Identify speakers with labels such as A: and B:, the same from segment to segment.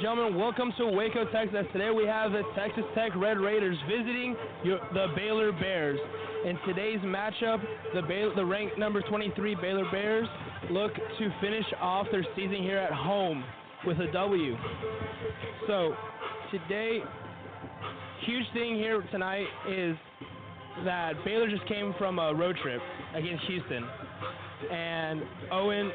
A: gentlemen, welcome to Waco, Texas. Today we have the Texas Tech Red Raiders visiting the Baylor Bears. In today's matchup, the ranked number 23 Baylor Bears look to finish off their season here at home with a W. So today, huge thing here tonight is that Baylor just came from a road trip against Houston. And Owen,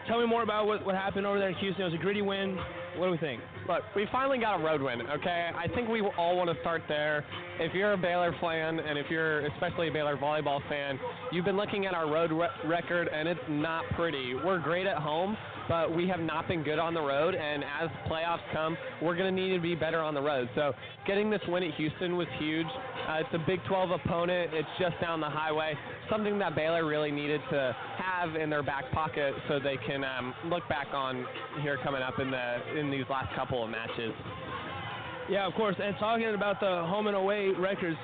A: tell me more about what happened over there in Houston. It was a gritty win. What do we think?
B: Look, we finally got a road win, okay? I think we all want to start there. If you're a Baylor fan, and if you're especially a Baylor volleyball fan, you've been looking at our road record, and it's not pretty. We're great at home, but we have not been good on the road, and as playoffs come, we're going to need to be better on the road. So getting this win at Houston was huge. It's a Big 12 opponent. It's just down the highway, something that Baylor really needed to have in their back pocket so they can look back on here coming up in these last couple of matches.
A: Yeah, of course. And talking about the home and away records,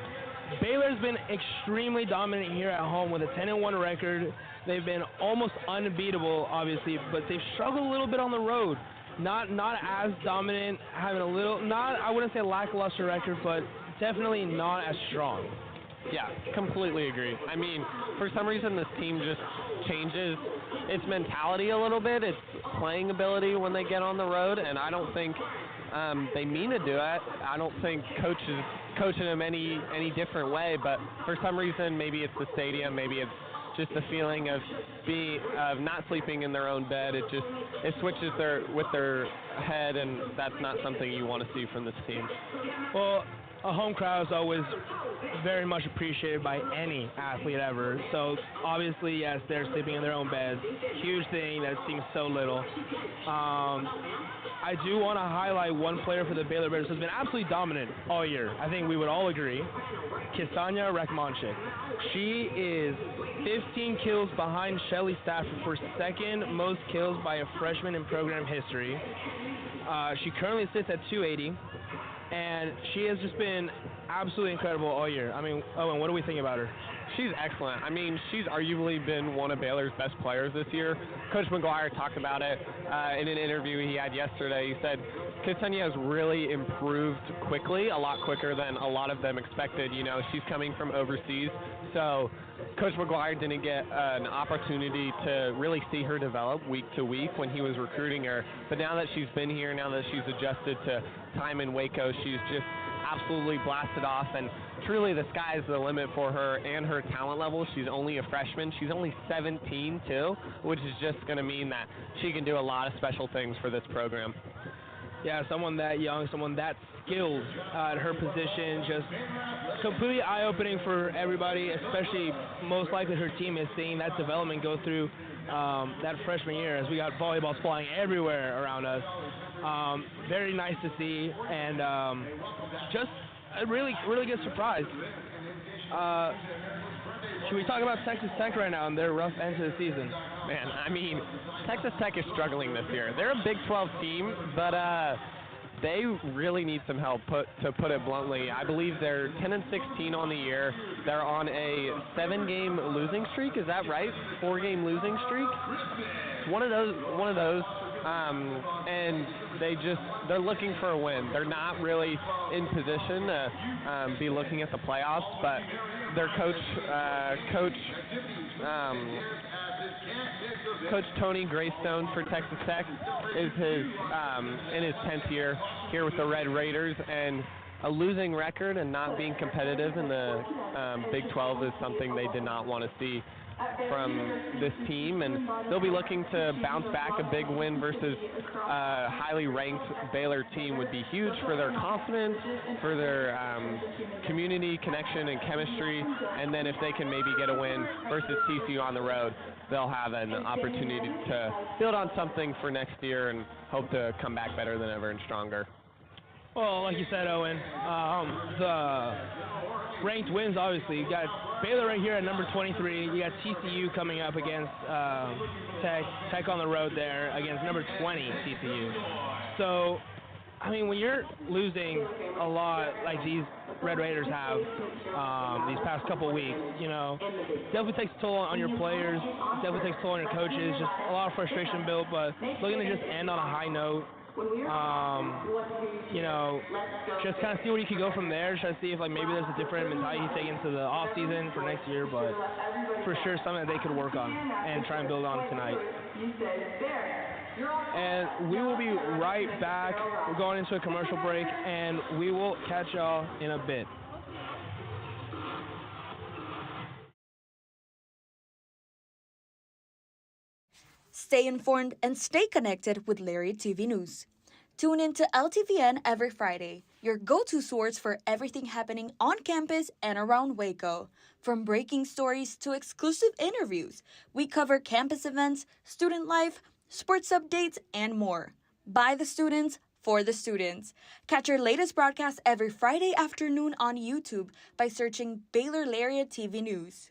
A: Baylor's been extremely dominant here at home with a 10-1 record. They've been almost unbeatable, obviously, but they've struggled a little bit on the road. Not as dominant, having a little, I wouldn't say lackluster record, but definitely not as strong.
B: Yeah, completely agree. I mean, for some reason this team just changes its mentality a little bit, its playing ability when they get on the road, and I don't think they mean to do it. I don't think coach is coaching them any different way, but for some reason, maybe it's the stadium, maybe it's just the feeling of not sleeping in their own bed. It switches with their head, and that's not something you want to see from this team.
A: Well, a home crowd is always very much appreciated by any athlete ever. So obviously, yes, they're sleeping in their own beds. Huge thing that seems so little. I do want to highlight one player for the Baylor Bears who's been absolutely dominant all year. I think we would all agree. Ksenia Rekmanchik. She is 15 kills behind Shelly Stafford for second most kills by a freshman in program history. She currently sits at 280. And she has just been absolutely incredible all year. I mean, Owen, what do we think about her?
B: She's excellent. I mean, she's arguably been one of Baylor's best players this year. Coach McGuire talked about it in an interview he had yesterday. He said Ksenia has really improved quickly, a lot quicker than a lot of them expected. You know, she's coming from overseas, so Coach McGuire didn't get an opportunity to really see her develop week to week when he was recruiting her. But now that she's been here, now that she's adjusted to time in Waco, she's just absolutely blasted off, and truly the sky's the limit for her and her talent level. She's only a freshman. She's only 17 too, which is just going to mean that she can do a lot of special things for this program.
A: Yeah, someone that young, someone that skilled at her position, just completely eye-opening for everybody, especially most likely her team is seeing that development go through that freshman year as we got volleyballs flying everywhere around us. Very nice to see, and just a really, really good surprise. Should we talk about Texas Tech right now and their rough end to the season?
B: Man, I mean, Texas Tech is struggling this year. They're a Big 12 team, but they really need some help, to put it bluntly. I believe they're 10-16 on the year. They're on a 7-game losing streak. Is that right? 4-game losing streak? One of those. And they're looking for a win. They're not really in position to be looking at the playoffs, but their Coach Tony Greystone for Texas Tech is in his 10th year here with the Red Raiders, and a losing record and not being competitive in the Big 12 is something they did not want to see from this team, and they'll be looking to bounce back. A big win versus a highly ranked Baylor team would be huge for their confidence, for their community connection and chemistry, and then if they can maybe get a win versus TCU on the road, they'll have an opportunity to build on something for next year and hope to come back better than ever and stronger.
A: Well, like you said, Owen, the ranked wins, obviously. You got Baylor right here at number 23. You got TCU coming up against Tech on the road there against number 20 TCU. So, I mean, when you're losing a lot like these Red Raiders have these past couple weeks, you know, definitely takes a toll on your players, definitely takes a toll on your coaches, just a lot of frustration built, but looking to just end on a high note. You know, just kind of see where he could go from there. Try to see if like maybe there's a different mentality he's taking to the off season for next year. But for sure, something that they could work on and try and build on tonight. And we will be right back. We're going into a commercial break, and we will catch y'all in a bit.
C: Stay informed and stay connected with Lariat TV News. Tune in to LTVN every Friday, your go-to source for everything happening on campus and around Waco. From breaking stories to exclusive interviews, we cover campus events, student life, sports updates, and more. By the students, for the students. Catch our latest broadcast every Friday afternoon on YouTube by searching Baylor Lariat TV News.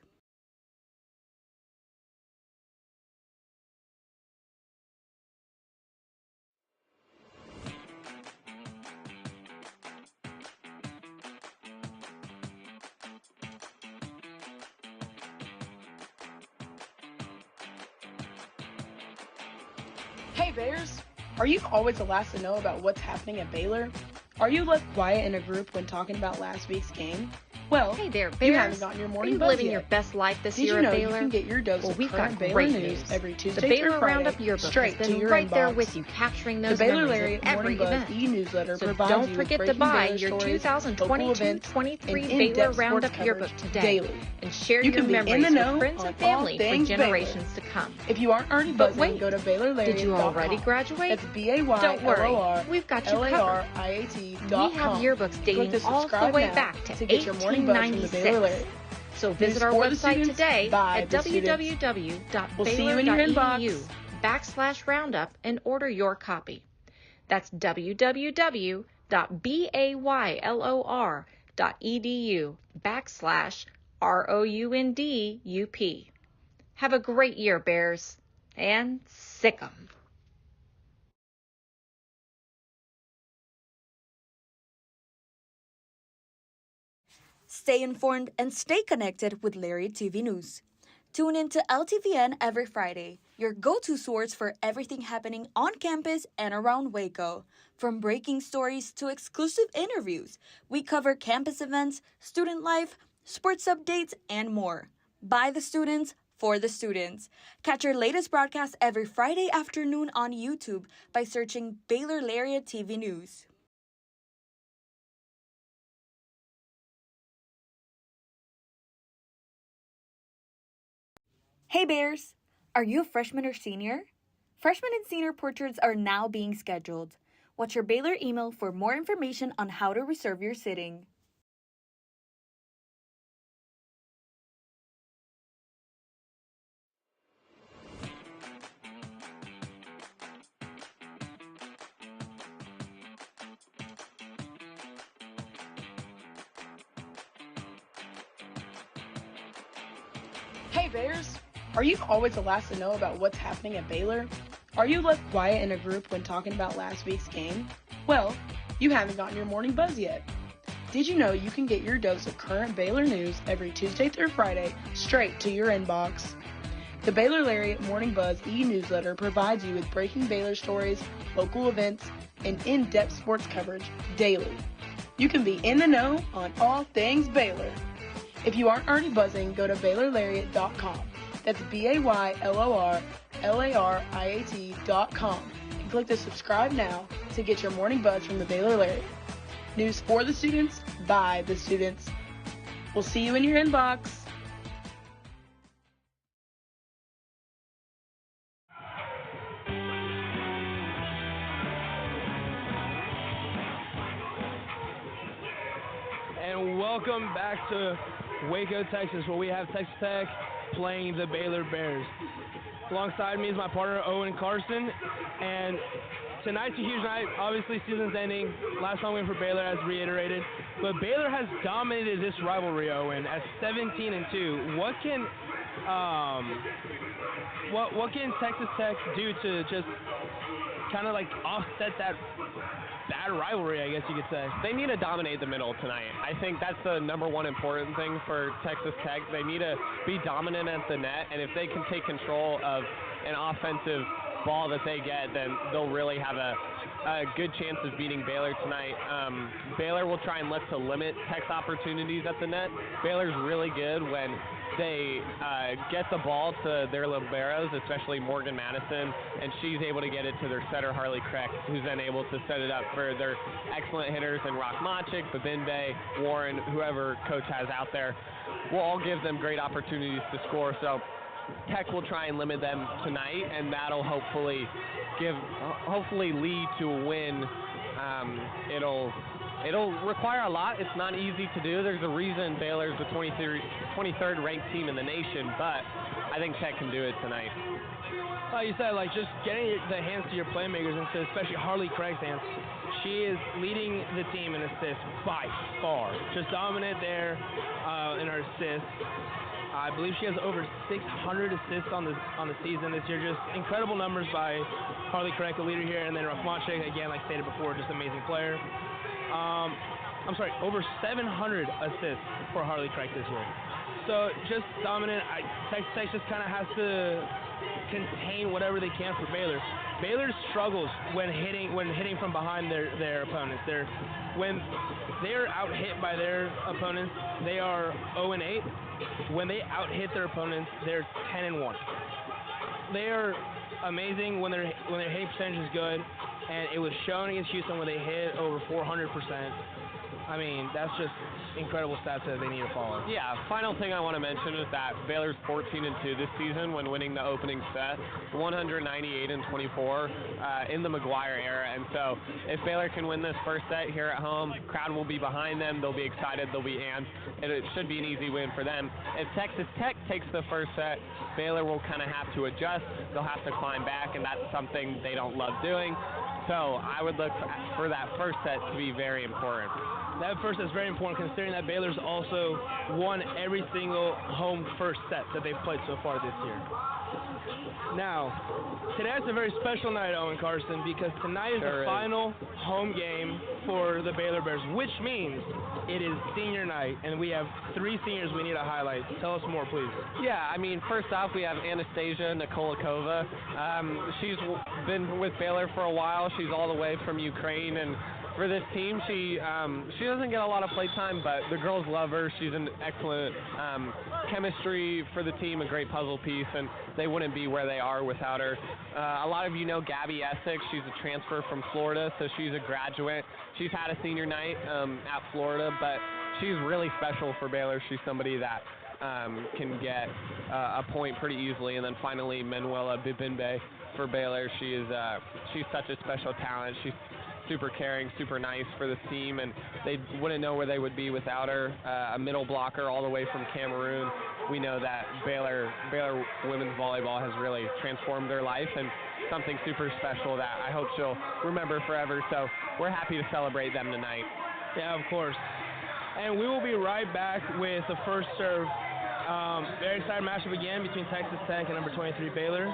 D: Hey Bears! Are you always the last to know about what's happening at Baylor? Are you left quiet in a group when talking about last week's game? Well,
E: hey there, Bears.
D: You haven't gotten your morning buzz
E: Are you living
D: yet.
E: your best life this
D: Did
E: year
D: you know
E: at Baylor?
D: You can get your dose of
E: we've
D: current
E: got
D: Baylor
E: great
D: news every Tuesday
E: the Baylor
D: through Friday,
E: Roundup yearbook
D: straight
E: has
D: to
E: been
D: your
E: right
D: inbox.
E: there with you, capturing those
D: the Baylor
E: memories
D: Lariat
E: of every
D: Morning
E: event.
D: Buzz e-newsletter
E: So
D: provides
E: don't
D: you
E: forget
D: with
E: to
D: breaking
E: buy
D: Baylor
E: your
D: stories, local events,
E: 2022-23
D: and
E: Baylor
D: in-depth
E: Roundup
D: sports
E: yearbook
D: coverage
E: today
D: daily.
E: and share
D: You
E: your
D: can be in
E: memories
D: the know
E: with friends
D: on
E: and family
D: all
E: for
D: things
E: generations
D: Baylor.
E: to come.
D: If you aren't already
E: But
D: buzzing,
E: wait,
D: go to BaylorLariat.com.
E: did you already graduate?
D: That's Baylor.
E: Don't worry, we've got you covered.
D: Lariat.com.
E: We have yearbooks dating
D: Click the
E: all the
D: subscribe
E: way
D: now
E: back to
D: get your morning buzz from the Baylor
E: 1896.
D: Lariat.
E: So visit our website today at www.baylor.edu/roundup and order your copy. That's www.baylor.edu/ROUNDUP. Have a great year, Bears, and sick 'em.
C: Stay informed and stay connected with Lariat TV News. Tune in to LTVN every Friday, your go-to source for everything happening on campus and around Waco. From breaking stories to exclusive interviews, we cover campus events, student life, sports updates, and more. By the students, for the students. Catch our latest broadcast every Friday afternoon on YouTube by searching Baylor Lariat TV News. Hey Bears! Are you a freshman or senior? Freshman and senior portraits are now being scheduled. Watch your Baylor email for more information on how to reserve your sitting.
D: Hey Bears! Are you always the last to know about what's happening at Baylor? Are you left quiet in a group when talking about last week's game? Well, you haven't gotten your morning buzz yet. Did you know you can get your dose of current Baylor news every Tuesday through Friday straight to your inbox? The Baylor Lariat Morning Buzz e-newsletter provides you with breaking Baylor stories, local events, and in-depth sports coverage daily. You can be in the know on all things Baylor. If you aren't already buzzing, go to BaylorLariat.com. That's BaylorLariat.com and click the subscribe now to get your morning buzz from the Baylor Lariat. News for the students, by the students. We'll see you in your inbox.
A: And welcome back to Waco, Texas, where we have Texas Tech playing the Baylor Bears. Alongside me is my partner, Owen Carson, and tonight's a huge night. Obviously, season's ending. Last time win for Baylor, as reiterated. But Baylor has dominated this rivalry, Owen, at 17-2. What can Texas Tech do to just kind of like offset that bad rivalry, I guess you could say?
B: They need to dominate the middle tonight. I think that's the number one important thing for Texas Tech. They need to be dominant at the net, and if they can take control of an offensive ball that they get, then they'll really have a good chance of beating Baylor tonight. Baylor will try and look to limit Tech's opportunities at the net. Baylor's really good when they get the ball to their liberos, especially Morgan Madison, and she's able to get it to their setter, Harley Kreck, who's then able to set it up for their excellent hitters in Rock Macic, Babinde, Warren, whoever coach has out there. Will all give them great opportunities to score. So Tech will try and limit them tonight, and that'll hopefully lead to a win. It'll require a lot. It's not easy to do. There's a reason Baylor's the 23rd ranked team in the nation, but I think Tech can do it tonight.
A: Like you said, like just getting the hands to your playmakers, and especially Harley Kreck's hands. She is leading the team in assists by far. Just dominant there in her assists. I believe she has over 600 assists on the season this year. Just incredible numbers by Harley Kreck, the leader here, and then Rock Macic, again, like stated before, just amazing player. Over 700 assists for Harley Kreck this year. So just dominant. Tech just kind of has to contain whatever they can for Baylor. Baylor struggles when hitting from behind their opponents. When they're out hit by their opponents, they are 0-8. When they out hit their opponents, they're 10-1. They are amazing when their hitting percentage is good, and it was shown against Houston when they hit over 400%. I mean, that's just incredible stats that they need to follow.
B: Yeah, final thing I want to mention is that Baylor's 14-2 this season when winning the opening set, 198-24 in the McGuire era. And so if Baylor can win this first set here at home, crowd will be behind them, they'll be excited, they'll be amped, and it should be an easy win for them. If Texas Tech takes the first set, Baylor will kind of have to adjust. They'll have to climb back, and that's something they don't love doing. So I would look for that first set to be very important.
A: That first is very important, considering that Baylor's also won every single home first set that they've played so far this year. Now, tonight's a very special night, Owen Carson, because tonight is the final home game for the Baylor Bears, which means it is senior night, and we have 3 seniors we need to highlight. Tell us more, please.
B: Yeah, I mean, first off, we have Anastasia Nikolikova. She's been with Baylor for a while. She's all the way from Ukraine, and for this team, she doesn't get a lot of play time, but the girls love her. She's an excellent chemistry for the team, a great puzzle piece, and they wouldn't be where they are without her. A lot of you know Gabby Essex. She's a transfer from Florida, so she's a graduate. She's had a senior night at Florida, but she's really special for Baylor. She's somebody that can get a point pretty easily. And then finally, Manuela Bibimbe for Baylor. She's such a special talent. She's super caring, super nice for this team, and they wouldn't know where they would be without her. A middle blocker all the way from Cameroon. We know that Baylor women's volleyball has really transformed their life, and something super special that I hope she'll remember forever. So we're happy to celebrate them tonight.
A: Yeah, of course. And we will be right back with the first serve. Very exciting matchup again between Texas Tech and number 23 Baylor.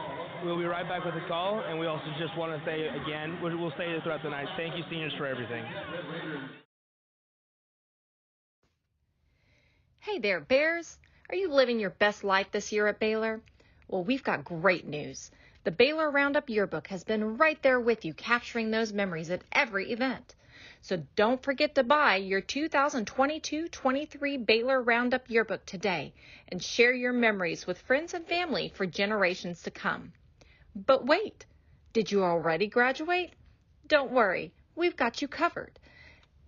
A: We'll be right back with a call, and we also just want to say again, we'll say it throughout the night, thank you seniors for everything.
E: Hey there, Bears. Are you living your best life this year at Baylor? Well, we've got great news. The Baylor Roundup Yearbook has been right there with you, capturing those memories at every event. So don't forget to buy your 2022-23 Baylor Roundup Yearbook today and share your memories with friends and family for generations to come. But wait, did you already graduate? Don't worry, we've got you covered.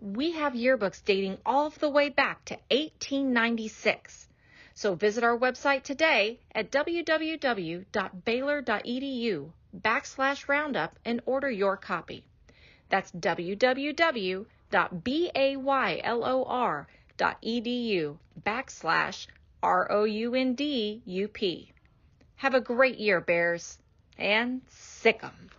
E: We have yearbooks dating all the way back to 1896. So visit our website today at www.baylor.edu/roundup and order your copy. That's www.baylor.edu/ROUNDUP. Have a great year, Bears, and sick 'em.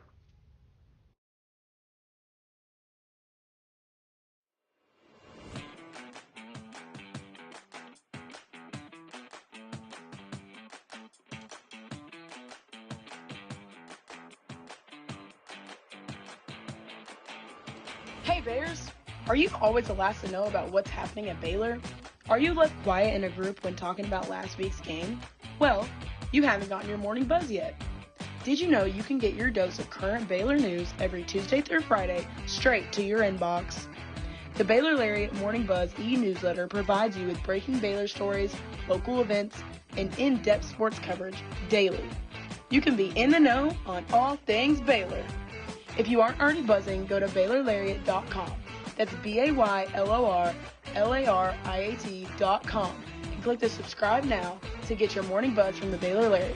D: Hey Bears, are you always the last to know about what's happening at Baylor? Are you left quiet in a group when talking about last week's game? Well, you haven't gotten your morning buzz yet. Did you know you can get your dose of current Baylor news every Tuesday through Friday straight to your inbox? The Baylor Lariat Morning Buzz e-newsletter provides you with breaking Baylor stories, local events, and in-depth sports coverage daily. You can be in the know on all things Baylor. If you aren't already buzzing, go to BaylorLariat.com. That's BaylorLariat.com and click the subscribe now to get your morning buzz from the Baylor Lariat.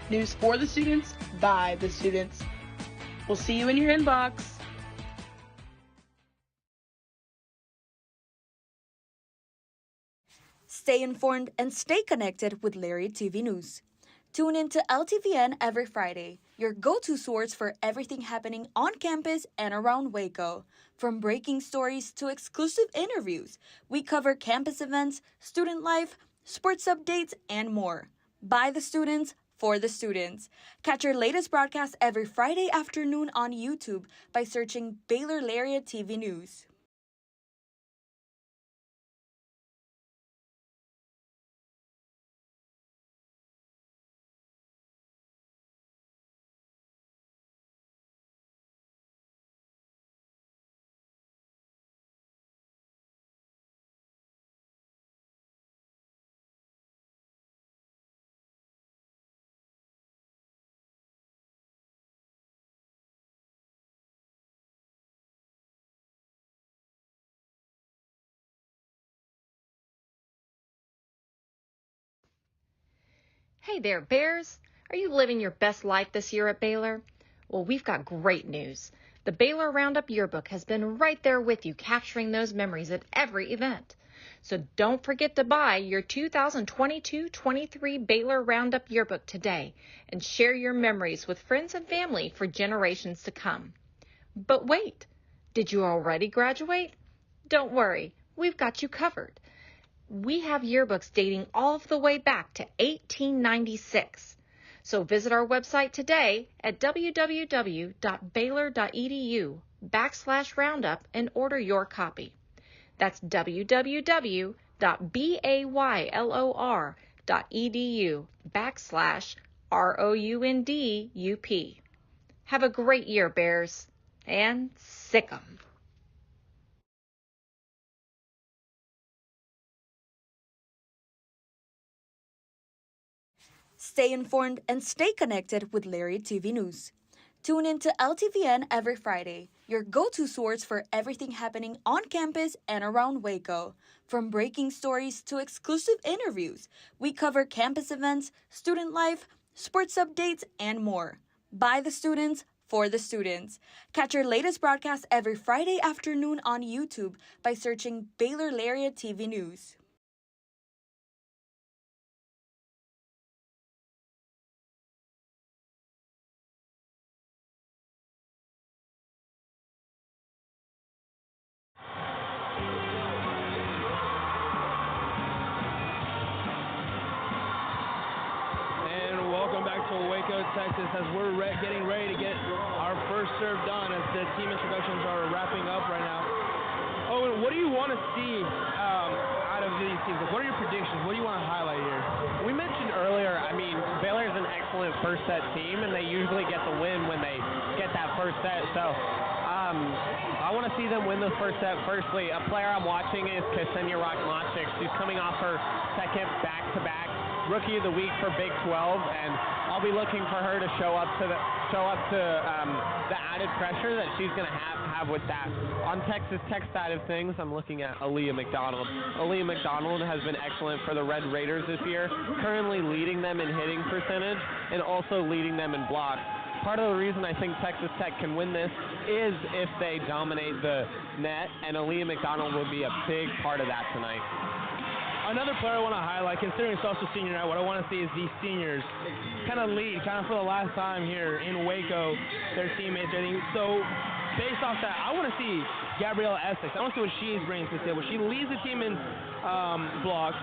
D: News for the students, by the students. We'll see you in your inbox.
C: Stay informed and stay connected with Lariat TV News. Tune in to LTVN every Friday, your go-to source for everything happening on campus and around Waco. From breaking stories to exclusive interviews, we cover campus events, student life, sports updates, and more. By the students, for the students. Catch our latest broadcast every Friday afternoon on YouTube by searching Baylor Lariat TV News.
E: Hey there, Bears! Are you living your best life this year at Baylor? Well, we've got great news. The Baylor Roundup Yearbook has been right there with you, capturing those memories at every event. So don't forget to buy your 2022-23 Baylor Roundup Yearbook today and share your memories with friends and family for generations to come. But wait, did you already graduate? Don't worry, we've got you covered. We have yearbooks dating all the way back to 1896. So visit our website today at www.baylor.edu/roundup and order your copy. That's www.baylor.edu/ROUNDUP. Have a great year, Bears, and sick 'em.
C: Stay informed and stay connected with Lariat TV News. Tune in to LTVN every Friday, your go-to source for everything happening on campus and around Waco. From breaking stories to exclusive interviews, we cover campus events, student life, sports updates, and more. By the students, for the students. Catch our latest broadcast every Friday afternoon on YouTube by searching Baylor Lariat TV News.
A: Texas, as we're getting ready to get our first serve done as the team introductions are wrapping up right now. Owen, what do you want to see out of these teams? What are your predictions? What do you want to highlight here?
B: We mentioned earlier, Baylor's an excellent first set team, and they usually get the win when they get that first set. So I want to see them win the first set. Firstly, a player I'm watching is Ksenia Rockmacic. She's coming off her second back-to-back Rookie of the Week for Big 12, and I'll be looking for her to show up to the added pressure that she's going to have with that. On Texas Tech side of things, I'm looking at Aaliyah McDonald. Aaliyah McDonald has been excellent for the Red Raiders this year, currently leading them in hitting percentage and also leading them in blocks. Part of the reason I think Texas Tech can win this is if they dominate the net, and Aaliyah McDonald will be a big part of that tonight.
A: Another player I want to highlight, considering it's also senior night, what I want to see is these seniors kind of for the last time here in Waco, their teammates. So based off that, I want to see Gabriella Essex. I want to see what she is bringing to the table. She leads the team in blocks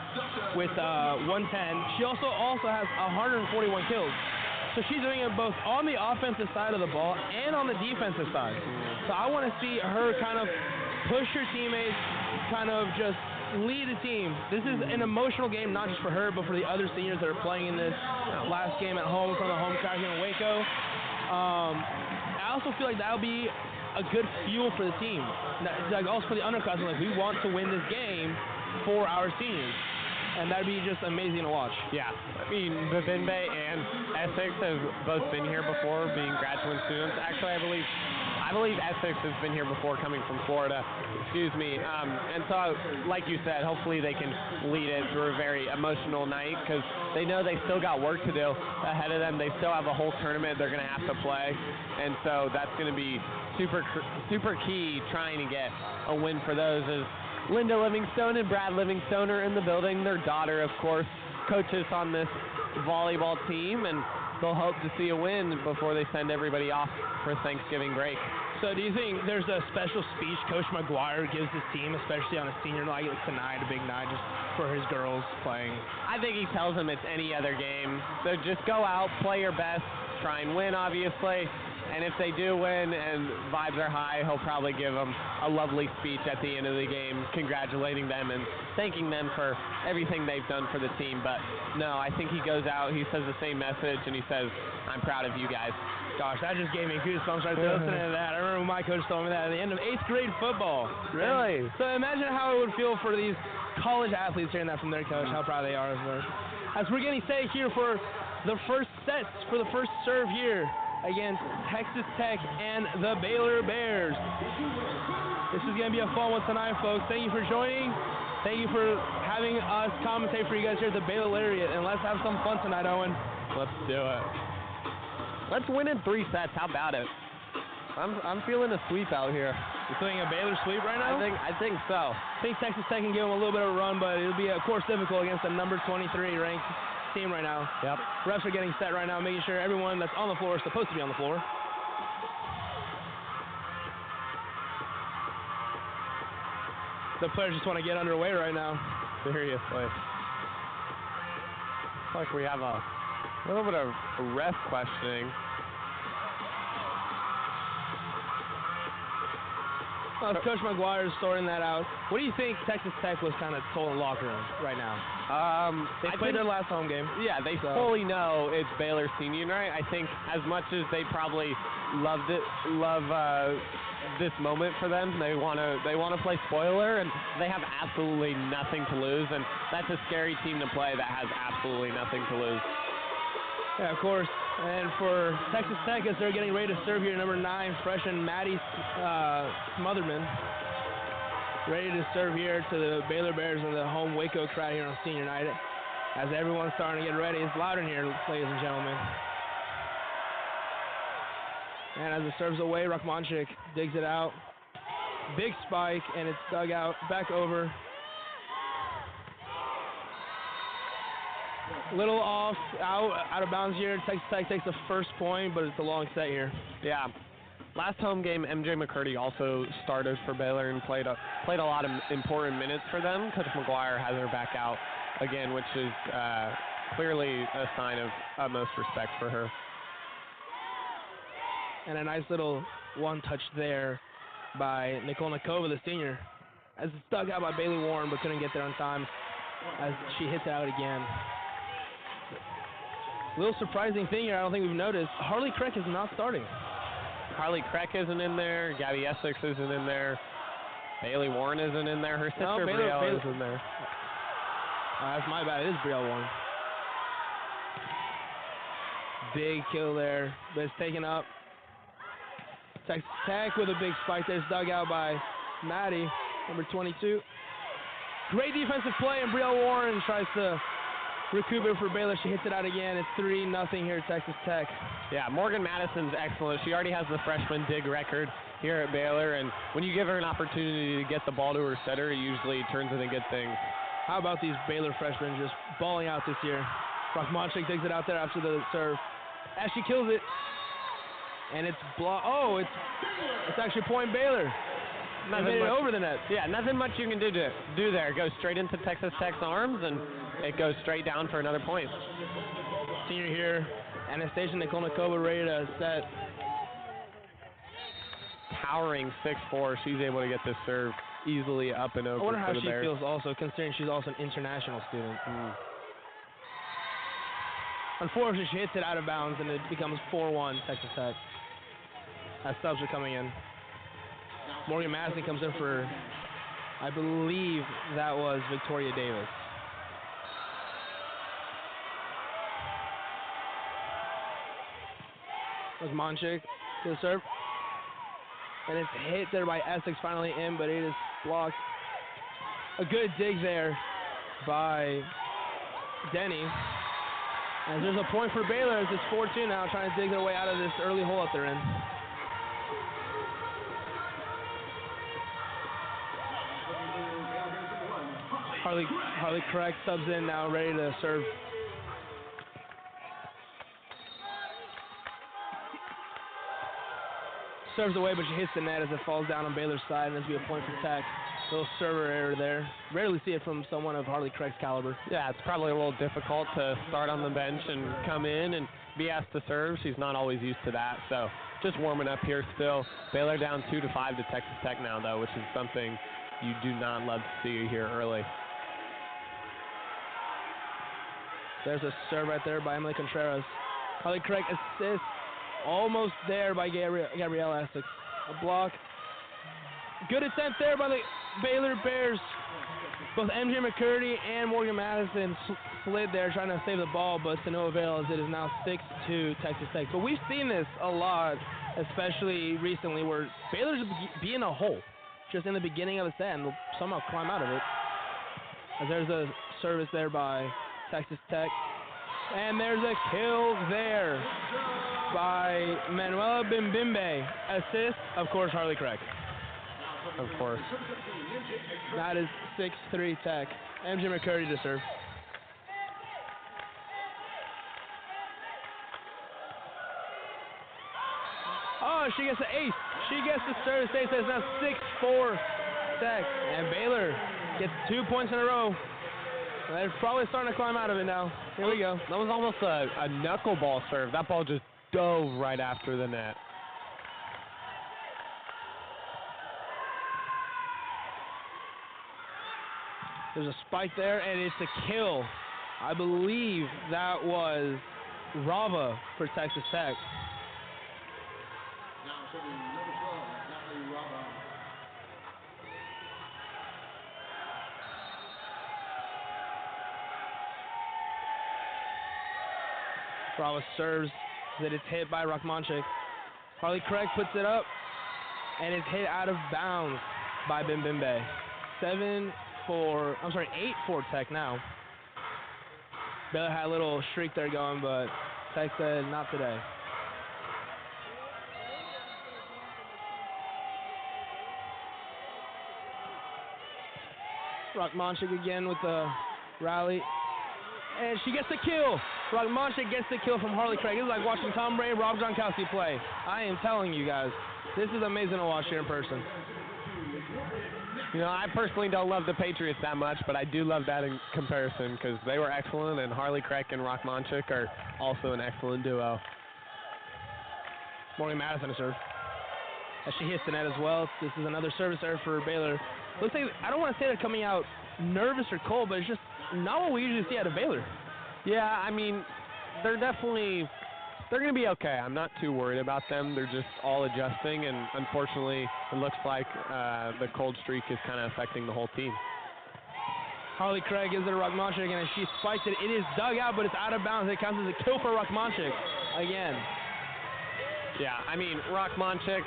A: with 110. She also has 141 kills. So she's doing it both on the offensive side of the ball and on the defensive side. So I want to see her kind of push her teammates, kind of just lead the team. This is an emotional game, not just for her, but for the other seniors that are playing in this last game at home from the home crowd here in Waco. I also feel like that'll be a good fuel for the team. Like also for the underclassmen, like we want to win this game for our seniors. And that'd be just amazing to watch.
B: Yeah, I mean, Bavimbe and Essex have both been here before, being graduate students. Actually, I believe Essex has been here before, coming from Florida. Excuse me. And so, like you said, hopefully they can lead it through a very emotional night because they know they still got work to do ahead of them. They still have a whole tournament they're going to have to play, and so that's going to be super key trying to get a win for those. As Linda Livingstone and Brad Livingstone are in the building. Their daughter, of course, coaches on this volleyball team, and they'll hope to see a win before they send everybody off for Thanksgiving break.
A: So do you think there's a special speech Coach McGuire gives his team, especially on a senior night like tonight, a big night, just for his girls playing?
B: I think he tells them it's any other game. So just go out, play your best, try and win, obviously. And if they do win and vibes are high, he'll probably give them a lovely speech at the end of the game, congratulating them and thanking them for everything they've done for the team. But no, I think he goes out, he says the same message, and he says, I'm proud of you guys.
A: Gosh, that just gave me goosebumps right there listening to that. I remember my coach told me that at the end of 8th grade football.
B: Really?
A: And so imagine how it would feel for these college athletes hearing that from their coach, how proud they are of her. As we're getting set here for the first sets, for the first serve here against Texas Tech and the Baylor Bears. This is going to be a fun one tonight, folks. Thank you for joining. Thank you for having us commentate for you guys here at the Baylor Lariat. And let's have some fun tonight, Owen.
B: Let's do it. Let's win in 3 sets. How about it? I'm feeling a sweep out here.
A: You're feeling a Baylor sweep right now?
B: I think so.
A: I think Texas Tech can give them a little bit of a run, but it'll be, of course, difficult against the number 23 ranked team right now.
B: Yep.
A: Refs are getting set right now, making sure everyone that's on the floor is supposed to be on the floor. The players just want to get underway right now.
B: Seriously. Looks like we have a little bit of ref questioning.
A: Coach McGuire is sorting that out. What do you think Texas Tech was kind of told in the locker room right now? They played their last home game.
B: Yeah, they fully know it's Baylor senior night. I think as much as they probably love this moment for them, they want to play spoiler, and they have absolutely nothing to lose, and that's a scary team to play that has absolutely nothing to lose.
A: Yeah, of course. And for Texas Tech, as they're getting ready to serve here, number 9, freshman Maddie Smotherman, ready to serve here to the Baylor Bears and the home Waco crowd here on senior night. As everyone's starting to get ready, it's loud in here, ladies and gentlemen. And as it serves away, Rachmanchik digs it out. Big spike, and it's dug out, back over. Little off, out of bounds here. Texas Tech takes the first point, but it's a long set here.
B: Yeah. Last home game, MJ McCurdy also started for Baylor and played a lot of important minutes for them. Coach McGuire has her back out again, which is clearly a sign of utmost respect for her.
A: And a nice little one-touch there by Nicole Nakova, the senior, as it's dug out by Bailey Warren, but couldn't get there on time as she hits it out again. Little surprising thing here, I don't think we've noticed. Harley Kreck is not starting.
B: Harley Kreck isn't in there. Gabby Essex isn't in there. Bailey Warren isn't in there. Her sister Brielle is in there.
A: That's my bad. It is Brielle Warren. Big kill there, but it's taken up. Texas Tech with a big spike there. It's dug out by Maddie, number 22. Great defensive play, and Brielle Warren tries to recoup it for Baylor. She hits it out again. It's 3-0 here at Texas Tech.
B: Yeah, Morgan Madison's excellent. She already has the freshman dig record here at Baylor, and when you give her an opportunity to get the ball to her setter, it usually turns into good things.
A: How about these Baylor freshmen just balling out this year? Rachmanchik digs it out there after the serve. As she kills it, and it's it's actually point Baylor. Nothing made it over the net.
B: Yeah, nothing much you can do there. It goes straight into Texas Tech's arms, and it goes straight down for another point.
A: Senior here, Anastasia Nikolnikova ready to set.
B: Towering 6'4", she's able to get this serve easily up and over
A: I wonder
B: for
A: how
B: the
A: she
B: Bears.
A: feels also, considering she's also an international student. Unfortunately, she hits it out of bounds, and it becomes 4-1 Texas Tech. As subs are coming in. Morgan Madison comes in for, I believe that was Victoria Davis. Was Monchik to the serve. And it's hit there by Essex, finally in, but it is blocked. A good dig there by Denny. As there's a point for Baylor as it's 4-2 now, trying to dig their way out of this early hole that they're in. Harley Craig subs in now, ready to serve. Serves away, but she hits the net as it falls down on Baylor's side, and this will be a point for Tech. Little server error there. Rarely see it from someone of Harley Craig's caliber.
B: Yeah, it's probably a little difficult to start on the bench and come in and be asked to serve. She's not always used to that, so just warming up here still. Baylor down 2-5 to Texas Tech now, though, which is something you do not love to see here early.
A: There's a serve right there by Emily Contreras. Harley Craig assists. Almost there by Gabrielle Essex. A block. Good attempt there by the Baylor Bears. Both MJ McCurdy and Morgan Madison slid there trying to save the ball, but to no avail as it is now 6-2 Texas Tech. But we've seen this a lot, especially recently, where Baylor's be in a hole just in the beginning of the set and they'll somehow climb out of it. As there's a service there by Texas Tech. And there's a kill there by Manuela Bimbimbe. Assist, of course, Harley Craig.
B: Of course.
A: That is 6-3 Tech. MJ McCurdy to serve. Oh, she gets the ace. She gets the service ace. It's now 6-4 Tech. And Baylor gets 2 points in a row. They're probably starting to climb out of it now. Here we go.
B: That was almost a knuckleball serve. That ball just dove right after the net.
A: There's a spike there, and it's a kill. I believe that was Rava for Texas Tech. Rava serves that it's hit by Rachmanchik. Harley Craig puts it up, and it's hit out of bounds by Bimbimbe. 8-4 Tech now. Baylor had a little streak there going, but Tech said not today. Rachmanchik again with the rally. And she gets the kill. Rachmanchik gets the kill from Harley Craig. It's like watching Tom Brady, Rob Gronkowski play. I am telling you guys, this is amazing to watch here in person.
B: You know, I personally don't love the Patriots that much, but I do love that in comparison because they were excellent, and Harley Craig and Rachmanchik are also an excellent duo.
A: Morgan Madison to serve. As she hits the net as well. This is another service error for Baylor. Looks like, I don't want to say they're coming out nervous or cold, but it's just not what we usually see out of Baylor.
B: Yeah, I mean, they're going to be okay. I'm not too worried about them. They're just all adjusting, and unfortunately, it looks like the cold streak is kind of affecting the whole team.
A: Harley Craig gives it to Rachmanchik, and as she spikes it, it is dug out, but it's out of bounds. It counts as a kill for Rachmanchik again.
B: Yeah, I mean, Rachmanchik,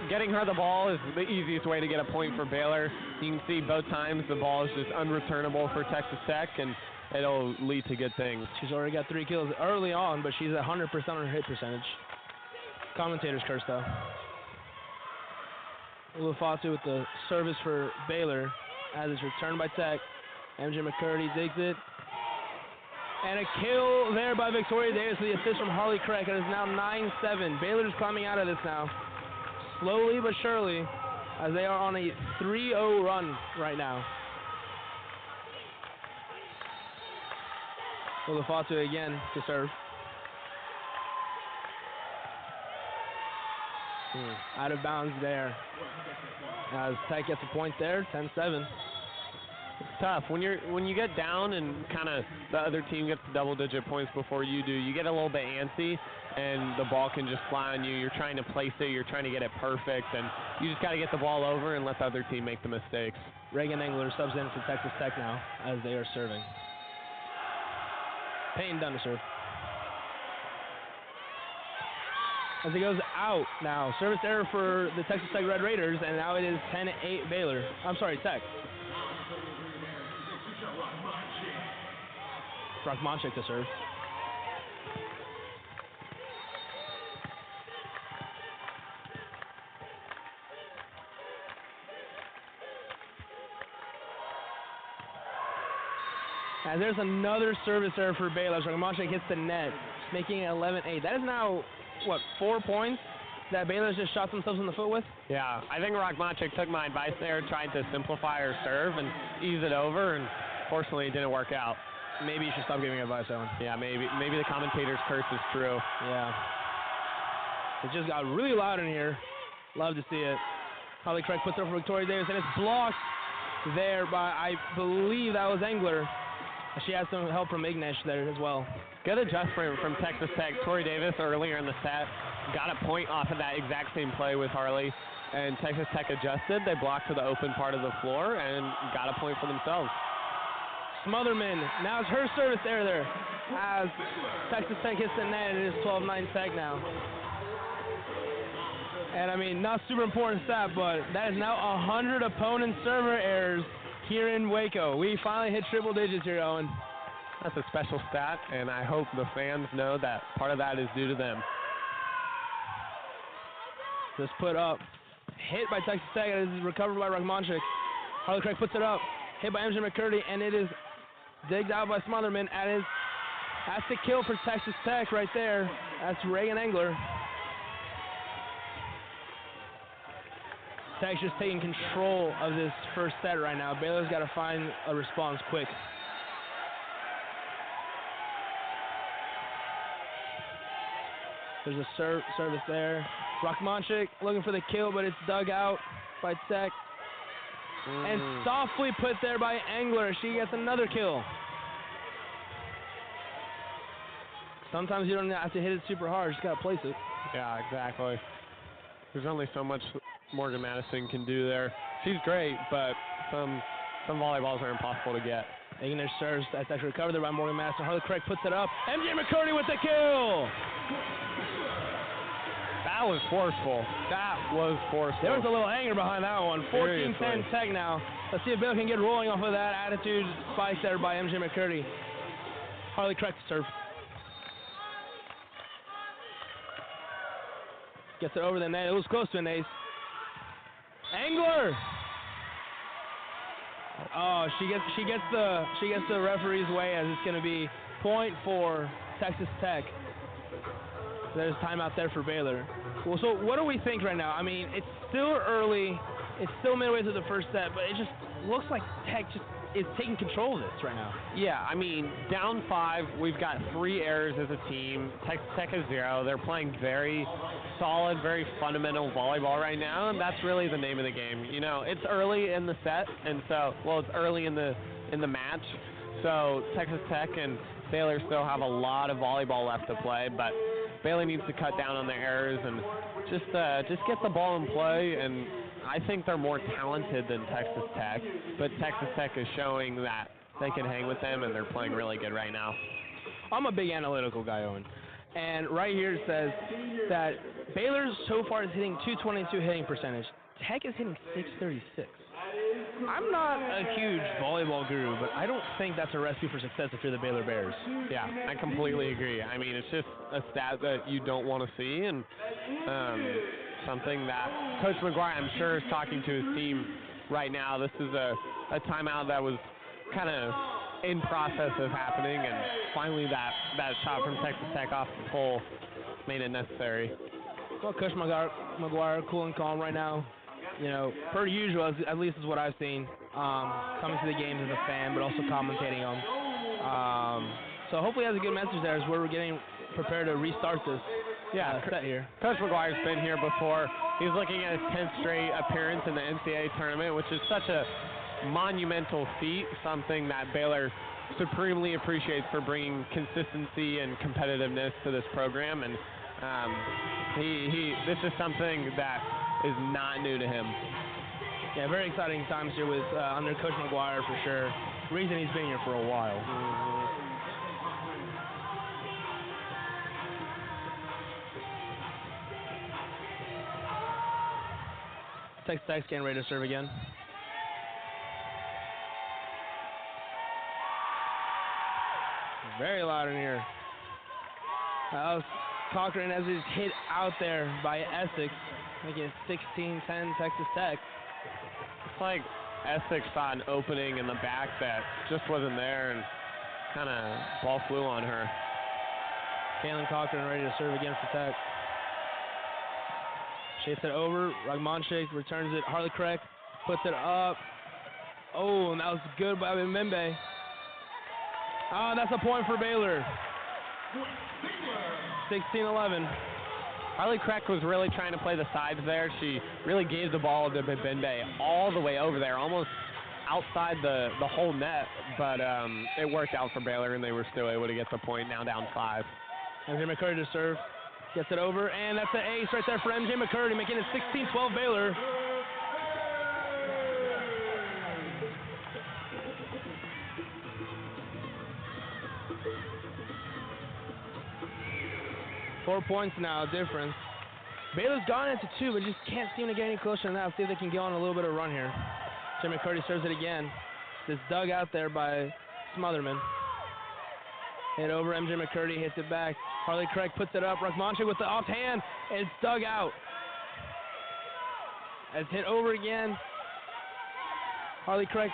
B: getting her the ball is the easiest way to get a point for Baylor. You can see both times the ball is just unreturnable for Texas Tech, and it'll lead to good things.
A: She's already got 3 kills early on, but she's at 100% on her hit percentage. Commentators curse, though. Ulufatu with the service for Baylor as it's returned by Tech. MJ McCurdy digs it. And a kill there by Victoria Davis with the assist from Harley Craig. It is now 9-7. Baylor's climbing out of this now. Slowly but surely, as they are on a 3-0 run right now. Ulufatu again to serve. Out of bounds there. As Tech gets a point there, 10-7.
B: It's tough when you get down and kind of the other team gets double-digit points before you do. You get a little bit antsy, and the ball can just fly on you. You're trying to place it, you're trying to get it perfect, and you just got to get the ball over and let the other team make the mistakes.
A: Reagan Engler subs in for Texas Tech now as they are serving. Payne Dunn to serve. As it goes out now, service error for the Texas Tech Red Raiders, and now it is 10-8 Baylor. I'm sorry, Tech. Rockmanchik to serve. And there's another service error for Baylor. Rockmanchik hits the net, making it 11-8. That is now, what, 4 points that Baylor's just shot themselves in the foot with?
B: Yeah, I think Rockmanchik took my advice there, tried to simplify her serve and ease it over, and fortunately it didn't work out.
A: Maybe you should stop giving advice, Owen.
B: Yeah, maybe the commentator's curse is true.
A: Yeah. It just got really loud in here. Love to see it. Harley Craig puts it up for Victoria Davis, and it's blocked there by, I believe that was Engler. She had some help from Ignish there as well.
B: Good adjustment from Texas Tech. Tori Davis earlier in the set got a point off of that exact same play with Harley, and Texas Tech adjusted. They blocked to the open part of the floor and got a point for themselves.
A: Smotherman, now it's her service error there as Texas Tech hits the net, and it is 12-9 Tech now. And I mean, not super important stat, but that is now 100 opponent server errors here in Waco. We finally hit triple digits here, Owen.
B: That's a special stat, and I hope the fans know that part of that is due to them.
A: Just put up, hit by Texas Tech, and it is recovered by Rockmanchik. Harley Craig puts it up, hit by MJ McCurdy, and it is digged out by Smotherman, and that's the kill for Texas Tech right there. That's Reagan Engler. Tech's just taking control of this first set right now. Baylor's got to find a response quick. There's a service there. Rockmanchik looking for the kill, but it's dug out by Tech. And softly put there by Engler. She gets another kill. Sometimes you don't have to hit it super hard. You just got to place it.
B: Yeah, exactly. There's only so much Morgan Madison can do there. She's great, but some volleyballs are impossible to get.
A: Ignish serves. That's actually recovered there by Morgan Madison. Harley Craig puts it up. MJ McCurdy with the kill.
B: That was forceful.
A: There was a little anger behind that one. 14-10 Tech now. Let's see if Baylor can get rolling off of that attitude spike there by MJ McCurdy. Harley Craig to serve. Gets it over the net. It was close to an ace. Engler. Oh, she gets the referee's way, as it's going to be point for Texas Tech. There's timeout there for Baylor. Well, so what do we think right now? I mean, it's still early. It's still midway through the first set, but it just looks like Tech just is taking control of this right now.
B: Yeah, I mean, down 5, we've got 3 errors as a team. Texas Tech has 0. They're playing very solid, very fundamental volleyball right now, and that's really the name of the game. You know, it's early in the set, and so, well, it's early in the match, so Texas Tech and Baylor still have a lot of volleyball left to play, but Baylor needs to cut down on their errors and just get the ball in play, and I think they're more talented than Texas Tech, but Texas Tech is showing that they can hang with them, and they're playing really good right now.
A: I'm a big analytical guy, Owen, and right here it says that Baylor so far is hitting 222 hitting percentage. Tech is hitting 636. I'm not a huge volleyball guru, but I don't think that's a recipe for success if you're the Baylor Bears.
B: Yeah, I completely agree. I mean, it's just a stat that you don't want to see, and something that Coach McGuire, I'm sure, is talking to his team right now. This is a timeout that was kind of in process of happening, and finally that shot from Texas Tech off the pole made it necessary.
A: Well, Coach McGuire, cool and calm right now. You know, per usual, at least is what I've seen, coming to the games as a fan, but also commentating them. So hopefully he has a good message there as we're getting prepared to restart this set here.
B: Coach McGuire's been here before. He's looking at his 10th straight appearance in the NCAA tournament, which is such a monumental feat, something that Baylor supremely appreciates for bringing consistency and competitiveness to this program. And this is something that is not new to him.
A: Yeah, very exciting times here with under Coach McGuire for sure. Reason he's been here for a while. Texas Tech's getting ready to serve again. Very loud in here. That was Cochran as he's hit out there by Essex, making it 16-10 Texas Tech.
B: It's like Essex saw an opening in the back that just wasn't there, and kind of ball flew on her.
A: Kaylin Cochran ready to serve again for Tech. Shapes it over. Ragmanchik returns it. Harley Craig puts it up. Oh, and that was good by Mbembe. Ah, that's a point for Baylor. 16-11.
B: Harley Craig was really trying to play the sides there. She really gave the ball to Mbembe all the way over there, almost outside the whole net, but it worked out for Baylor, and they were still able to get the point, now down 5.
A: MJ McCurdy to serve. Gets it over, and that's an ace right there for MJ McCurdy, making it 16-12 Baylor. Four points now, difference. Baylor's gone into 2, but just can't seem to get any closer than that. Let's see if they can get on a little bit of run here. Jim McCurdy serves it again. This dug out there by Smotherman. Hit over, MJ McCurdy hits it back. Harley Craig puts it up. Ragmanchik with the offhand. It's dug out. It's hit over again. Harley Craig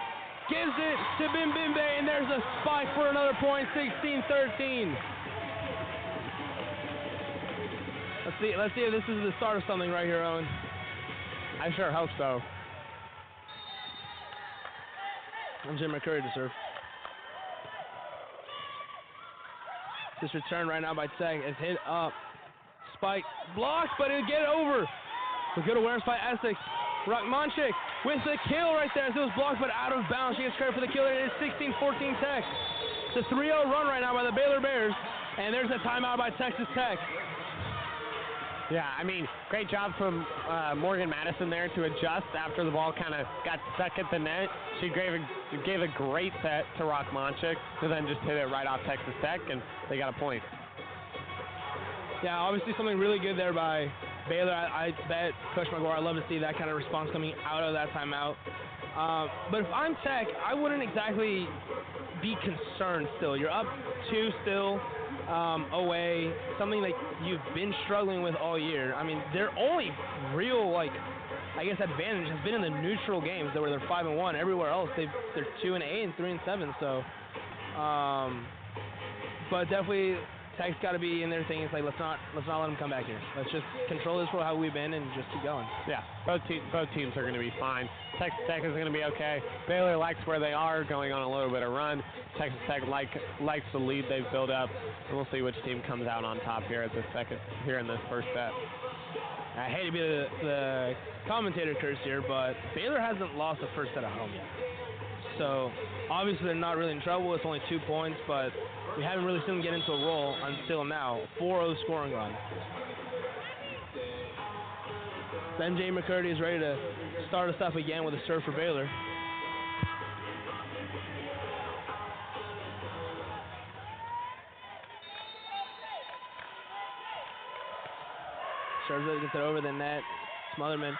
A: gives it to Mbembe, and there's a spike for another point, 16-13. Let's see if this is the start of something right here, Owen.
B: I sure hope so.
A: MJ McCurdy to serve. This return right now by Tech is hit up. Spike blocked, but it'll get it over. A good awareness by Essex. Ragmanchik with the kill right there as it was blocked, but out of bounds. She gets credit for the kill. It is 16-14 Tech. It's a 3-0 run right now by the Baylor Bears, and there's a timeout by Texas Tech.
B: Yeah, I mean, great job from Morgan Madison there to adjust after the ball kind of got stuck at the net. She gave a great set to Ragmanchik to then just hit it right off Texas Tech, and they got a point.
A: Yeah, obviously something really good there by Baylor. I bet Coach McGuire, I'd love to see that kind of response coming out of that timeout. But if I'm Tech, I wouldn't exactly be concerned still. You're up 2 still. Away, something that you've been struggling with all year. I mean, their only real, advantage has been in the neutral games where they're 5-1. Everywhere else, they're 2-8 and 3-7. So, but definitely, Tech's got to be in there thinking it's like let's not let them come back here. Let's just control this for how we've been and just keep going.
B: Yeah, both teams are going to be fine. Texas Tech is going to be okay. Baylor likes where they are, going on a little bit of run. Texas Tech likes the lead they've built up, and we'll see which team comes out on top here in this first set.
A: I hate to be the commentator curse here, but Baylor hasn't lost the first set at home yet. So obviously they're not really in trouble. It's only 2 points, but we haven't really seen them get into a roll until now. 4-0 scoring run. MJ McCurdy is ready to start us up again with a serve for Baylor. Serves it, gets it over the net. Smotherman.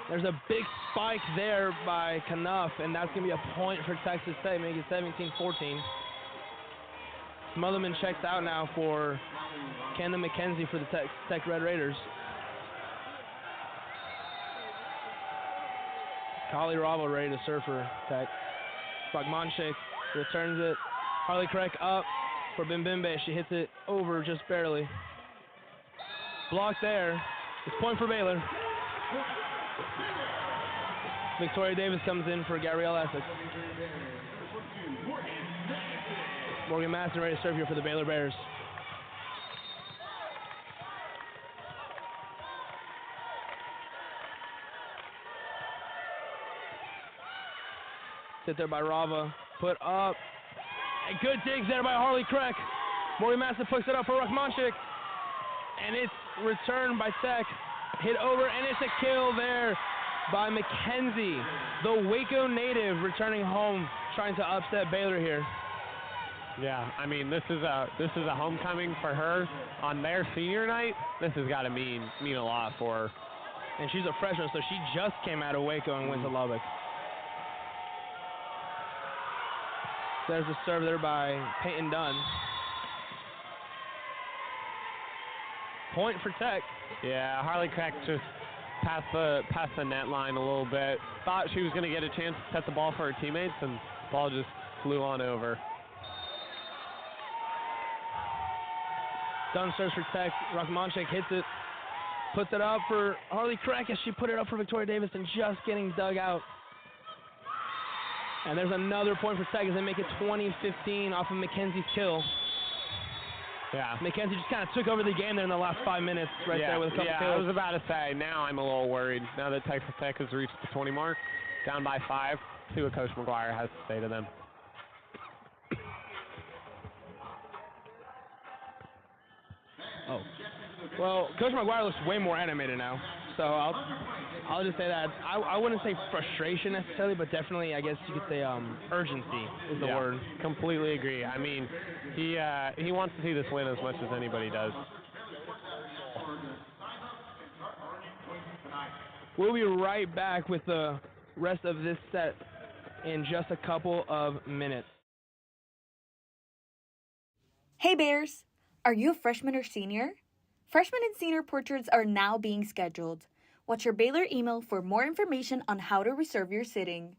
A: There's a big spike there by Knuff, and that's going to be a point for Texas Tech, making it 17-14. Smotherman checks out now for Kendall McKenzie for the Tech Red Raiders. Kali Ravo ready to serve for Tech. Ragmanchik returns it. Harley Craig up for Mbembe. She hits it over just barely. Blocked there. It's point for Baylor. Victoria Davis comes in for Gabrielle Essex. Morgan Madison ready to serve here for the Baylor Bears. Sit there by Rava. Put up. A good dig there by Harley Craig. Morgan Massa puts it up for Rachmanchik. And it's returned by Tech. Hit over, and it's a kill there by Mackenzie, the Waco native, returning home, trying to upset Baylor here.
B: Yeah, I mean, this is a homecoming for her on their senior night. This has got to mean a lot for her.
A: And she's a freshman, so she just came out of Waco and went to Lubbock. There's a serve there by Peyton Dunn. Point for Tech.
B: Yeah, Harley Crack just passed the net line a little bit. Thought she was going to get a chance to set the ball for her teammates, and the ball just flew on over.
A: Dunn serves for Tech. Rachmanchik hits it. Puts it up for Harley Crack as she put it up for Victoria Davis and just getting dug out. And there's another point for Tech as they make it 20-15 off of Mackenzie's kill.
B: Yeah.
A: Mackenzie just kind of took over the game there in the last 5 minutes there with a couple kills.
B: I was about to say, now I'm a little worried. Now that Texas Tech has reached the 20 mark, down by 5, see what Coach McGuire has to say to them.
A: Oh. Well, Coach McGuire looks way more animated now, so I'll just say that. I wouldn't say frustration necessarily, but definitely, I guess you could say urgency is the word.
B: Completely agree. I mean, he wants to see this win as much as anybody does.
A: We'll be right back with the rest of this set in just a couple of minutes.
C: Hey Bears! Are you a freshman or senior? Freshman and senior portraits are now being scheduled. Watch your Baylor email for more information on how to reserve your sitting.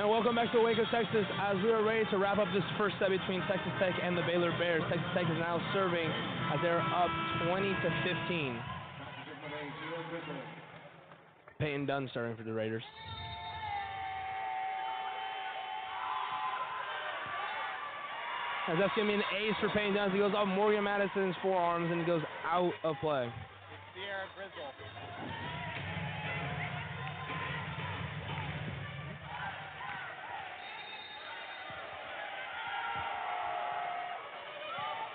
A: Welcome back to Waco, Texas, as we are ready to wrap up this first set between Texas Tech and the Baylor Bears. Texas Tech is now serving as they're up 20-15. Peyton Dunn starting for the Raiders. As that's going to be an ace for Peyton Dunn as he goes off Morgan Madison's forearms and goes out of play.
B: Sierra Grizzle.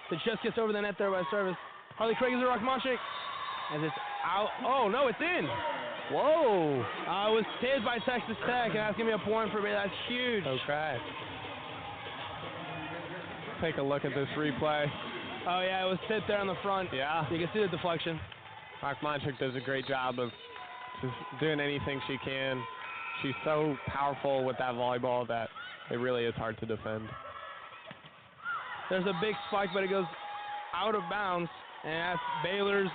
A: The just gets over the net there by service. Harley Craig is a Rachmanchik. As it's out. Oh, no, it's in. Whoa. It was tipped by Texas Tech, and that's going to be a point for me. That's huge.
B: Okay. Take a look at this replay.
A: Oh, yeah, it was tipped there on the front.
B: Yeah.
A: You can see the deflection.
B: Rachmanchik does a great job of just doing anything she can. She's so powerful with that volleyball that it really is hard to defend.
A: There's a big spike, but it goes out of bounds, and that's Baylor's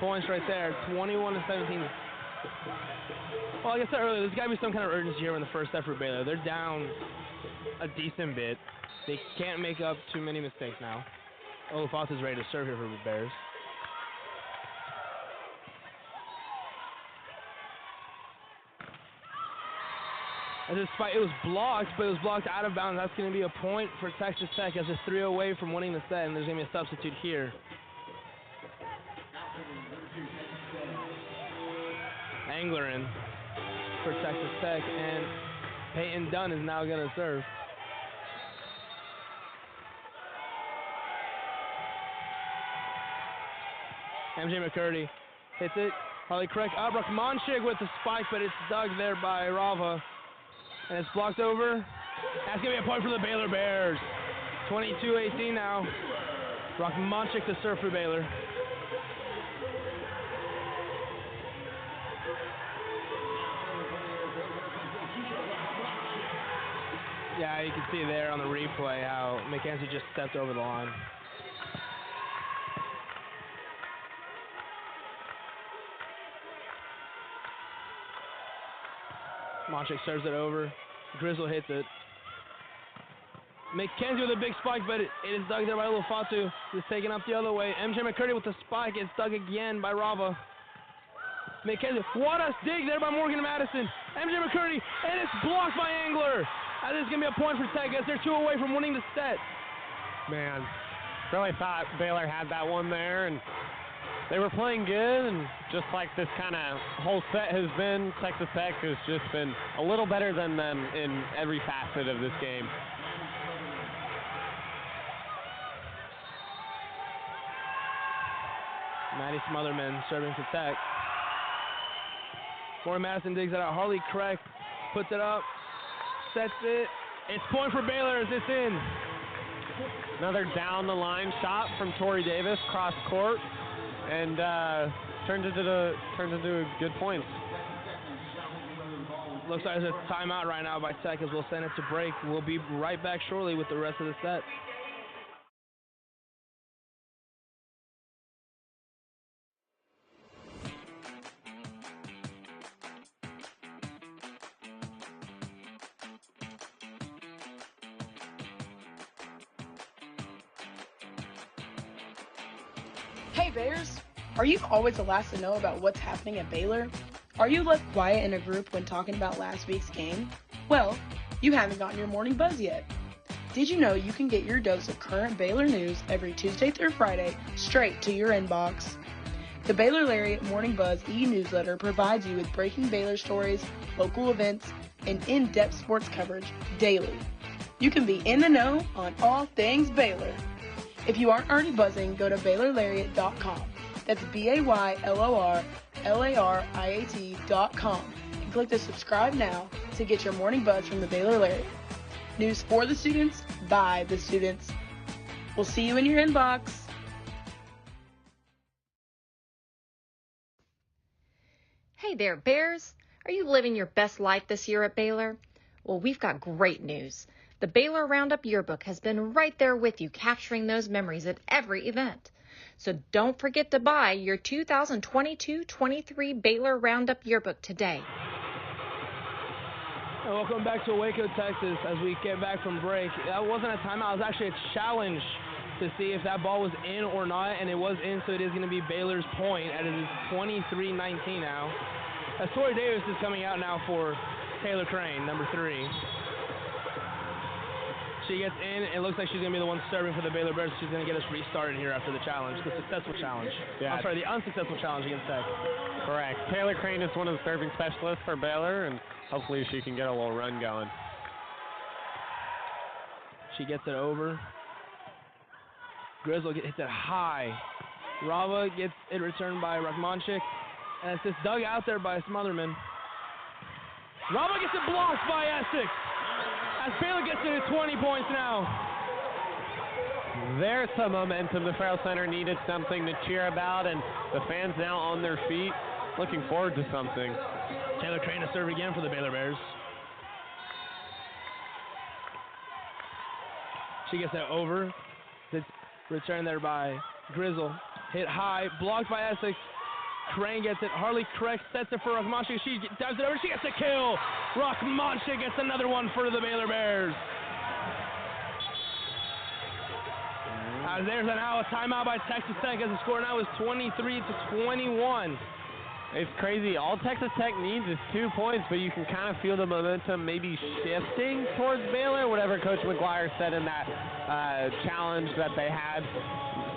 A: points right there, 21-17. Well, like I said earlier, there's got to be some kind of urgency here in the first set for Baylor. They're down a decent bit. They can't make up too many mistakes now. Olafata's ready to serve here for the Bears. As this spike, it was blocked, but it was blocked out of bounds. That's going to be a point for Texas Tech as it's 3 away from winning the set, and there's going to be a substitute here. Angler in for Texas Tech, and Peyton Dunn is now going to serve. MJ McCurdy hits it. Harley Craig up. Rachmanchik with the spike, but it's dug there by Rava. And it's blocked over. That's going to be a point for the Baylor Bears. 22-18 now. Rachmanchik to serve for Baylor. Yeah, you can see there on the replay how Mackenzie just stepped over the line. Monchik serves it over. Grizzle hits it. Mackenzie with a big spike, but it is dug there by Olafatu. It's taken up the other way. MJ McCurdy with the spike. It's dug again by Rava. McKenzie, what a dig there by Morgan Madison. MJ McCurdy, and it's blocked by Angler. I think it's going to be a point for Tech as they're 2 away from winning the set.
B: Man, really thought Baylor had that one there, and they were playing good, and just like this kind of whole set has been, Texas Tech has just been a little better than them in every facet of this game.
A: Maddie Smotherman serving for Tech. Morgan Madison digs it out. Harley Craig puts it up, sets it. It's point for Baylor as it's in.
B: Another down the line shot from Tori Davis, cross court, and turns into a good point.
A: Looks like there's a timeout right now by Tech as we'll send it to break. We'll be right back shortly with the rest of the set.
D: Hey Bears, are you always the last to know about what's happening at Baylor? Are you left quiet in a group when talking about last week's game? Well, you haven't gotten your morning buzz yet. Did you know you can get your dose of current Baylor news every Tuesday through Friday straight to your inbox? The Baylor Lariat Morning Buzz e-newsletter provides you with breaking Baylor stories, local events, and in-depth sports coverage daily. You can be in the know on all things Baylor. If you aren't already buzzing, go to BaylorLariat.com. That's BaylorLariat.com and click the subscribe now to get your morning buzz from the Baylor Lariat. News for the students, by the students. We'll see you in your inbox.
E: Hey there, Bears. Are you living your best life this year at Baylor? Well, we've got great news. The Baylor Roundup Yearbook has been right there with you, capturing those memories at every event. So don't forget to buy your 2022-23 Baylor Roundup Yearbook today.
A: And welcome back to Waco, Texas, as we get back from break. That wasn't a timeout. It was actually a challenge to see if that ball was in or not, and it was in, so it is going to be Baylor's point, and it is 23-19 now. As Tori Davis is coming out now for Taylor Crane, number 3. She gets in. It looks like she's going to be the one serving for the Baylor Bears. She's going to get us restarted here after the challenge, the successful challenge. Yeah. I'm sorry, the unsuccessful challenge against Tech.
B: Correct. Taylor Crane is one of the serving specialists for Baylor, and hopefully she can get a little run going.
A: She gets it over. Grizzle hits it high. Rava gets it returned by Rachmanchik, and it's just dug out there by Smotherman. Rava gets it blocked by Essex. As Baylor gets to 20 points now.
B: There's some momentum. The Farrell Center needed something to cheer about, and the fans now on their feet, looking forward to something.
A: Taylor Crane to serve again for the Baylor Bears. She gets it over. It's returned there by Grizzle. Hit high, blocked by Essex. Crane gets it. Harley Craig sets it for Rachmanchik. She dives it over. She gets a kill. Rachmanchik gets another one for the Baylor Bears. There's now a timeout by Texas Tech as the score now is 23-21.
B: It's crazy. All Texas Tech needs is 2 points, but you can kind of feel the momentum maybe shifting towards Baylor. Whatever Coach McGuire said in that challenge that they had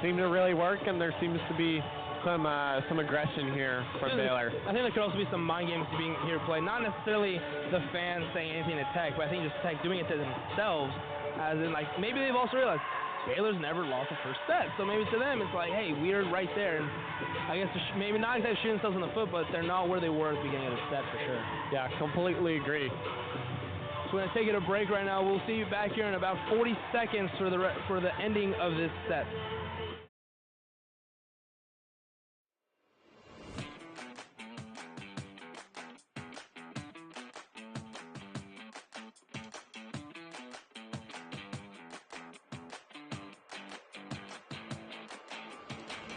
B: seemed to really work, and there seems to be some aggression here for Baylor.
A: I think there could also be some mind games being here played. Not necessarily the fans saying anything to Tech, but I think just Tech doing it to themselves. As in, like, maybe they've also realized Baylor's never lost a first set. So maybe to them it's like, hey, we're right there. And I guess maybe not exactly shooting themselves in the foot, but they're not where they were at the beginning of the set for sure.
B: Yeah, completely agree.
A: So we're going to take it a break right now. We'll see you back here in about 40 seconds for the ending of this set.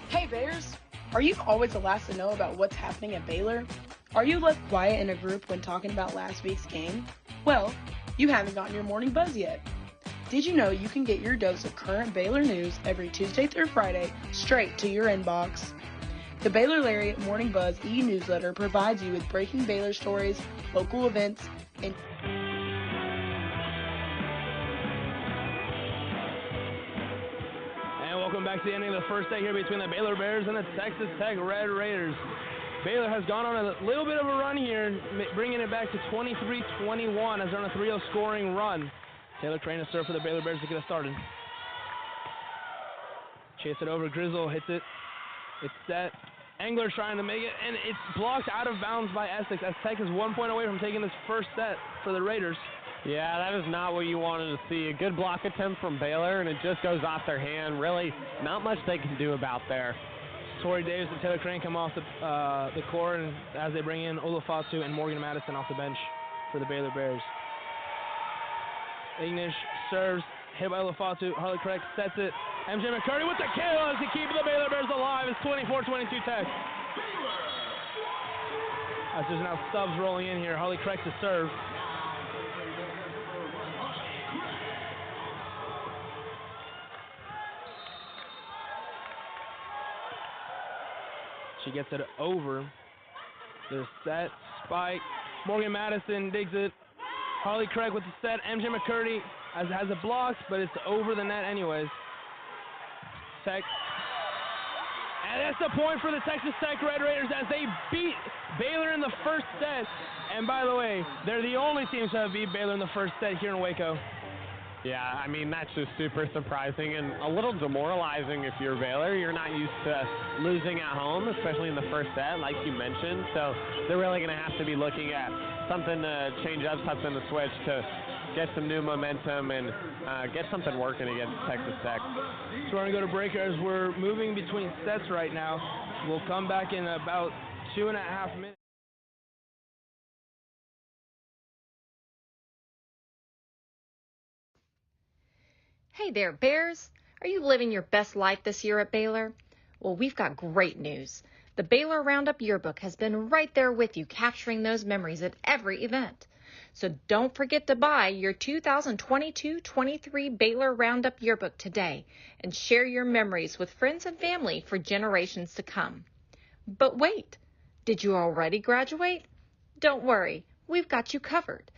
D: Hey Bears, are you always the last to know about what's happening at Baylor? Are you left quiet in a group when talking about last week's game? Well, you haven't gotten your morning buzz yet. Did you know you can get your dose of current Baylor news every Tuesday through Friday straight to your inbox? The Baylor Lariat Morning Buzz e-newsletter provides you with breaking Baylor stories, local events, and
A: welcome back to the ending of the first set here between the Baylor Bears and the Texas Tech Red Raiders. Baylor has gone on a little bit of a run here, bringing it back to 23-21 as they're on a 3-0 scoring run. Taylor Crane to serve for the Baylor Bears to get us started. Chase it over, Grizzle hits it. It's set. Engler trying to make it, and it's blocked out of bounds by Essex as Tech is 1 point away from taking this first set for the Raiders.
B: Yeah, that is not what you wanted to see. A good block attempt from Baylor, and it just goes off their hand. Really, not much they can do about there. Torrey Davis and Taylor Crane come off the court, and as they bring in Olafatu and Morgan Madison off the bench for the Baylor Bears. Ignish serves, hit by Olafatu. Harley Craig sets it. MJ McCurdy with the kill as he keeps the Baylor Bears alive. It's 24-22 Tech. As there's now Stubbs rolling in here. Harley Craig to serve. She gets it over. There's set, spike. Morgan Madison digs it. Harley Craig with the set. MJ McCurdy has it blocked, but it's over the net anyways. Tech. And that's the point for the Texas Tech Red Raiders as they beat Baylor in the first set. And by the way, they're the only team to have beat Baylor in the first set here in Waco. Yeah, I mean, that's just super surprising and a little demoralizing if you're Baylor. You're not used to losing at home, especially in the first set, like you mentioned. So they're really going to have to be looking at something to change up, something to switch to get some new momentum and get something working against Texas Tech.
A: So we're going to go to break as we're moving between sets right now. We'll come back in about 2.5 minutes.
E: Hey there, Bears. Are you living your best life this year at Baylor? Well, we've got great news. The Baylor Roundup Yearbook has been right there with you, capturing those memories at every event. So don't forget to buy your 2022-23 Baylor Roundup Yearbook today and share your memories with friends and family for generations to come. But wait, did you already graduate? Don't worry, we've got you covered.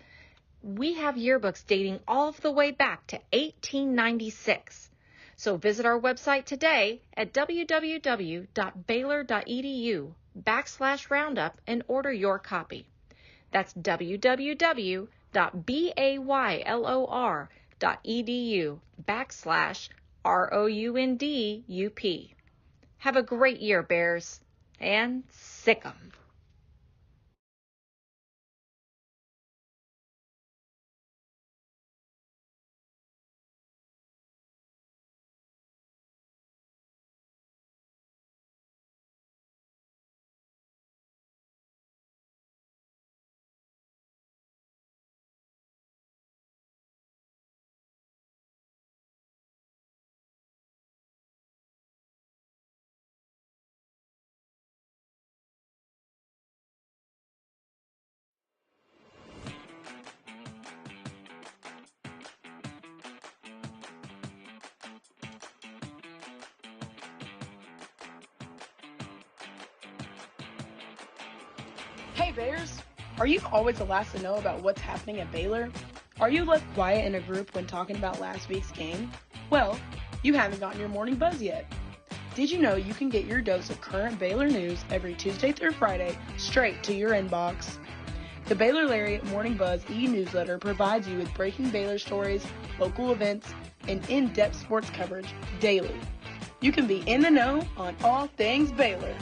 E: We have yearbooks dating all the way back to 1896. So visit our website today at www.baylor.edu/roundup and order your copy. That's www.baylor.edu/ROUNDUP. Have a great year, Bears, and sick 'em.
D: Hey Bears! Are you always the last to know about what's happening at Baylor? Are you left quiet in a group when talking about last week's game? Well, you haven't gotten your morning buzz yet. Did you know you can get your dose of current Baylor news every Tuesday through Friday straight to your inbox? The Baylor Lariat Morning Buzz e-newsletter provides you with breaking Baylor stories, local events, and in-depth sports coverage daily. You can be in the know on all things Baylor.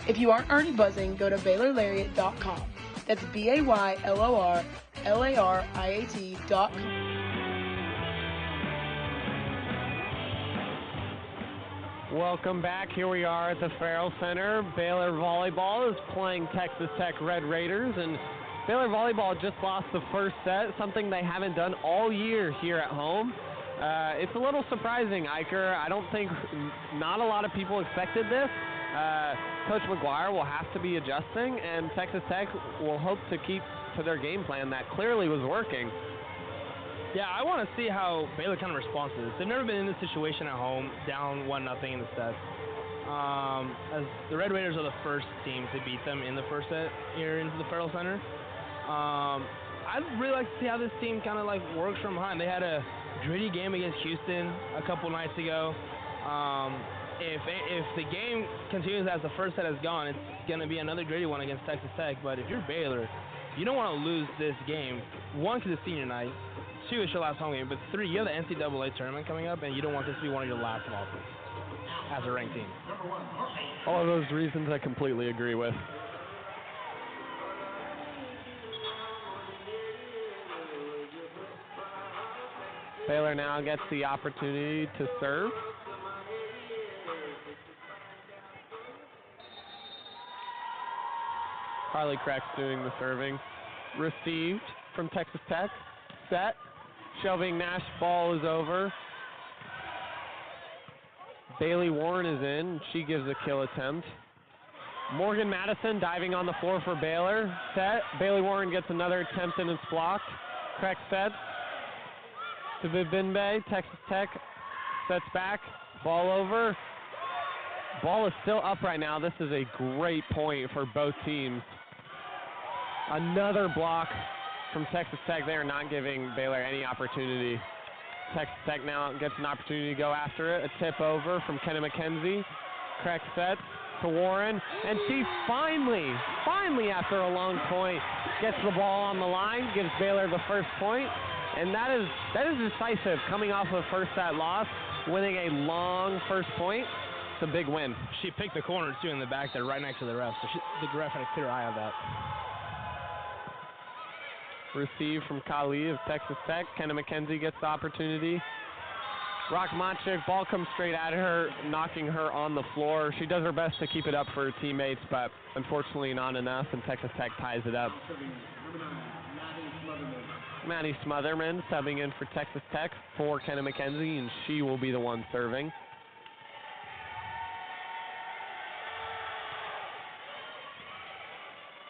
D: If you aren't already buzzing, go to BaylorLariat.com. That's BaylorLariat.com.
B: Welcome back. Here we are at the Farrell Center. Baylor Volleyball is playing Texas Tech Red Raiders, and Baylor Volleyball just lost the first set, something they haven't done all year here at home. It's a little surprising, Iker. I don't think not a lot of people expected this. Coach McGuire will have to be adjusting, and Texas Tech will hope to keep to their game plan that clearly was working.
A: Yeah, I want to see how Baylor kind of responds to this. They've never been in this situation at home, down 1-0 in the set. As the Red Raiders are the first team to beat them in the first set here into the Ferrell Center. I'd really like to see how this team kind of like works from behind. They had a gritty game against Houston a couple nights ago. If the game continues as the first set has gone, it's going to be another gritty one against Texas Tech. But if you're Baylor, you don't want to lose this game. 1, because it's senior night. 2, it's your last home game. But 3, you have the NCAA tournament coming up, and you don't want this to be one of your last losses as a ranked team.
B: All of those reasons I completely agree with. Baylor now gets the opportunity to serve. Carly Kreck's doing the serving. Received from Texas Tech. Set. Shelving Nash, ball is over. Bailey Warren is in. She gives a kill attempt. Morgan Madison diving on the floor for Baylor. Set. Bailey Warren gets another attempt and it's blocked. Kreck sets. To Bibinbe. Texas Tech sets back. Ball over. Ball is still up right now. This is a great point for both teams. Another block from Texas Tech. They are not giving Baylor any opportunity. Texas Tech now gets an opportunity to go after it. A tip over from Kenna McKenzie. Kreck sets to Warren. And she finally after a long point, gets the ball on the line, gives Baylor the first point. And that is decisive coming off of first set loss, winning a long first point. It's a big win.
A: She picked the corner too in the back there right next to the ref. So the ref had a clear eye on that.
B: Receive from Kali of Texas Tech. Kenna McKenzie gets the opportunity. Rockmachik, ball comes straight at her, knocking her on the floor. She does her best to keep it up for her teammates, but unfortunately not enough, and Texas Tech ties it up. Maddie Smotherman subbing in for Texas Tech for Kenna McKenzie, and she will be the one serving.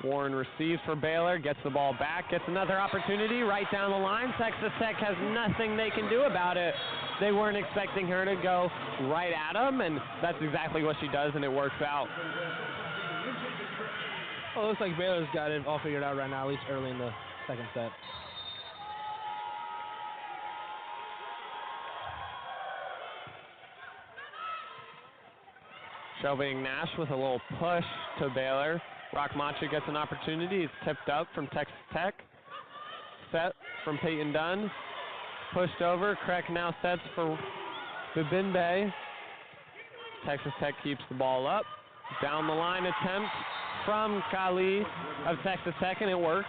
B: Warren receives for Baylor, gets the ball back, gets another opportunity right down the line. Texas Tech has nothing they can do about it. They weren't expecting her to go right at them, and that's exactly what she does, and it works out.
A: Well, it looks like Baylor's got it all figured out right now, at least early in the second set.
B: Shelving Nash with a little push to Baylor. Rockmachik gets an opportunity. It's tipped up from Texas Tech. Set from Peyton Dunn. Pushed over. Kreck now sets for Bibinbe. Texas Tech keeps the ball up. Down the line attempt from Kali of Texas Tech, and it works.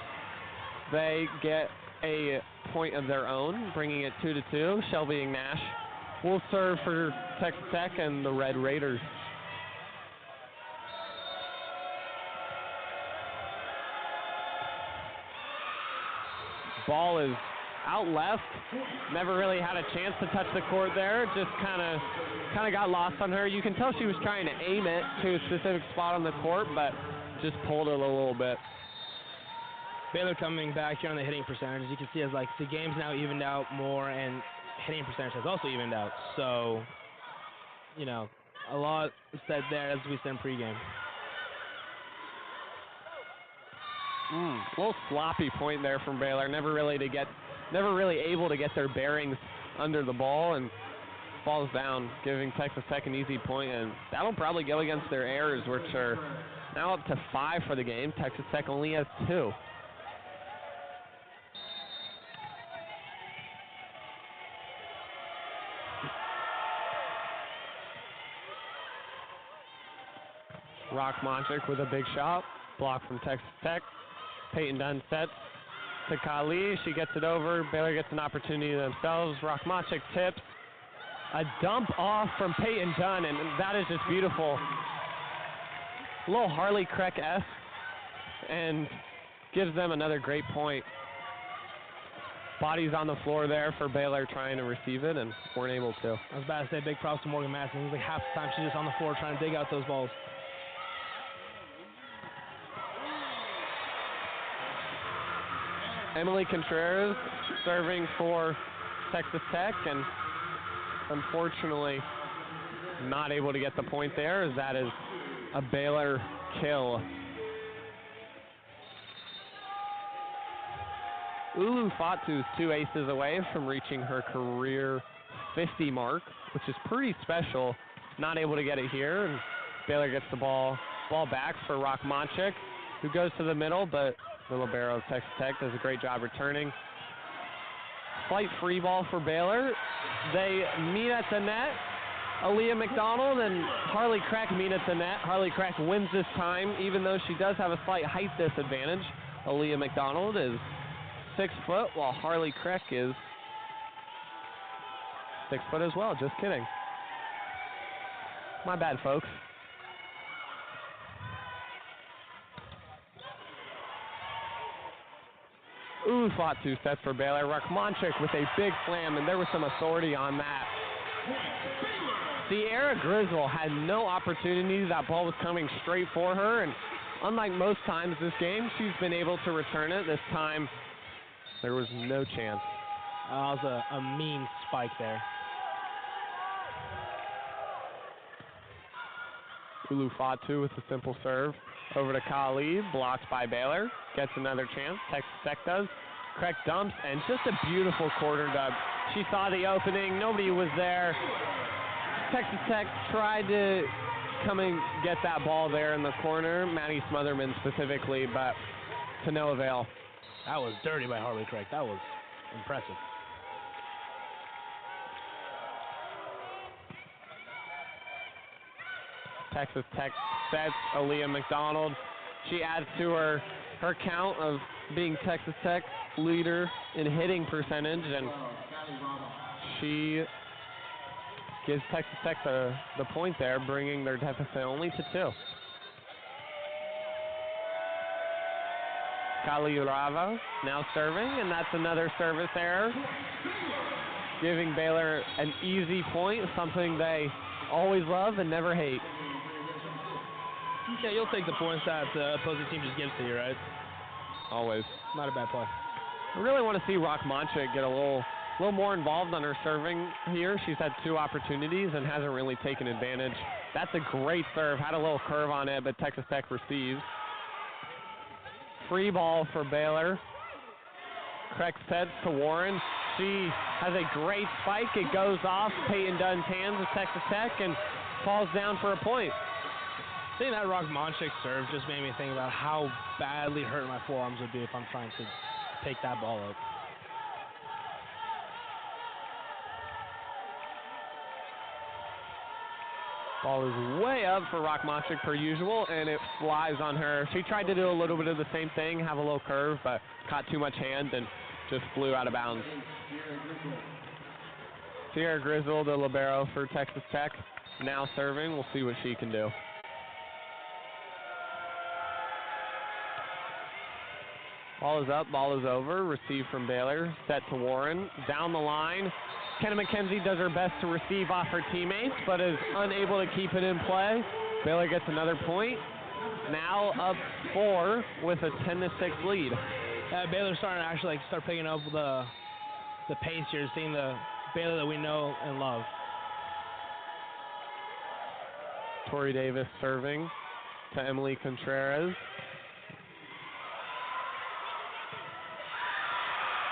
B: They get a point of their own, bringing it 2-2. Shelving Nash will serve for Texas Tech and the Red Raiders. Ball is out left. Never really had a chance to touch the court there. Just kind of got lost on her. You can tell she was trying to aim it to a specific spot on the court, but just pulled it a little bit.
A: Baylor coming back here on the hitting percentage. As you can see, as like the game's now evened out more, and hitting percentage has also evened out. So, you know, a lot said there as we said in pregame.
B: A little sloppy point there from Baylor. Never really able to get their bearings under the ball, and falls down, giving Texas Tech an easy point, and that'll probably go against their errors, which are now up to 5 for the game. Texas Tech only has 2. Rockmachik with a big shot, block from Texas Tech. Peyton Dunn sets to Kali. She gets it over. Baylor gets an opportunity themselves. Rockmachik tips. A dump off from Peyton Dunn, and that is just beautiful. A little Harley Kreck-esque, and gives them another great point. Bodies on the floor there for Baylor trying to receive it, and weren't able to.
A: I was about to say big props to Morgan Madison. It was like half the time she's just on the floor trying to dig out those balls.
B: Emily Contreras serving for Texas Tech, and unfortunately not able to get the point there, as that is a Baylor kill. Ulu Fatu is 2 aces away from reaching her career 50 mark, which is pretty special. Not able to get it here, and Baylor gets the ball back for Rachmanchik, who goes to the middle, but the libero of Texas Tech does a great job returning. Slight free ball for Baylor. They meet at the net. Aaliyah McDonald and Harley Crack meet at the net. Harley Crack wins this time, even though she does have a slight height disadvantage. Aaliyah McDonald is 6 foot, while Harley Crack is 6 foot as well. Just kidding. My bad, folks. Ooh, Fatu sets for Baylor. Rachmanchik with a big slam, and there was some authority on that. Sierra Grizzle had no opportunity. That ball was coming straight for her, and unlike most times this game, she's been able to return it. This time, there was no chance.
A: That was a mean spike there.
B: Ulu Fatu with a simple serve. Over to Kali, blocked by Baylor. Gets another chance. Texas Tech does. Craig dumps, and just a beautiful quarter dub. She saw the opening. Nobody was there. Texas Tech tried to come and get that ball there in the corner. Maddie Smotherman specifically, but to no avail.
A: That was dirty by Harley Craig. That was impressive.
B: Texas Tech sets Aaliyah McDonald. She adds to her count of being Texas Tech leader in hitting percentage, and she gives Texas Tech the point there, bringing their deficit only to 2. Kali Urava now serving, and that's another service error, giving Baylor an easy point, something they always love and never hate.
A: Yeah, you'll take the points that the opposing team just gives to you, right?
B: Always.
A: Not a bad play.
B: I really want to see Rachmanchik get a little more involved on her serving here. She's had 2 opportunities and hasn't really taken advantage. That's a great serve. Had a little curve on it, but Texas Tech receives. Free ball for Baylor. Craig sets to Warren. She has a great spike. It goes off Peyton Dunn's hands of Texas Tech and falls down for a point.
A: Seeing that Rachmanchik serve just made me think about how badly hurt my forearms would be if I'm trying to take that ball up.
B: Ball is way up for Rachmanchik per usual, and it flies on her. She tried to do a little bit of the same thing, have a little curve, but caught too much hand and just flew out of bounds. Sierra Grizzle, the libero for Texas Tech, now serving. We'll see what she can do. Ball is up, ball is over. Receive from Baylor, set to Warren. Down the line, Kenna McKenzie does her best to receive off her teammates, but is unable to keep it in play. Baylor gets another point. Now up 4 with a 10-6 lead.
A: Baylor's starting to actually start picking up the pace here, seeing the Baylor that we know and love.
B: Tori Davis serving to Emily Contreras.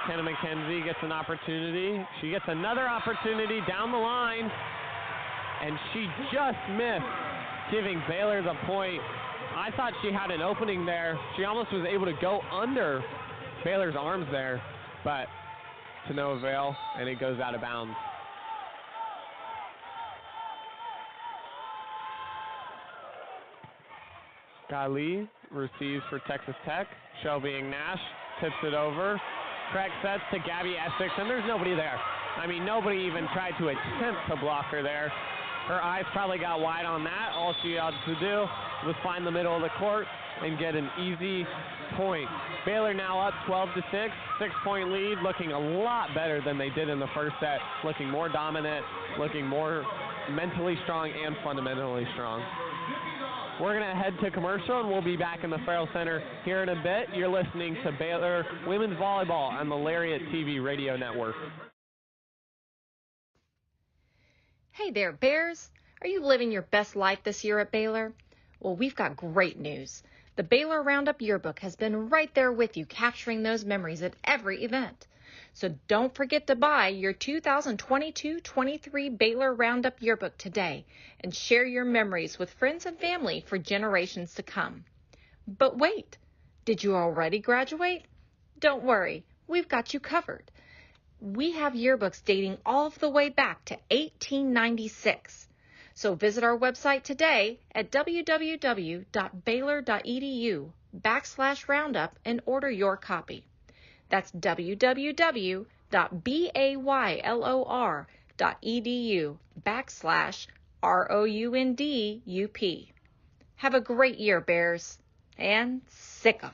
B: Kenna McKenzie gets an opportunity. She gets another opportunity down the line, and she just missed, giving Baylor the point. I thought she had an opening there. She almost was able to go under Baylor's arms there, but to no avail, and it goes out of bounds. Gali receives for Texas Tech. Shelby Nash tips it over. Craig sets to Gabby Essex, and there's nobody there. I mean, nobody even tried to attempt to block her there. Her eyes probably got wide on that. All she had to do was find the middle of the court and get an easy point. Baylor now up 12-6, 6-point lead, looking a lot better than they did in the first set, looking more dominant, looking more mentally strong and fundamentally strong. We're going to head to commercial, and we'll be back in the Farrell Center here in a bit. You're listening to Baylor Women's Volleyball on the Lariat TV radio network.
E: Hey there, Bears. Are you living your best life this year at Baylor? Well, we've got great news. The Baylor Roundup Yearbook has been right there with you, capturing those memories at every event. So don't forget to buy your 2022-23 Baylor Roundup Yearbook today and share your memories with friends and family for generations to come. But wait, did you already graduate? Don't worry, we've got you covered. We have yearbooks dating all the way back to 1896. So visit our website today at www.baylor.edu/roundup and order your copy. That's www.baylor.edu/ROUNDUP. Have a great year, Bears, and sick 'em.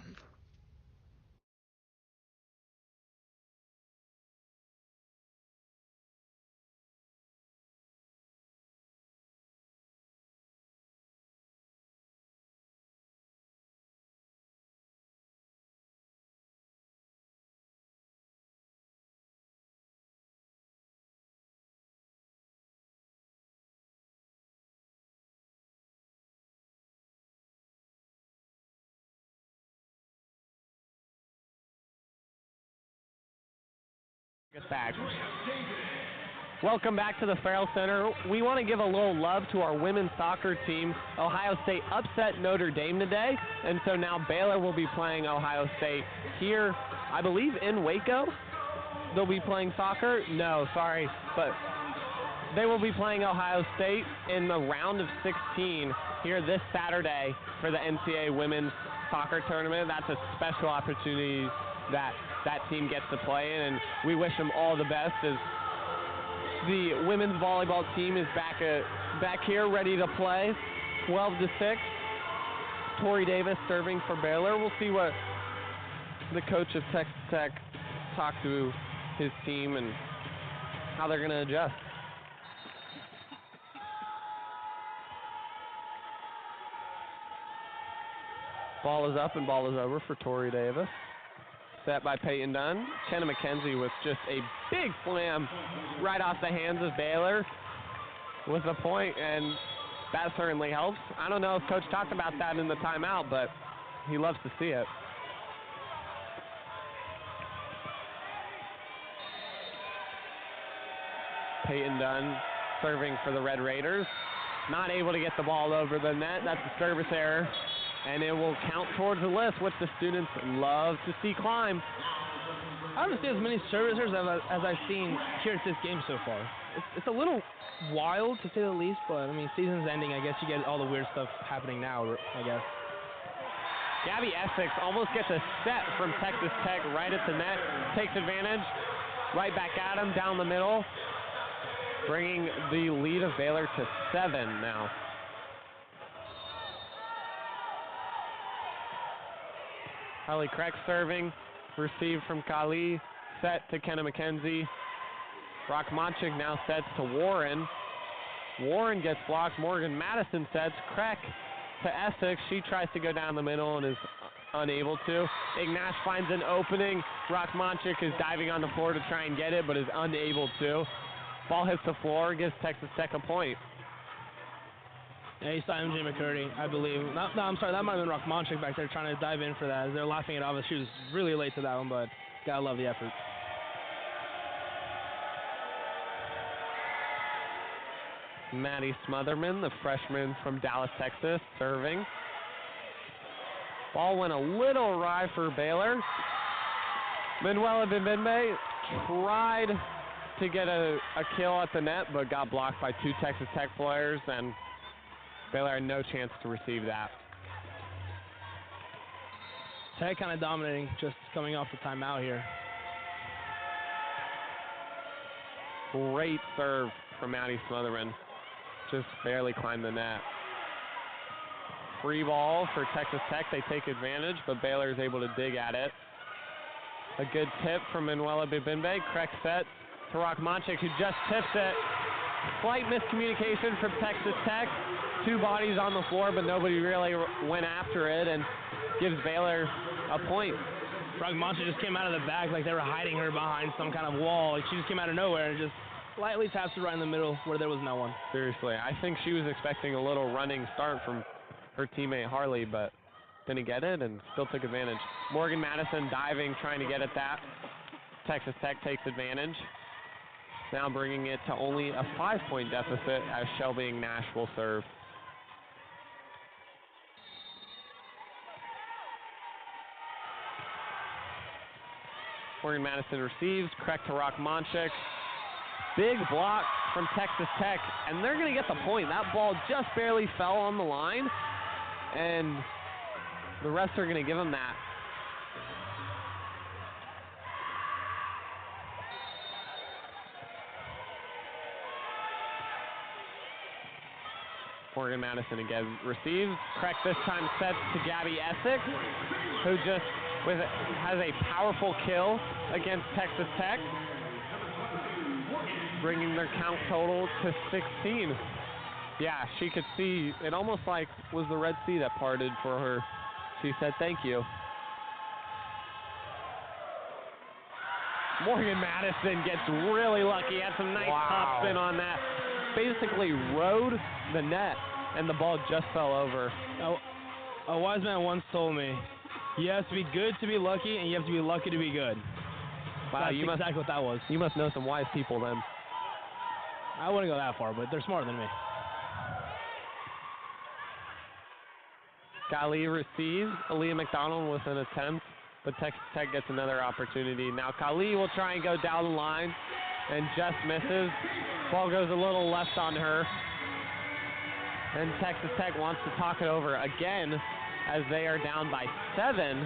B: Get back. Welcome back to the Farrell Center. We want to give a little love to our women's soccer team. Ohio State upset Notre Dame today, and so now Baylor will be playing Ohio State here, I believe, in Waco. They'll be playing soccer. No, sorry, but they will be playing Ohio State in the round of 16 here this Saturday for the NCAA women's soccer tournament. That's a special opportunity that team gets to play in, and we wish them all the best as the women's volleyball team is back here ready to play. 12-6. Tori Davis serving for Baylor. We'll see what the coach of Texas Tech talked to his team and how they're going to adjust. Ball is up and ball is over for Tori Davis. Set by Peyton Dunn. Kenna McKenzie with just a big slam right off the hands of Baylor with a point, and that certainly helps. I don't know if Coach talked about that in the timeout, but he loves to see it. Peyton Dunn serving for the Red Raiders. Not able to get the ball over the net. That's a service error. And it will count towards the list, which the students love to see climb.
A: I haven't seen as many servicers as I've seen here at this game so far. It's a little wild, to say the least, but, I mean, season's ending. I guess you get all the weird stuff happening now, I guess.
B: Gabby Essex almost gets a set from Texas Tech right at the net. Takes advantage. Right back at him down the middle. Bringing the lead of Baylor to 7 now. Harley Kreck serving, received from Kali, set to Kenna McKenzie. Rockmonchik now sets to Warren. Warren gets blocked. Morgan Madison sets. Kreck to Essex. She tries to go down the middle and is unable to. Ignash finds an opening. Rockmonchik is diving on the floor to try and get it, but is unable to. Ball hits the floor, gives Texas Tech a point.
A: Yeah, he saw MJ McCurdy, I believe. No, I'm sorry, that might have been Rockmonchik back there trying to dive in for that. They're laughing it off. She was really late to that one, but gotta love the effort.
B: Maddie Smotherman, the freshman from Dallas, Texas, serving. Ball went a little awry for Baylor. Manuela Bimbe tried to get a kill at the net, but got blocked by two Texas Tech players, and Baylor had no chance to receive that.
A: Tech kind of dominating, just coming off the timeout here.
B: Great serve from Maddie Smotherman. Just barely climbed the net. Free ball for Texas Tech. They take advantage, but Baylor is able to dig at it. A good tip from Manuela Bibimbe. Correct set to Rockmonchik, who just tips it. Slight miscommunication from Texas Tech. Two bodies on the floor, but nobody really went after it, and gives Baylor a point.
A: Rockmonchik just came out of the back like they were hiding her behind some kind of wall. Like she just came out of nowhere and just slightly taps it right in the middle where there was no one.
B: Seriously, I think she was expecting a little running start from her teammate Harley, but didn't get it and still took advantage. Morgan Madison diving, trying to get at that. Texas Tech takes advantage. Now bringing it to only a 5-point deficit as Shelby Nash will serve. Morgan Madison receives, correct to Rockmonchik. Big block from Texas Tech, and they're going to get the point. That ball just barely fell on the line, and the refs are going to give them that. Morgan Madison again receives, correct this time, sets to Gabby Essex, who just has a powerful kill against Texas Tech, bringing their count total to 16. Yeah, she could see, it almost like was the Red Sea that parted for her. She said thank you. Morgan Madison gets really lucky, had some nice top spin on that. Basically rode the net, and the ball just fell over.
A: A wise man once told me, you have to be good to be lucky, and you have to be lucky to be good.
B: Wow,
A: That's exactly what that was.
B: You must know some wise people then.
A: I wouldn't go that far, but they're smarter than me.
B: Kali receives. Aaliyah McDonald with an attempt, but Texas Tech gets another opportunity. Now Kali will try and go down the line and just misses. Ball goes a little left on her. And Texas Tech wants to talk it over again as they are down by 7,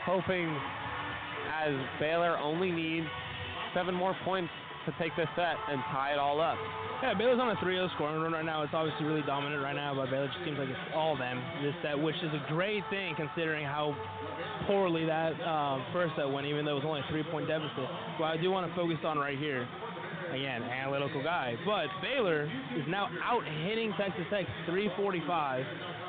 B: hoping as Baylor only needs 7 more points to take this set and tie it all up.
A: Yeah, Baylor's on a 3-0 scoring run right now. It's obviously really dominant right now, but Baylor just seems like it's all them this set, which is a great thing considering how poorly that first set went, even though it was only a 3-point deficit. What I do want to focus on right here, again, analytical guy, but Baylor is now out hitting Texas Tech 345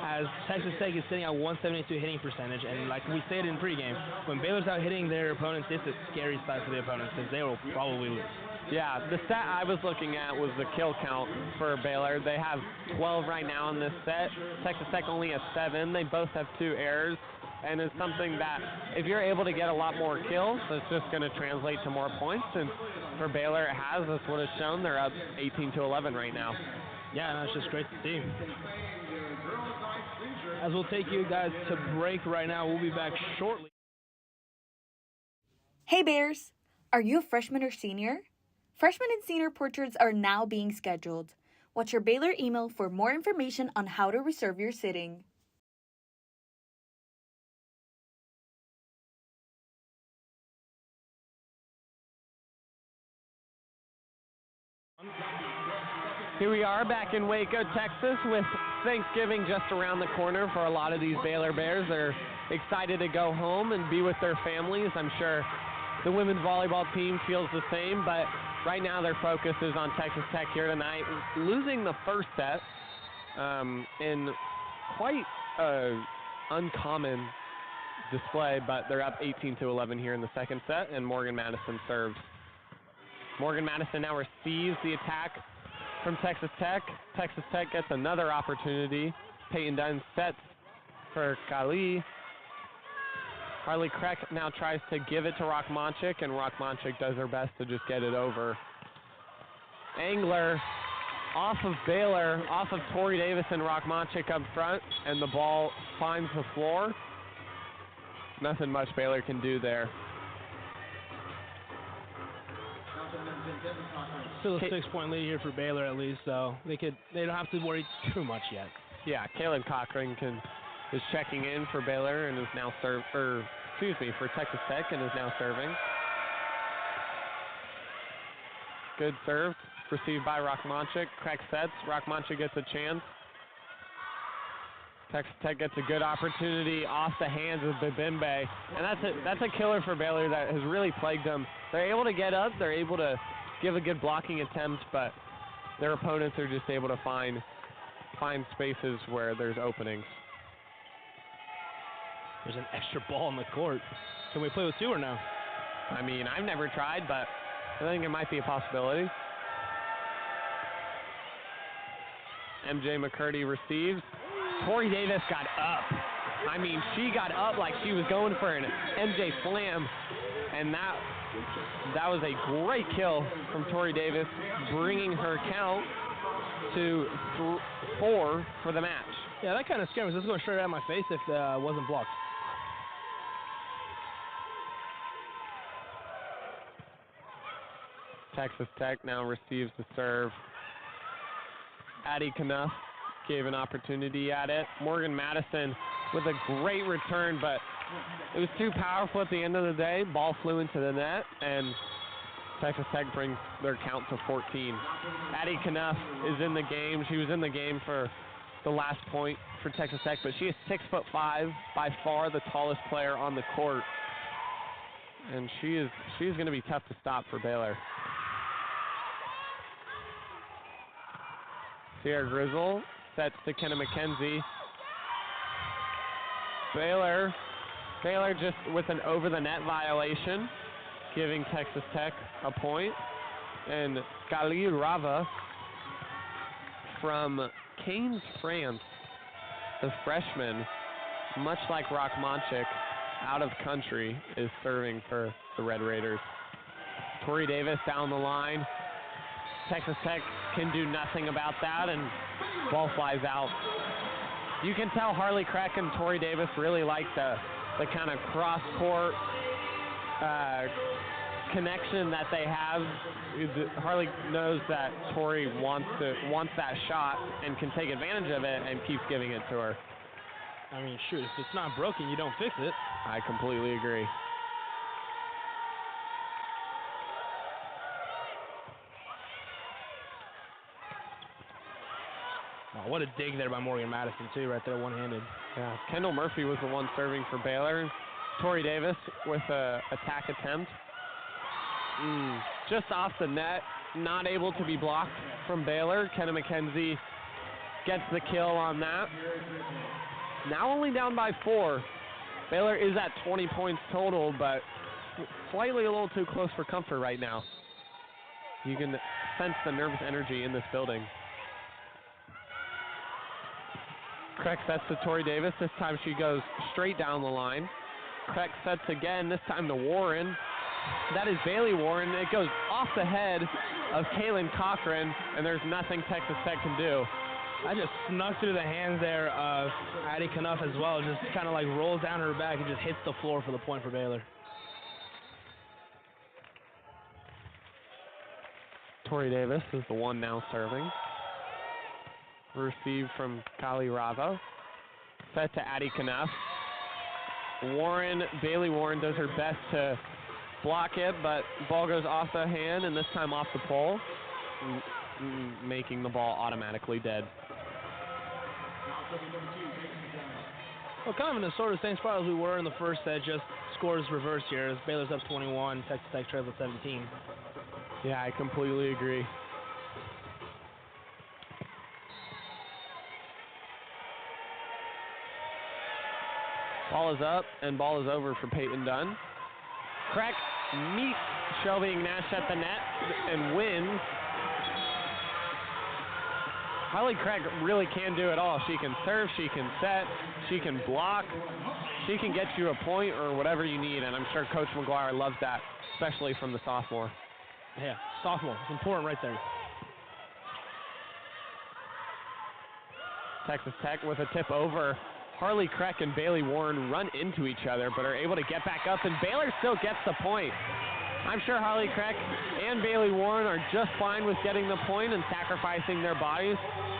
A: as Texas Tech is sitting at 172 hitting percentage, and like we said in pregame, when Baylor's out hitting their opponents, it's a scary sight for the opponents because they will probably lose.
B: Yeah, the stat I was looking at was the kill count for Baylor. They have 12 right now in this set. Texas Tech only has 7. They both have 2 errors, and it's something that if you're able to get a lot more kills, that's just going to translate to more points. And for Baylor, it has. That's what it's shown. They're up 18-11 right now.
A: Yeah, no, it's just great to see. As we'll take you guys to break right now, we'll be back shortly.
C: Hey Bears! Are you a freshman or senior? Freshman and senior portraits are now being scheduled. Watch your Baylor email for more information on how to reserve your sitting.
B: Here we are back in Waco, Texas, with Thanksgiving just around the corner for a lot of these Baylor Bears. They're excited to go home and be with their families. I'm sure the women's volleyball team feels the same, but right now their focus is on Texas Tech here tonight, losing the first set in quite an uncommon display, but they're up 18-11 here in the second set, and Morgan Madison serves. Morgan Madison now receives the attack from Texas Tech. Texas Tech gets another opportunity. Peyton Dunn sets for Kali. Harley Kreck now tries to give it to Rockmonchik, and Rockmonchik does her best to just get it over. Angler off of Baylor, off of Tori Davis and Rockmonchik up front, and the ball finds the floor. Nothing much Baylor can do there.
A: Still a 6-point lead here for Baylor at least, so they don't have to worry too much yet.
B: Yeah, Kaylin Cochran is checking in for Baylor and is now for Texas Tech and is now serving. Good serve, received by Rockmonchik. Crack sets, Rockmonchik gets a chance. Texas Tech gets a good opportunity off the hands of Bibimbe, and that's a killer for Baylor that has really plagued them. They're able to get up, they're able to give a good blocking attempt, but their opponents are just able to find spaces where there's openings.
A: There's an extra ball on the court. Can we play with 2 or no?
B: I mean, I've never tried, but I think it might be a possibility. MJ McCurdy receives. Tori Davis got up. I mean, she got up like she was going for an MJ slam, and that was a great kill from Tori Davis, bringing her count to 4 for the match.
A: Yeah, that kind of scared me. This is going straight out of my face if it wasn't blocked.
B: Texas Tech now receives the serve. Addie Knuff gave an opportunity at it. Morgan Madison with a great return, but it was too powerful at the end of the day. Ball flew into the net, and Texas Tech brings their count to 14. Addie Knuff is in the game. She was in the game for the last point for Texas Tech, but she is 6'5", by far the tallest player on the court, and she's going to be tough to stop for Baylor. Sierra Grizzle sets to Kenna McKenzie. Baylor just with an over-the-net violation, giving Texas Tech a point. And Khalil Rava from Cannes, France, the freshman, much like Rachmanchik, out of country, is serving for the Red Raiders. Tori Davis down the line. Texas Tech can do nothing about that, and ball flies out. You can tell Harley Crack and Tori Davis really like the kind of cross-court connection that they have. Harley knows that Tori wants that shot and can take advantage of it and keeps giving it to her.
A: I mean, shoot, if it's not broken, you don't fix it.
B: I completely agree.
A: Oh, what a dig there by Morgan Madison, too, right there, one-handed.
B: Yeah, Kendall Murphy was the one serving for Baylor. Tori Davis with a attack attempt. Just off the net, not able to be blocked from Baylor. Kenna McKenzie gets the kill on that. Now only down by 4. Baylor is at 20 points total, but slightly a little too close for comfort right now. You can sense the nervous energy in this building. Craig sets to Tori Davis. This time she goes straight down the line. Craig sets again, this time to Warren. That is Bailey Warren. It goes off the head of Kaylin Cochran, and there's nothing Texas Tech can do.
A: I just snuck through the hands there of Addie Knuff as well. Just kind of like rolls down her back and just hits the floor for the point for Baylor.
B: Tori Davis is the one now serving. Received from Kali Rava. Set to Addie Knuff. Bailey Warren does her best to block it, but ball goes off the hand and this time off the pole, making the ball automatically dead.
A: Well, kind of in the sort of same spot as we were in the first set, just scores reversed here as Baylor's up 21, Texas Tech trails at 17.
B: Yeah, I completely agree. Ball is up and ball is over for Peyton Dunn. Crack meets Shelby Nash at the net and wins. Holly Craig really can do it all. She can serve, she can set, she can block, she can get you a point or whatever you need, and I'm sure Coach McGuire loves that, especially from the sophomore.
A: Yeah, sophomore. It's important right there.
B: Texas Tech with a tip over. Harley Craig and Bailey Warren run into each other, but are able to get back up, and Baylor still gets the point. I'm sure Harley Craig and Bailey Warren are just fine with getting the point and sacrificing their bodies,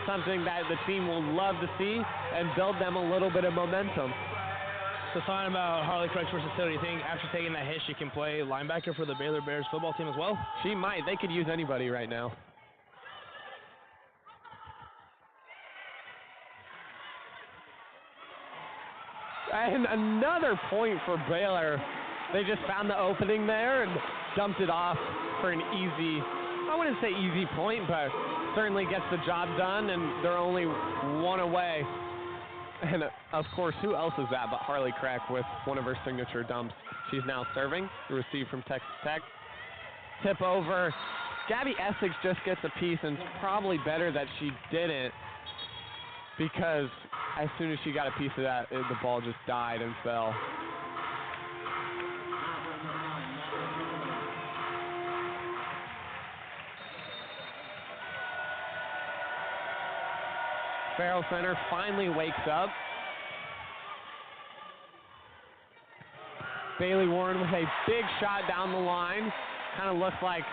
B: something that the team will love to see and build them a little bit of momentum.
A: So talking about Harley Craig's versatility, you think after taking that hit she can play linebacker for the Baylor Bears football team as well?
B: She might. They could use anybody right now. And another point for Baylor. They just found the opening there and dumped it off for an easy, I wouldn't say easy point, but certainly gets the job done, and they're only one away. And of course, who else is that but Harley Craig with one of her signature dumps. She's now serving, received from Texas Tech. Tip over. Gabby Essex just gets a piece, and it's probably better that she didn't. because as soon as she got a piece of that, the ball just died and fell. Farrell Center finally wakes up. Bailey Warren with a big shot down the line. Kind of looks like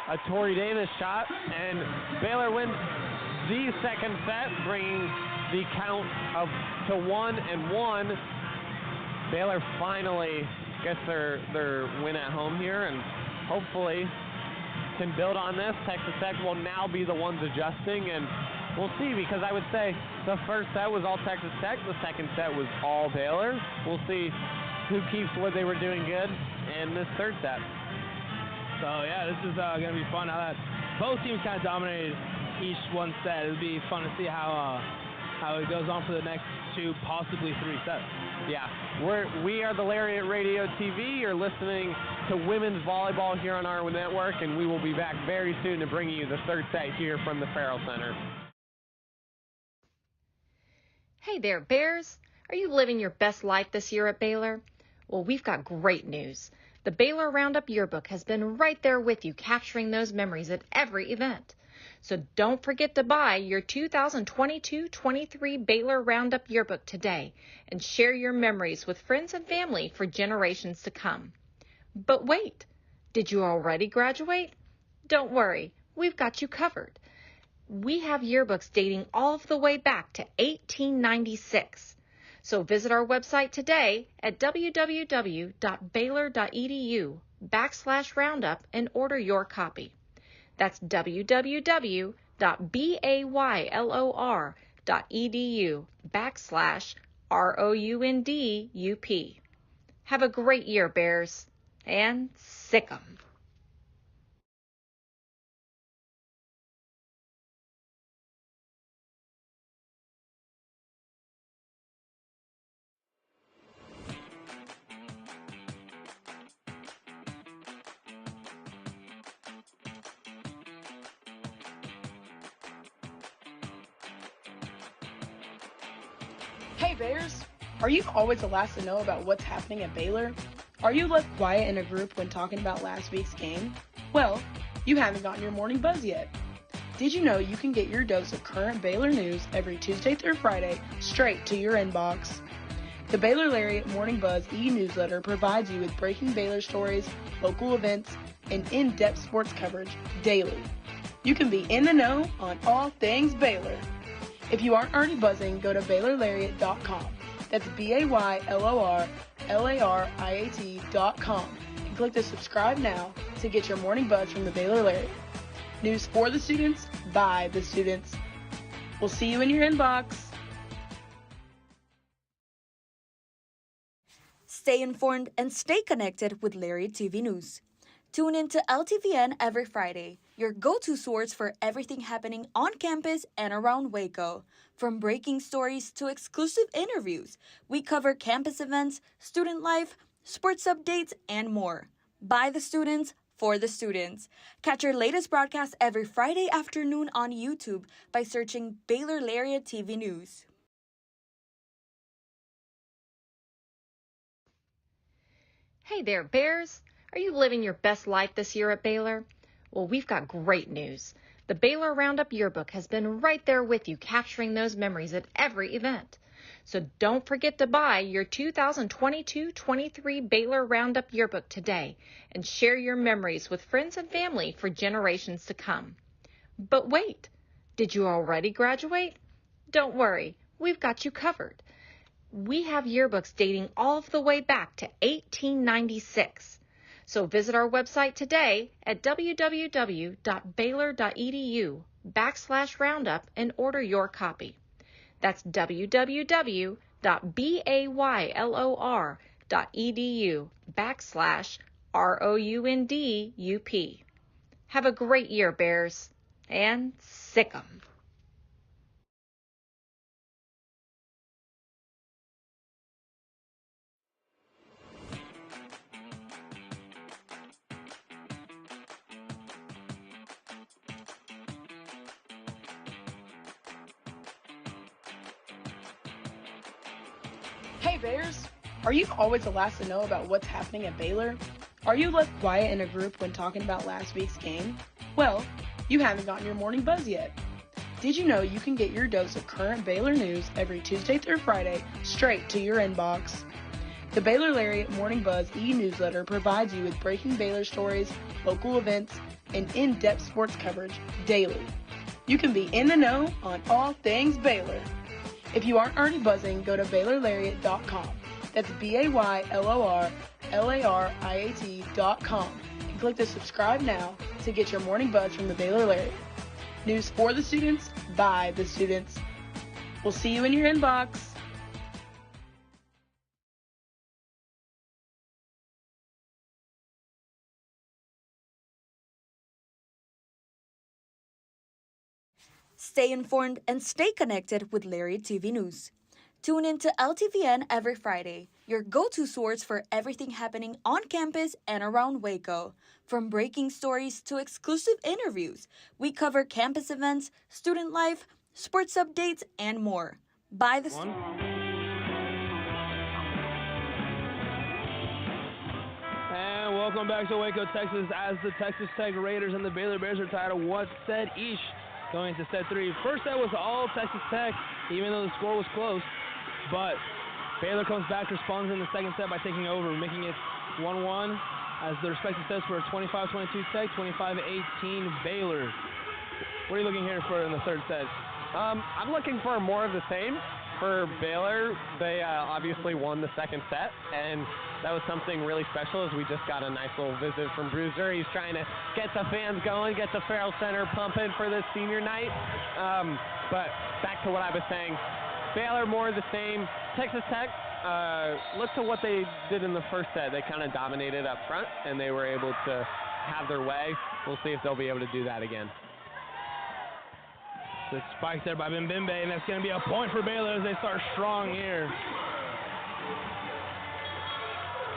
B: a Tori Davis shot. And Baylor wins the second set, bringing the count up to 1-1. Baylor finally gets their win at home here, and hopefully can build on this. Texas Tech will now be the ones adjusting, and we'll see, because I would say the first set was all Texas Tech, the second set was all Baylor. We'll see who keeps what they were doing good in this third set.
A: So yeah, this is going to be fun. Now that both teams kind of dominated each one set, it'll be fun to see how it goes on for the next two, possibly three sets.
B: Yeah, we are the Lariat Radio TV. You're listening to women's volleyball here on our network, and we will be back very soon to bring you the third set here from the Farrell Center.
E: Hey there, Bears. Are you living your best life this year at Baylor? Well, we've got great news. The Baylor Roundup Yearbook has been right there with you, capturing those memories at every event. So don't forget to buy your 2022-23 Baylor Roundup Yearbook today and share your memories with friends and family for generations to come. But wait, did you already graduate? Don't worry, we've got you covered. We have yearbooks dating all the way back to 1896. So visit our website today at www.baylor.edu/roundup and order your copy. That's www.baylor.edu/ROUNDUP. Have a great year, Bears, and sick 'em.
D: Hey Bears, are you always the last to know about what's happening at Baylor? Are you left quiet in a group when talking about last week's game? Well, you haven't gotten your morning buzz yet. Did you know you can get your dose of current Baylor news every Tuesday through Friday straight to your inbox? The Baylor Lariat Morning Buzz e-newsletter provides you with breaking Baylor stories, local events, and in-depth sports coverage daily. You can be in the know on all things Baylor. If you aren't already buzzing, go to BaylorLariat.com. That's BaylorLariat.com and click the subscribe now to get your morning buzz from the Baylor Lariat. News for the students, by the students. We'll see you in your inbox.
C: Stay informed and stay connected with Lariat TV News. Tune in to LTVN every Friday, your go-to source for everything happening on campus and around Waco. From breaking stories to exclusive interviews, we cover campus events, student life, sports updates, and more. By the students, for the students. Catch our latest broadcast every Friday afternoon on YouTube by searching Baylor Lariat TV News.
E: Hey there, Bears. Are you living your best life this year at Baylor? Well, we've got great news. The Baylor Roundup Yearbook has been right there with you, capturing those memories at every event. So don't forget to buy your 2022-23 Baylor Roundup Yearbook today and share your memories with friends and family for generations to come. But wait, did you already graduate? Don't worry, we've got you covered. We have yearbooks dating all the way back to 1896. So visit our website today at www.baylor.edu/roundup and order your copy. That's www.baylor.edu/ROUNDUP. Have a great year, Bears, and sick 'em.
D: Hey Bears, are you always the last to know about what's happening at Baylor? Are you left quiet in a group when talking about last week's game? Well, you haven't gotten your morning buzz yet. Did you know you can get your dose of current Baylor news every Tuesday through Friday straight to your inbox? The Baylor Lariat Morning Buzz e-newsletter provides you with breaking Baylor stories, local events, and in-depth sports coverage daily. You can be in the know on all things Baylor. If you aren't already buzzing, go to BaylorLariat.com. That's BaylorLariat.com and click the subscribe now to get your morning buzz from the Baylor Lariat. News for the students, by the students. We'll see you in your inbox.
C: Stay informed and stay connected with Lariat TV News. Tune in to LTVN every Friday, your go-to source for everything happening on campus and around Waco. From breaking stories to exclusive interviews, we cover campus events, student life, sports updates, and more. By the
A: And welcome back to Waco, Texas, as the Texas Tech Raiders and the Baylor Bears are tied at 1 set each going into set 3. First set was all Texas Tech, even though the score was close. But Baylor comes back, responds in the second set by taking over, making it 1-1 as the respective sets were 25-22 Tech, 25-18 Baylor. What are you looking here for in the third set?
B: I'm looking for more of the same. For Baylor, they obviously won the second set, and that was something really special as we just got a nice little visit from Bruiser. He's trying to get the fans going, get the Farrell Center pumping for this senior night. But back to what I was saying, Baylor more of the same. Texas Tech, look to what they did in the first set. They kind of dominated up front, and they were able to have their way. We'll see if they'll be able to do that again.
A: The spike there by Bimbimbe, and that's going to be a point for Baylor as they start strong here.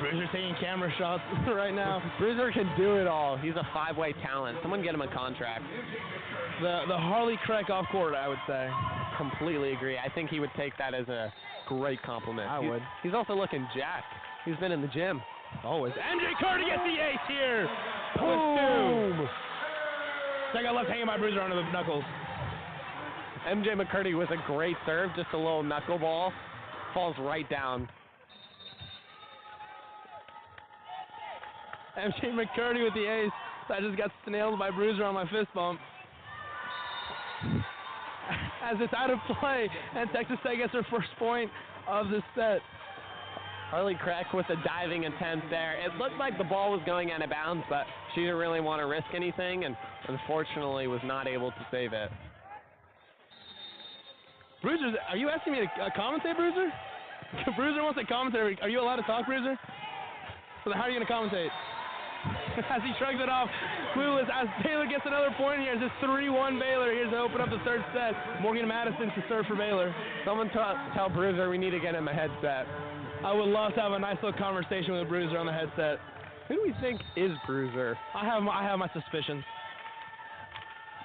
A: Bruiser taking camera shots right now.
B: Bruiser can do it all. He's a five-way talent. Someone get him a contract.
A: The Harley Crack off court, I would say.
B: Completely agree. I think he would take that as a great compliment.
A: I would.
B: He's also looking jacked. He's been in the gym.
A: Always. MJ Carter gets the ace here.
B: Boom!
A: Tech got left hanging by Bruiser under the knuckles.
B: MJ McCurdy with a great serve, just a little knuckleball. Falls right down.
A: MJ McCurdy with the ace. I just got snailed by Bruiser on my fist bump. As it's out of play, and Texas Tech gets her first point of the set.
B: Harley Crack with a diving attempt there. It looked like the ball was going out of bounds, but she didn't really want to risk anything, and unfortunately was not able to save it.
A: Bruiser, are you asking me to commentate, Bruiser? Bruiser wants to commentate. Are you allowed to talk, Bruiser? So how are you going to commentate? As he shrugs it off, clueless, as Baylor gets another point here. It's 3-1 Baylor. Here's to open up the third set. Morgan Madison to serve for Baylor.
B: Someone tell Bruiser we need to get him a headset.
A: I would love to have a nice little conversation with Bruiser on the headset.
B: Who do we think is Bruiser?
A: I have my suspicions.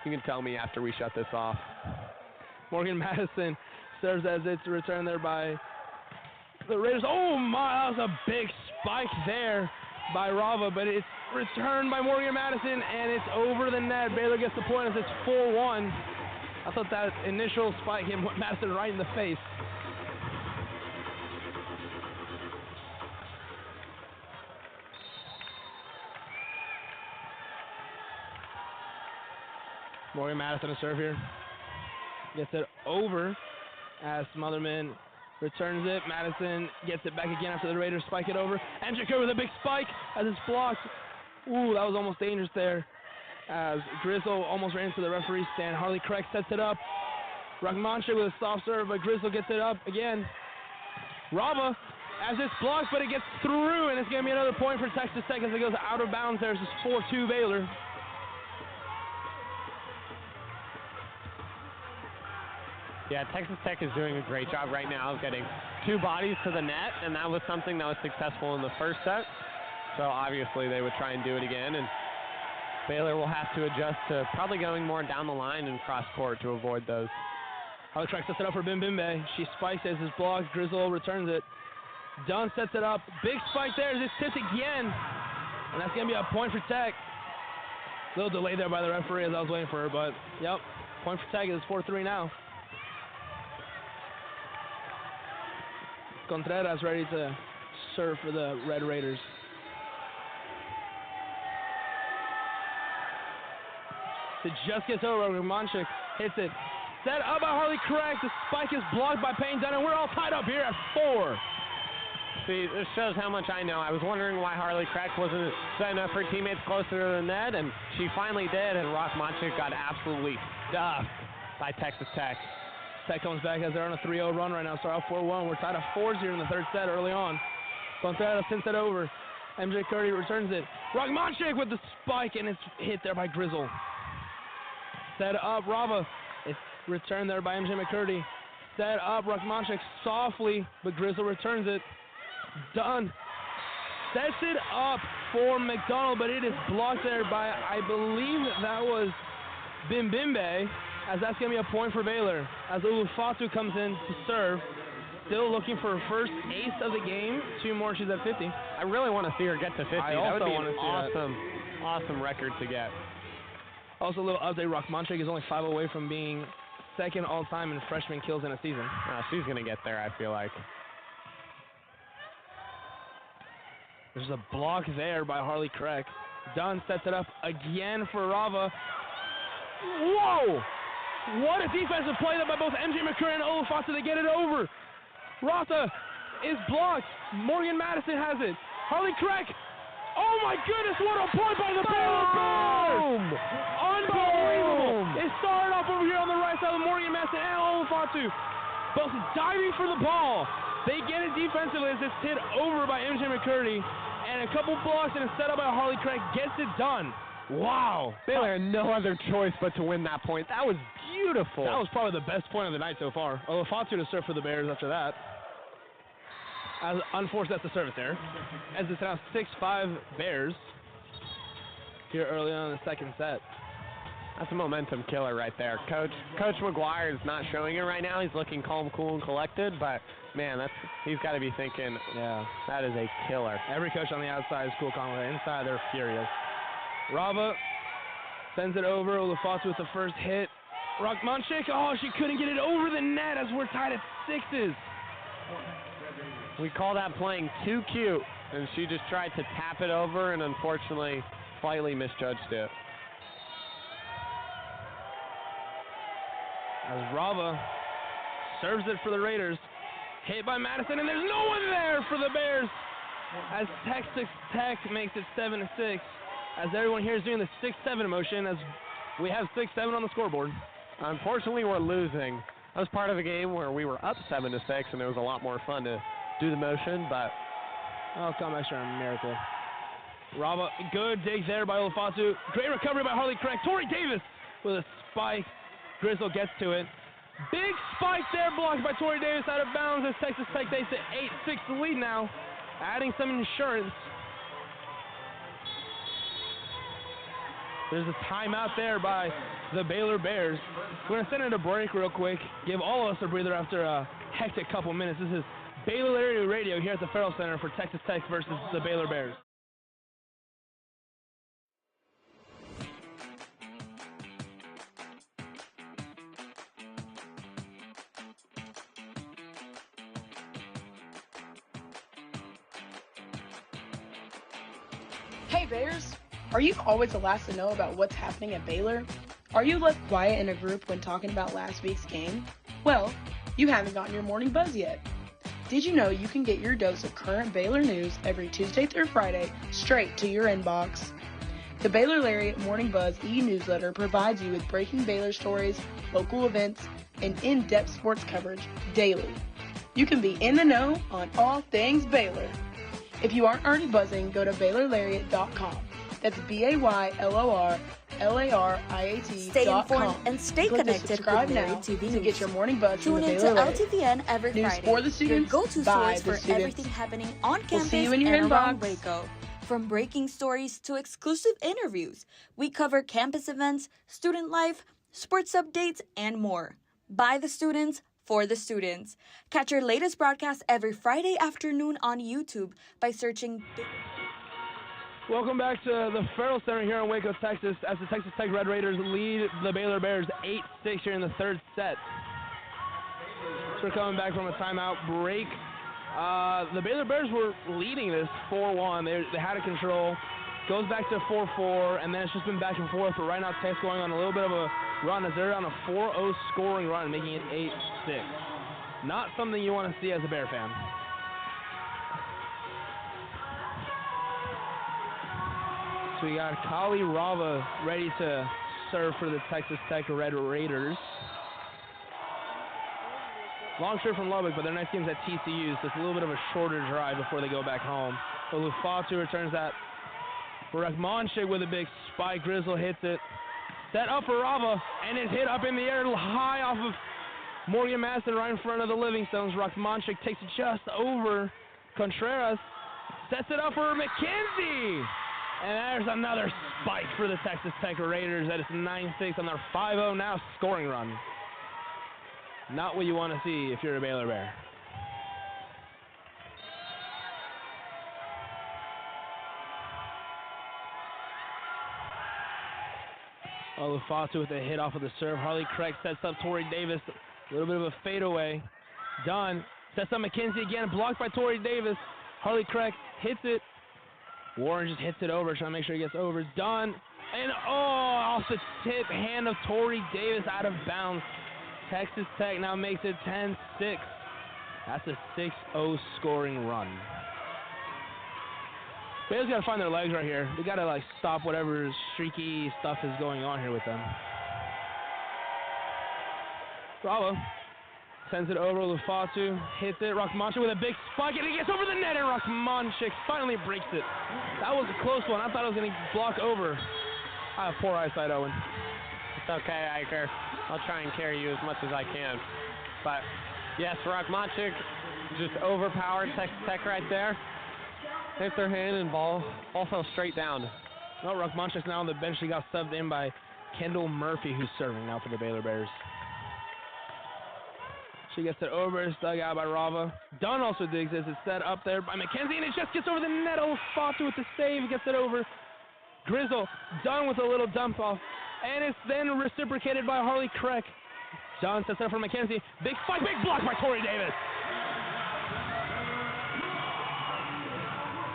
B: You can tell me after we shut this off.
A: Morgan Madison serves as it's returned there by the Raiders. Oh my, that was a big spike there by Rava, but it's returned by Morgan Madison, and it's over the net. Baylor gets the point as it's 4-1. I thought that initial spike hit Madison right in the face. Morgan Madison to serve here. Gets it over as Smotherman returns it. Madison gets it back again after the Raiders spike it over. And Jacob with a big spike as it's blocked. Ooh, that was almost dangerous there. As Grizzle almost ran into the referee stand. Harley Craig sets it up. Rahmanche with a soft serve, but Grizzle gets it up again. Rava as it's blocked, but it gets through, and it's going to be another point for Texas Tech as it goes out of bounds there. It's 4-2 Baylor.
B: Yeah, Texas Tech is doing a great job right now of getting two bodies to the net, and that was something that was successful in the first set. So obviously they would try and do it again, and Baylor will have to adjust to probably going more down the line and cross court to avoid those.
A: Harley Craig sets it up for Bimbimbe. She spikes as it's blocked. Grizzle returns it. Dunn sets it up. Big spike there as it's tipped again. And that's going to be a point for Tech. A little delay there by the referee as I was waiting for her, but yep, point for Tech. It's 4-3 now. Contreras ready to serve for the Red Raiders. It just gets over. Romanchik hits it. Set up by Harley Craig. The spike is blocked by Payne Dunn, and we're all tied up here at 4.
B: See, this shows how much I know. I was wondering why Harley Crack wasn't setting up her teammates closer to the net, and she finally did, and Rockmanchik got absolutely stuffed by Texas Tech.
A: Tech comes back as they're on a 3-0 run right now. Start off 4-1. We're tied at 4s here in the third set early on. Contreras sends it over. MJ Curry returns it. Rockmanchik with the spike, and it's hit there by Grizzle. Set up, Rava. It's returned there by MJ McCurdy. Set up, Rockmanchik softly, but Grizzle returns it. Dunn sets it up for McDonald, but it is blocked there by, I believe that was Bimbimbe, as that's going to be a point for Baylor. As Ulufatu comes in to serve, still looking for her first ace of the game. 2 more, she's at 50.
B: I really want to see her get to 50.
A: I
B: That would
A: also
B: be
A: want to
B: an
A: see
B: awesome record to get.
A: Also, a little update, Rockmanchik is only 5 away from being second all-time in freshman kills in a season.
B: She's going to get there, I feel like.
A: There's a block there by Harley Craig. Dunn sets it up again for Rava. Whoa! What a defensive play by both MJ McCurry and Olufatu to get it over. Rata is blocked. Morgan Madison has it. Harley Craig. Oh my goodness, what a point by the Baylor Bears! Unbelievable! Boom. It started off over here on the right side of Morgan Madison and Olufatu. Both diving for the ball. They get it defensively as it's hit over by MJ McCurdy. And a couple blocks and a setup by Harley Craig gets it done. Wow.
B: Baylor had no other choice but to win that point. That was beautiful.
A: That was probably the best point of the night so far. Olufatu to serve for the Bears after that. As unforced at the service there. As it's now 6-5 Bears here early on in the second set.
B: That's a momentum killer right there. Coach McGuire is not showing it right now. He's looking calm, cool, and collected, but man, he's got to be thinking, yeah, that is a killer.
A: Every coach on the outside is cool, calm. Inside, they're furious. Rava sends it over. Olufatu with the first hit. Rockmanchik, oh, she couldn't get it over the net as we're tied at 6s.
B: We call that playing too cute, and she just tried to tap it over and unfortunately slightly misjudged it.
A: As Rava serves it for the Raiders. Hit by Madison, and there's no one there for the Bears. As Texas Tech makes it 7-6. As everyone here is doing the 6-7 motion, as we have 6-7 on the scoreboard.
B: Unfortunately, we're losing. That was part of a game where we were up 7-6, and it was a lot more fun to do the motion, but
A: oh, come extra miracle. Rava, good dig there by Olufatu. Great recovery by Harley Craig. Tori Davis with a spike. Grizzle gets to it. Big spike there, blocked by Tori Davis out of bounds as Texas Tech takes an 8-6 lead now, adding some insurance. There's a timeout there by the Baylor Bears. We're going to send it a break real quick, give all of us a breather after a hectic couple minutes. This is Baylor Lariat Radio here at the Farrell Center for Texas Tech versus the Baylor Bears.
D: Hey Bears! Are you always the last to know about what's happening at Baylor? Are you left quiet in a group when talking about last week's game? Well, you haven't gotten your morning buzz yet. Did you know you can get your dose of current Baylor news every Tuesday through Friday straight to your inbox? The Baylor Lariat Morning Buzz e-newsletter provides you with breaking Baylor stories, local events, and in-depth sports coverage daily. You can be in the know on all things Baylor. If you aren't already buzzing, go to BaylorLariat.com. That's BaylorLariat.com.
C: Stay informed and stay connected with Lariat TV News.
D: To get your morning buzz from
C: Tune
D: the
C: in to
D: Baylor Lariat.
C: LTVN every
D: News
C: Friday.
D: for the students,
C: your go-to
D: by
C: source
D: the
C: for
D: students.
C: everything happening on
D: We'll
C: campus
D: see you in your
C: and around
D: inbox.
C: Waco. From breaking stories to exclusive interviews, we cover campus events, student life, sports updates, and more. By the students, for the students. Catch your latest broadcast every Friday afternoon on YouTube by searching...
A: Welcome back to the Farrell Center here in Waco, Texas, as the Texas Tech Red Raiders lead the Baylor Bears 8-6 here in the third set. So we're coming back from a timeout break. The Baylor Bears were leading this 4-1. They had it control. Goes back to 4-4, and then it's just been back and forth. But right now, Tech's going on a little bit of a run as they're on a 4-0 scoring run, making it 8-6. Not something you want to see as a Bear fan. So we got Kali Rava ready to serve for the Texas Tech Red Raiders. Long trip from Lubbock, but their next game's at TCU, so it's a little bit of a shorter drive before they go back home. Olufatu returns that. Rakmonchik with a big spike. Grizzle hits it. Set up for Rava, and it's hit up in the air high off of Morgan Madison right in front of the Livingstones. Rakmonchik takes it just over Contreras. Sets it up for McKenzie. And there's another spike for the Texas Tech Raiders. That is 9-6 on their 5-0 now scoring run. Not what you want to see if you're a Baylor Bear. Olufatu with a hit off of the serve. Harley Craig sets up Tori Davis. A little bit of a fadeaway. Dunn sets up McKenzie again. Blocked by Tori Davis. Harley Craig hits it. Warren just hits it over, trying to make sure he gets over. Dunn. And off the tip hand of Tori Davis out of bounds. Texas Tech now makes it 10-6. That's a 6-0 scoring run. Baylor's got to find their legs right here. They got to stop whatever streaky stuff is going on here with them. Bravo. Sends it over. Lufatu hits it. Rakmonchik with a big spike, and he gets over the net, and Rakmonchik finally breaks it. That was a close one. I thought it was going to block over. I have poor eyesight, Owen.
B: It's okay, Iker. I'll try and carry you as much as I can. But, yes, Rakmonchik just overpowered Texas Tech right there. Hit their hand, and ball fell straight down.
A: No, Rakmonchik's now on the bench. He got subbed in by Kendall Murphy, who's serving now for the Baylor Bears. She gets it over. It's dug out by Rava. Dunn also digs this. It's set up there by McKenzie, and it just gets over the net. Olufatu with the save. Gets it over. Grizzle. Dunn with a little dump off. And it's then reciprocated by Harley Craig. Dunn sets it up for McKenzie. Big spike. Big block by Tori Davis.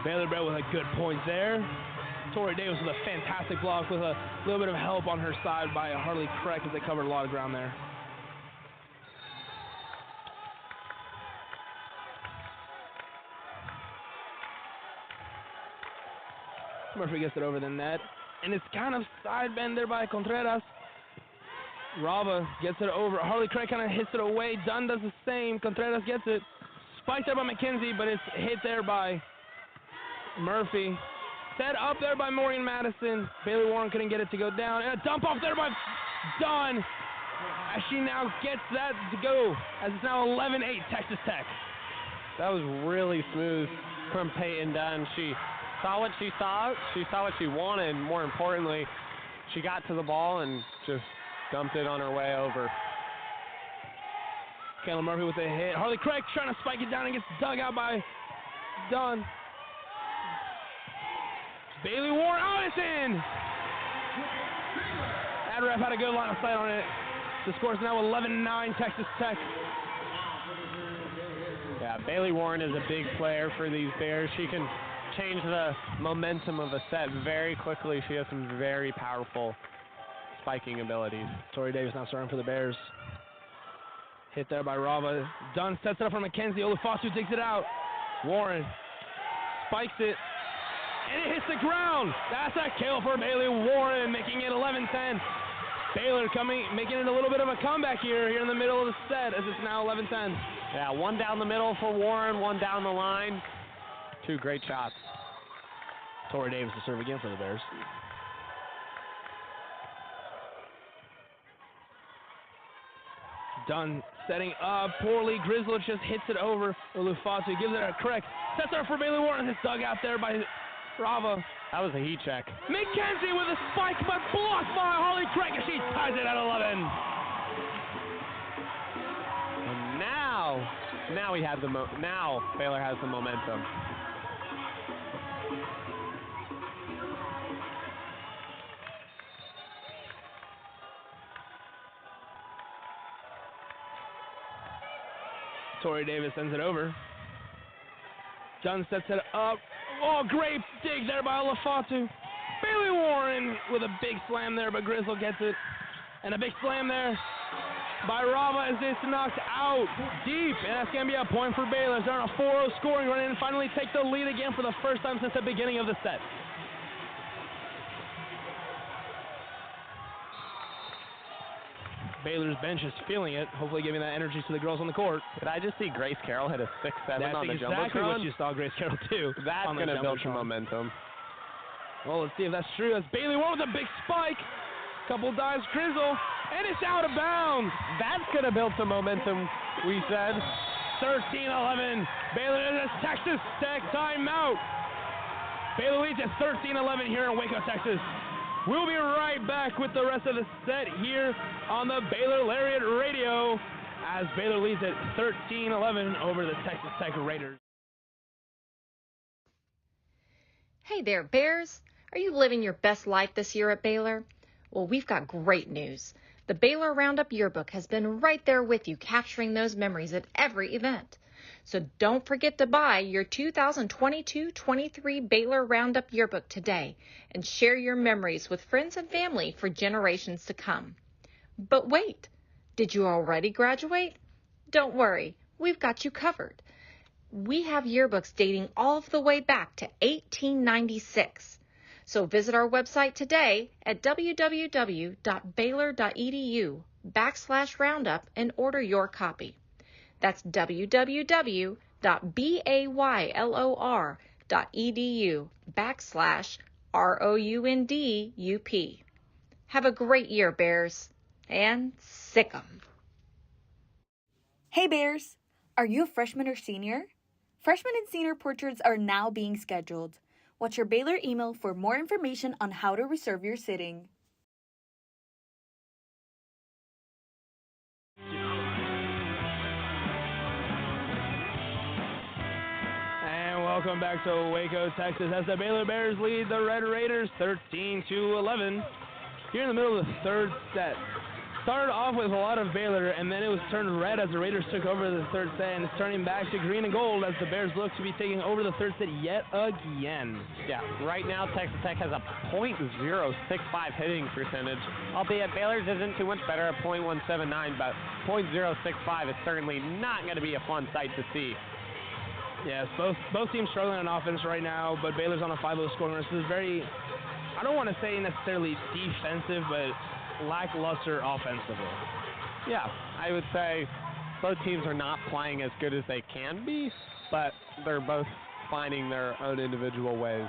A: Baylor Bear with a good point there. Tori Davis with a fantastic block with a little bit of help on her side by Harley Craig as they covered a lot of ground there. Murphy gets it over the net, and it's kind of side bend there by Contreras. Rava gets it over. Harley Craig kind of hits it away. Dunn does the same. Contreras gets it. Spiked there by McKenzie, but it's hit there by Murphy. Set up there by Morgan Madison. Bailey Warren couldn't get it to go down. And a dump off there by Dunn, as she now gets that to go, as it's now 11-8 Texas Tech.
B: That was really smooth from Peyton Dunn. She saw what she saw. She saw what she wanted. More importantly, she got to the ball and just dumped it on her way over.
A: Kayla Murphy with a hit. Harley Craig trying to spike it down and gets dug out by Dunn. Bailey Warren. Oh, it's in! That ref had a good line of sight on it. The score is now 11-9 Texas Tech.
B: Yeah, Bailey Warren is a big player for these Bears. She can change the momentum of a set very quickly. She has some very powerful spiking abilities.
A: Tori Davis now starting for the Bears. Hit there by Rava. Dunn sets it up for McKenzie. Olufatu digs it out. Warren spikes it, and it hits the ground. That's a kill for Bailey Warren, making it 11-10. Baylor making it a little bit of a comeback here in the middle of the set, as it's now 11-10.
B: Yeah, one down the middle for Warren, one down the line. Two great shots.
A: Tori Davis to serve again for the Bears. Dunn setting up poorly. Grizzle just hits it over. Olufatu gives it a Craig. Sets her for Bailey Warren. It's dug out there by Rava.
B: That was a heat check.
A: McKenzie with a spike, but blocked by Harley Craig, and she ties it at 11.
B: Now now Baylor has the momentum.
A: Tori Davis sends it over. Dunn sets it up. Oh, great dig there by Olafatu. Bailey Warren with a big slam there, but Grizzle gets it. And a big slam there by Rava as it's knocked out deep. And that's going to be a point for Baylor. They're on a 4-0 scoring run and finally take the lead again for the first time since the beginning of the set. Baylor's bench is feeling it, hopefully giving that energy to the girls on the court.
B: Did I just see Grace Carroll hit a 6-7 on the Jumbotron?
A: That's exactly what you saw Grace Carroll do.
B: That's going to build some momentum.
A: Well, let's see if that's true. As Bailey Warren with a big spike. Couple dives, Grizzle, and it's out of bounds.
B: That's going to build some momentum, we said.
A: 13-11. Baylor in a Texas Tech timeout. Baylor leads at 13-11 here in Waco, Texas. We'll be right back with the rest of the set here on the Baylor Lariat Radio as Baylor leads at 13-11 over the Texas Tech Raiders.
E: Hey there, Bears. Are you living your best life this year at Baylor? Well, we've got great news. The Baylor Roundup Yearbook has been right there with you, capturing those memories at every event. So don't forget to buy your 2022-23 Baylor Roundup Yearbook today and share your memories with friends and family for generations to come. But wait, did you already graduate? Don't worry, we've got you covered. We have yearbooks dating all the way back to 1896. So visit our website today at www.baylor.edu/roundup and order your copy. That's www.baylor.edu/ROUNDUP. Have a great year, Bears, and sick 'em.
C: Hey Bears! Are you a freshman or senior? Freshman and senior portraits are now being scheduled. Watch your Baylor email for more information on how to reserve your sitting.
A: And welcome back to Waco, Texas, as the Baylor Bears lead the Red Raiders 13-11. Here in the middle of the third set. Started off with a lot of Baylor, and then it was turned red as the Raiders took over the third set, and it's turning back to green and gold as the Bears look to be taking over the third set yet again.
B: Yeah, right now Texas Tech has a .065 hitting percentage, albeit Baylor's isn't too much better at .179, but .065 is certainly not going to be a fun sight to see.
A: Yes, both teams struggling on offense right now, but Baylor's on a 5-0 scoring run. So this is very, I don't want to say necessarily defensive, but lackluster offensively.
B: Yeah, I would say both teams are not playing as good as they can be, but they're both finding their own individual ways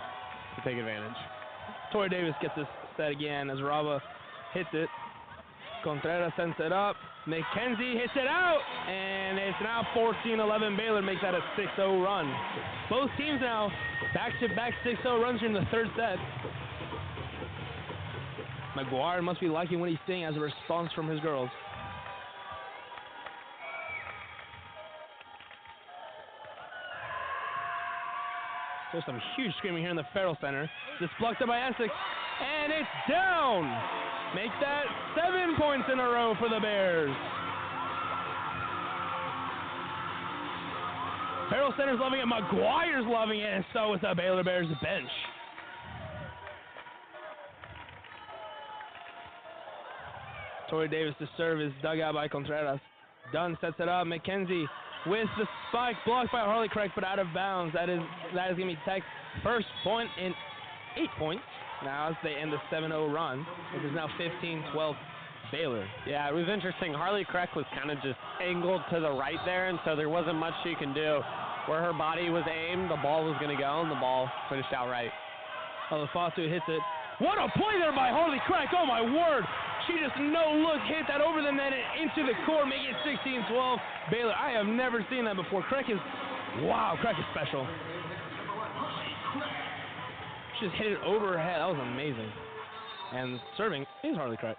B: to take advantage.
A: Tori Davis gets this set again as Rava hits it. Contreras sends it up. McKenzie hits it out, and it's now 14-11. Baylor makes that a 6-0 run. Both teams now back-to-back 6-0 runs here in the third set. McGuire must be liking what he's seeing as a response from his girls. There's some huge screaming here in the Farrell Center. This blocked up by Essex, and it's down! Make that 7 points in a row for the Bears. Farrell Center's loving it, McGuire's loving it, and so is the Baylor Bears bench. Tori Davis to serve is dug out by Contreras. Dunn sets it up. McKenzie with the spike blocked by Harley Craig, but out of bounds. That is going to be Tech's first point in 8 points. Now as they end the 7-0 run, which is now 15-12 Baylor.
B: Yeah, it was interesting. Harley Craig was kind of just angled to the right there, and so there wasn't much she can do. Where her body was aimed, the ball was going to go, and the ball finished out right.
A: Olafatu hits it. What a play there by Harley Craig. Oh, my word. She just no-look hit that over the net and into the court, making it 16-12 Baylor. I have never seen that before. Craig is special. She just hit it over her head. That was amazing. And serving is Harley Craig.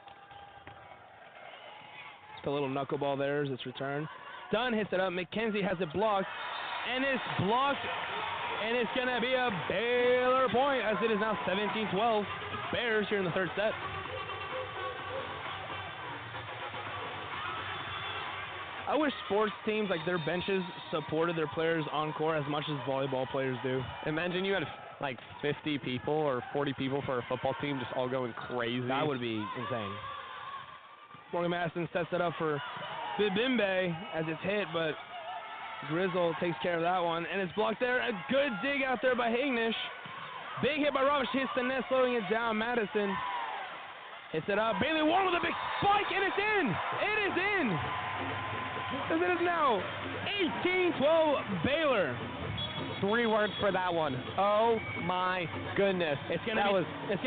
A: a little knuckleball there as it's returned. Dunn hits it up. McKenzie has it blocked, and it's blocked, and it's going to be a Baylor point as it is now 17-12. Bears here in the third set. I wish sports teams, like their benches, supported their players on court as much as volleyball players do.
B: Imagine you had like 50 people or 40 people for a football team just all going crazy.
A: That would be insane. Morgan Madison sets it up for Bibimbe as it's hit, but Grizzle takes care of that one, and it's blocked there. A good dig out there by Hignish. Big hit by Roberts, hits the net, slowing it down. Madison hits it up. Bailey Warren with a big spike, and it's in! It is in! As it is now 18-12 Baylor.
B: 3 words for that one. Oh my goodness.
A: It's gonna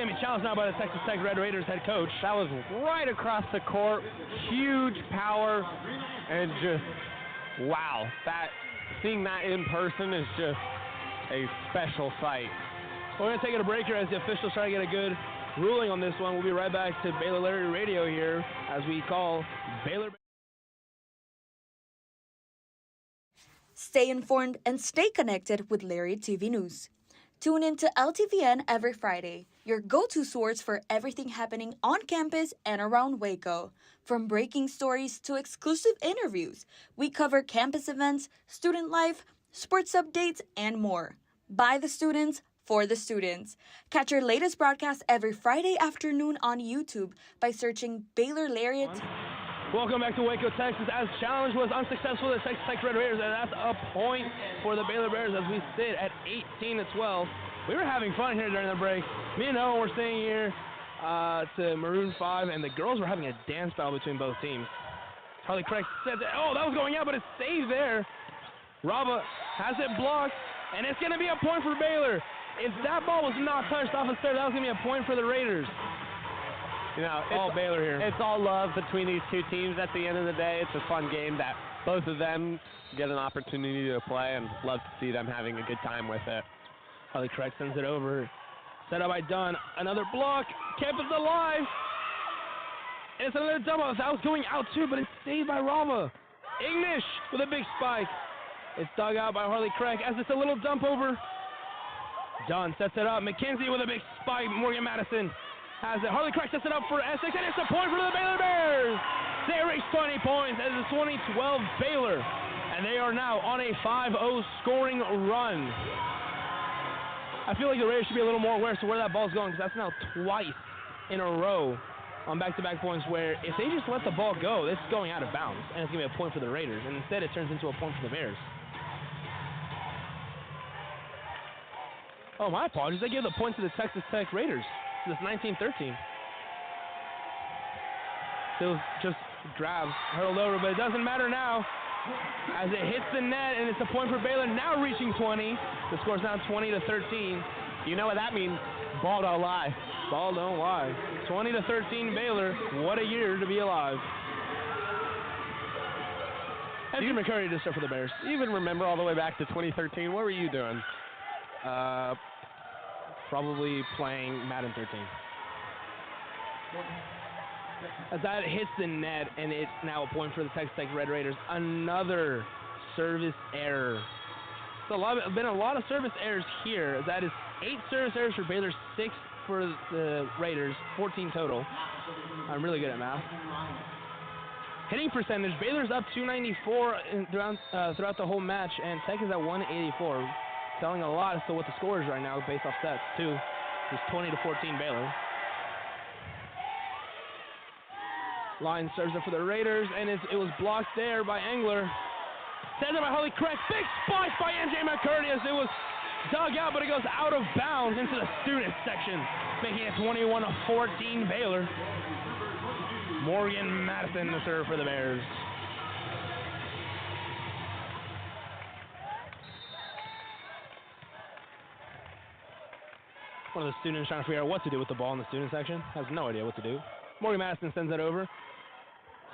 A: be challenged now by the Texas Tech Red Raiders head coach.
B: That was right across the court. Huge power, and just wow. Seeing that in person is just a special sight.
A: We're gonna take it a break here as the officials try to get a good ruling on this one. We'll be right back to Baylor Lariat Radio here as we call Baylor.
C: Stay informed and stay connected with Lariat TV News. Tune in to LTVN every Friday, your go-to source for everything happening on campus and around Waco. From breaking stories to exclusive interviews, we cover campus events, student life, sports updates, and more. By the students, for the students. Catch our latest broadcast every Friday afternoon on YouTube by searching Baylor Lariat.
A: Welcome back to Waco, Texas. As challenge was unsuccessful, the Texas Tech Red Raiders, and that's a point for the Baylor Bears as we sit at 18-12. We were having fun here during the break. Me and Owen were sitting here to Maroon 5, and the girls were having a dance battle between both teams. Harley Craig said that, oh, that was going out, but it's saved there. Raba has it blocked, and it's going to be a point for Baylor. If that ball was not touched off the stair, that was going to be a point for the Raiders.
B: You know,
A: it's all Baylor here.
B: It's all love between these two teams at the end of the day. It's a fun game that both of them get an opportunity to play, and love to see them having a good time with it.
A: Harley Craig sends it over. Set up by Dunn. Another block. Campus alive. And it's another double. That was going out too, but it's saved by Rava. Ignish with a big spike. It's dug out by Harley Craig as it's a little dump over. Dunn sets it up. McKenzie with a big spike. Morgan Madison has it. Harley Craig sets it up for Essex, and it's a point for the Baylor Bears. They reach 20 points as it's 20-12 Baylor, and they are now on a 5-0 scoring run. I feel like the Raiders should be a little more aware as to where that ball's going, because that's now twice in a row on back-to-back points where if they just let the ball go, it's going out of bounds, and it's going to be a point for the Raiders, and instead it turns into a point for the Bears. Oh, my apologies. They gave the point to the Texas Tech Raiders. This 19-13. Still just grabs, hurled over, but it doesn't matter now as it hits the net, and it's a point for Baylor, now reaching 20. The score's now 20-13.
B: You know what that means? Ball don't lie.
A: Ball don't lie. 20-13 Baylor. What a year to be alive. And Jim McCurry to start for the Bears.
B: You even remember all the way back to 2013. What were you doing?
A: Probably playing Madden 13. As that hits the net, and it's now a point for the Texas Tech Red Raiders. Another service error. So been a lot of service errors here. As that is 8 service errors for Baylor, 6 for the Raiders, 14 total. I'm really good at math. Hitting percentage, Baylor's up 294 throughout the whole match, and Tech is at 184. Telling a lot as to what the score is right now based off sets, too. It's 20-14 Baylor. Line serves it for the Raiders, and it was blocked there by Engler. Sent it by Harley Craig. Big spike by MJ McCurdy as it was dug out, but it goes out of bounds into the student section, making it 21-14 Baylor. Morgan Madison to serve for the Bears. One of the students trying to figure out what to do with the ball in the student section. Has no idea what to do. Morgan Madison sends it over.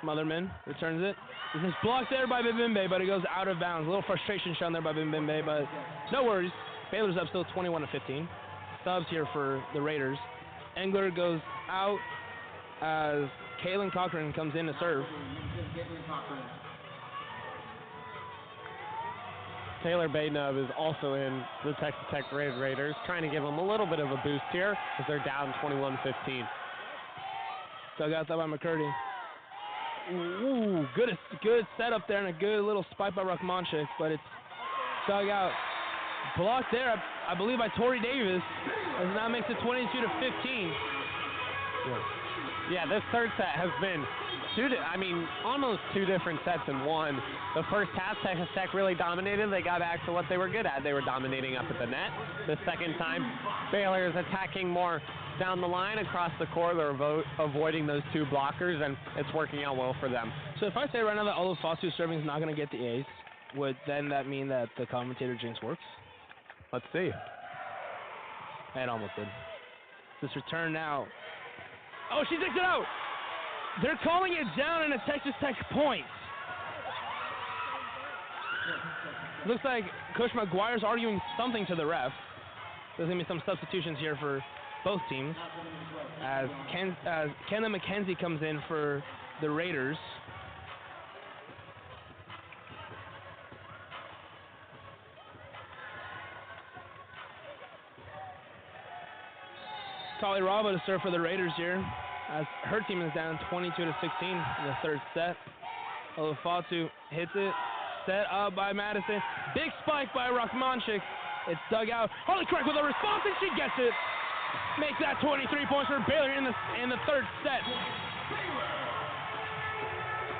A: Smotherman returns it. This is blocked there by Bibimbe, but it goes out of bounds. A little frustration shown there by Bibimbe, but no worries. Baylor's up still 21-15. Subs here for the Raiders. Engler goes out as Kaylin Cochran comes in to serve.
B: Taylor Badenov is also in the Texas Tech Red Raiders, trying to give them a little bit of a boost here as they're down 21-15.
A: Dug out by McCurdy. Ooh, good setup there and a good little spike by Rachmanchik, but it's dug out. Blocked there, I believe, by Tori Davis, as now makes it 22-15.
B: Yeah, this third set has been almost two different sets in one. The first half, Texas Tech really dominated. They got back to what they were good at. They were dominating up at the net. The second time, Baylor is attacking more down the line across the court. They're avoiding those two blockers, and it's working out well for them.
A: So if I say right now that Olufosu serving is not going to get the ace, would then that mean that the commentator jinx works?
B: Let's see.
A: It almost did. This return now. Oh, she takes it out! They're calling it down in a Texas Tech point. Looks like Coach McGuire's arguing something to the ref. There's going to be some substitutions here for both teams as Kendall McKenzie comes in for the Raiders. Kali Rava to serve for the Raiders here, as her team is down 22-16 in the third set. Olufosu hits it, set up by Madison. Big spike by Rachmanchik. It's dug out. Harley Craig with a response, and she gets it. Makes that 23 points for Baylor in the third set.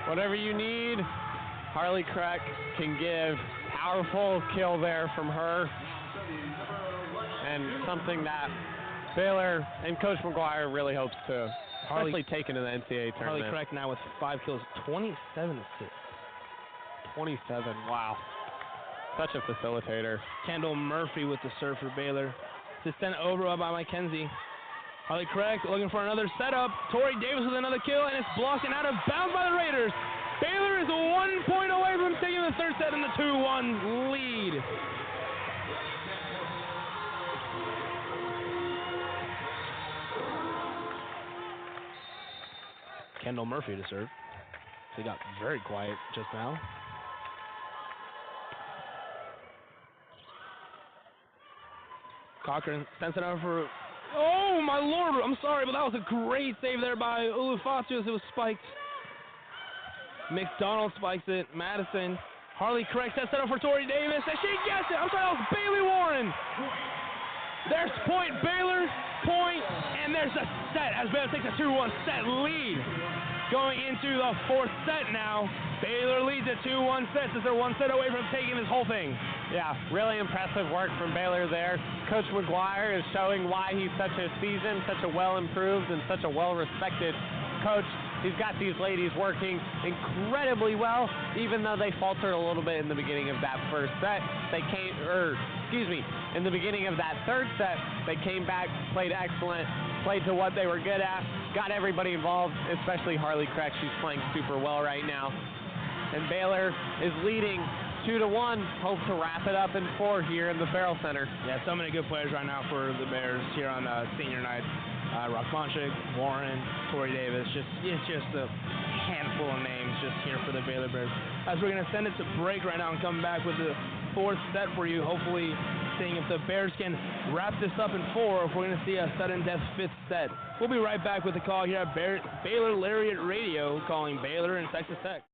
B: Whatever you need, Harley Craig can give. Powerful kill there from her, and something that Baylor and Coach McGuire really hopes to especially take into the NCAA tournament.
A: Harley Craig now with 5 kills, 27 assists.
B: 27, wow. Such a facilitator.
A: Kendall Murphy with the serve for Baylor. It's sent over by McKenzie. Harley Craig looking for another setup. Tori Davis with another kill, and it's blocked and out of bounds by the Raiders. Baylor is 1 point away from taking the third set in the 2-1 lead. Kendall Murphy to serve. They got very quiet just now. Cochran sends it over for... Oh, my Lord! I'm sorry, but that was a great save there by Olufosu as it was spiked. McDonald spikes it. Madison. Harley Craig sets it up for Tori Davis, and she gets it! I'm sorry, that was Bailey Warren! There's point, Baylor, point, and there's a set as Baylor takes a 2-1 set lead. Going into the fourth set now. Baylor leads at 2-1 sets as they're 1 set away from taking this whole thing.
B: Yeah, really impressive work from Baylor there. Coach McGuire is showing why he's such a seasoned, such a well-improved, and such a well-respected coach. He's got these ladies working incredibly well, even though they faltered a little bit in the beginning of that first set. In the beginning of that third set, they came back, played excellent, played to what they were good at, got everybody involved, especially Harley Craig. She's playing super well right now. And Baylor is leading 2-1. Hope to wrap it up in 4 here in the Farrell Center.
A: Yeah, so many good players right now for the Bears here on senior night. Rachmanchik, Warren, Tori Davis. It's just a handful of names just here for the Baylor Bears. As we're going to send it to break right now and come back with the fourth set for you, hopefully seeing if the Bears can wrap this up in 4 or if we're going to see a sudden death fifth set. We'll be right back with the call here at Baylor Lariat Radio, calling Baylor and Texas Tech.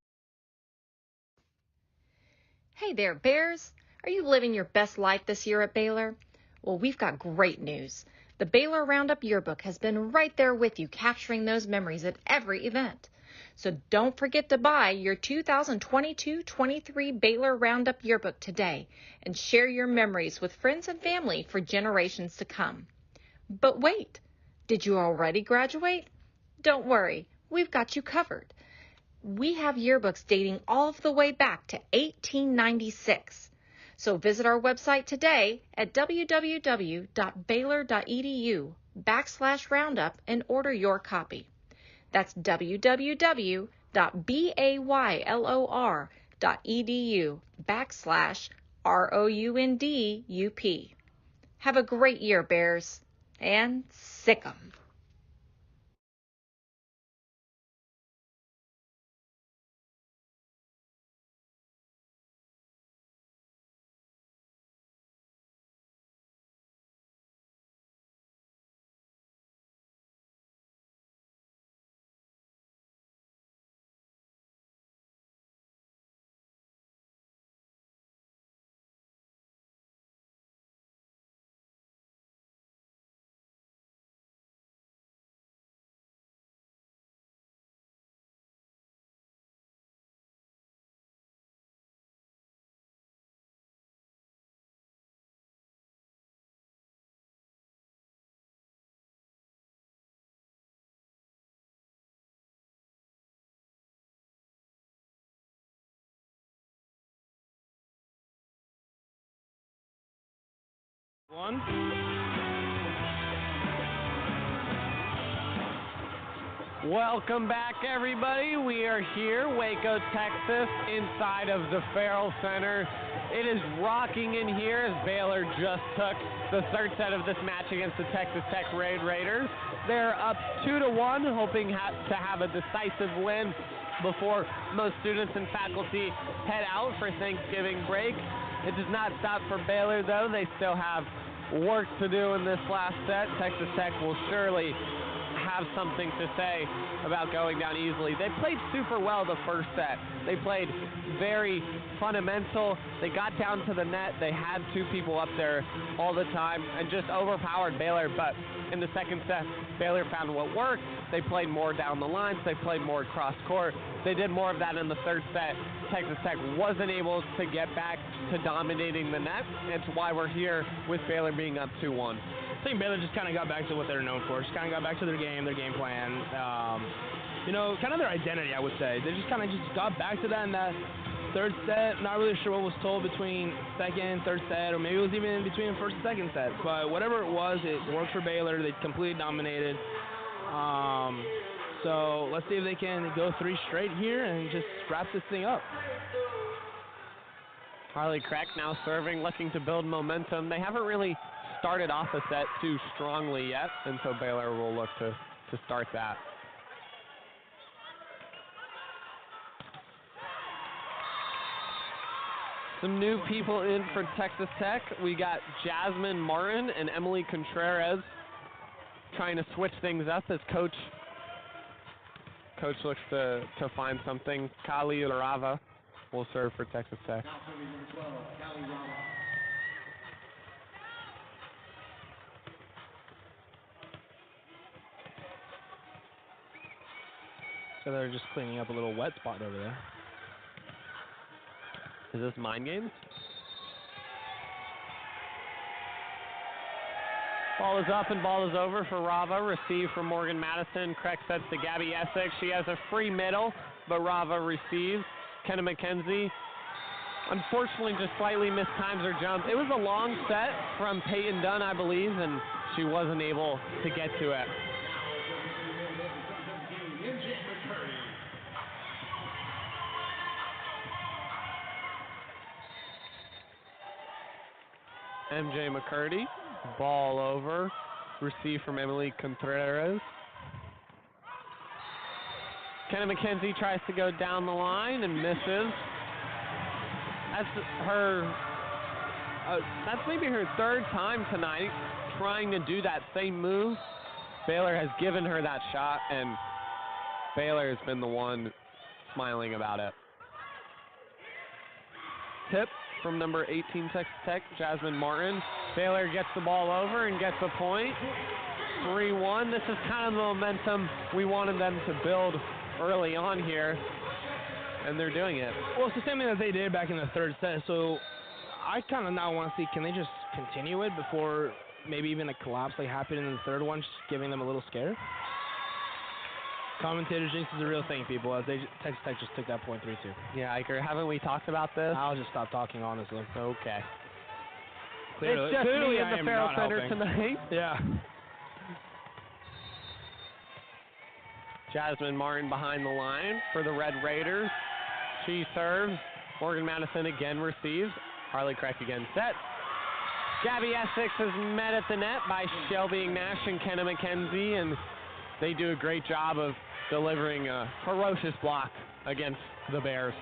E: Hey there, Bears. Are you living your best life this year at Baylor? Well, we've got great news. The Baylor Roundup Yearbook has been right there with you, capturing those memories at every event. So don't forget to buy your 2022-23 Baylor Roundup Yearbook today and share your memories with friends and family for generations to come. But wait, did you already graduate? Don't worry, we've got you covered. We have yearbooks dating all the way back to 1896. So visit our website today at www.baylor.edu/roundup and order your copy. That's www.baylor.edu/ROUNDUP. Have a great year, Bears, and sick 'em.
A: One.
B: Welcome back, everybody. We are here, Waco, Texas, inside of the Farrell Center. It is rocking in here as Baylor just took the third set of this match against the Texas Tech Red Raiders. They're up 2-1, hoping to have a decisive win before most students and faculty head out for Thanksgiving break. It does not stop for Baylor, though. They still have work to do in this last set. Texas Tech will surely have something to say about going down easily. They played super well the first set. They played very fundamental. They got down to the net. They had two people up there all the time and just overpowered Baylor. But in the second set, Baylor found what worked. They played more down the lines. They played more cross court. They did more of that in the third set. Texas Tech wasn't able to get back to dominating the net. It's why we're here with Baylor being up 2-1.
A: I think Baylor just kind of got back to what they're known for. Just kind of got back to their game plan. Kind of their identity, I would say. They just kind of got back to that in that third set. Not really sure what was told between second, third set, or maybe it was even in between first and second set. But whatever it was, it worked for Baylor. They completely dominated. So let's see if they can go 3 straight here and just wrap this thing up.
B: Harley Crack now serving, looking to build momentum. They haven't really started off a set too strongly yet, and so Baylor will look to start that. Some new people in for Texas Tech. We got Jasmine Martin and Emily Contreras trying to switch things up as coach looks to find something. Kali Rava will serve for Texas Tech.
A: So they're just cleaning up a little wet spot over there.
B: Is this mind games? Ball is up and ball is over for Rava. Receive from Morgan Madison. Craig sets to Gabby Essex. She has a free middle, but Rava receives. Kenna McKenzie, unfortunately, just slightly mistimes her jump. It was a long set from Peyton Dunn, I believe, and she wasn't able to get to it. MJ McCurdy, ball over, receive from Emily Contreras. Kenna McKenzie tries to go down the line and misses. That's maybe her third time tonight trying to do that same move. Baylor has given her that shot, and Baylor has been the one smiling about it. Tip from number 18 Texas Tech, Jasmine Martin. Baylor gets the ball over and gets a point. 3-1. This is kind of the momentum we wanted them to build early on here, and they're doing it.
A: Well, it's the same thing that they did back in the third set, so I kind of now want to see, can they just continue it before maybe even a collapse like happened in the third one, just giving them a little scare? Commentator jinx is a real thing, people, as Texas Tech just took that point 3-2.
B: Yeah, Iker, haven't we talked about this?
A: I'll just stop talking, honestly.
B: Okay.
A: Clearly,
B: it's just
A: clearly
B: me in the Farrell Center tonight.
A: Yeah.
B: Jasmine Martin behind the line for the Red Raiders. She serves. Morgan Madison again receives. Harley Crack again sets. Gabby Essex is met at the net by Shelby Nash and Kenna McKenzie, and they do a great job of delivering a ferocious block against the Bears.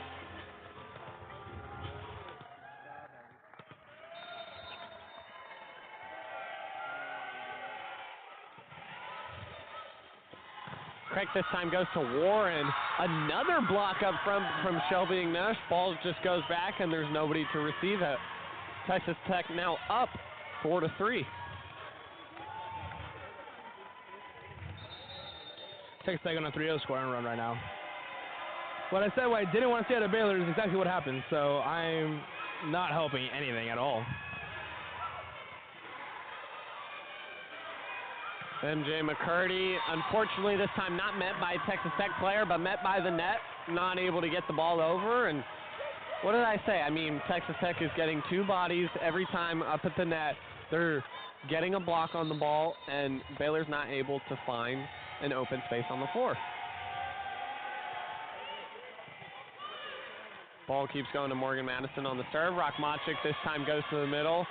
B: Craig this time goes to Warren. Another block up front from Shelby Nash. Ball just goes back, and there's nobody to receive it. Texas Tech now up 4-3.
A: Texas Tech on a 3-0 scoring run right now. What I said, what I didn't want to see out of Baylor is exactly what happened, so I'm not helping anything at all.
B: MJ McCurdy, unfortunately this time not met by a Texas Tech player, but met by the net, not able to get the ball over. And what did I say? I mean, Texas Tech is getting two bodies every time up at the net. They're getting a block on the ball, and Baylor's not able to find an open space on the floor. Ball keeps going to Morgan Madison on the serve. Rockmaczyk this time goes to the middle.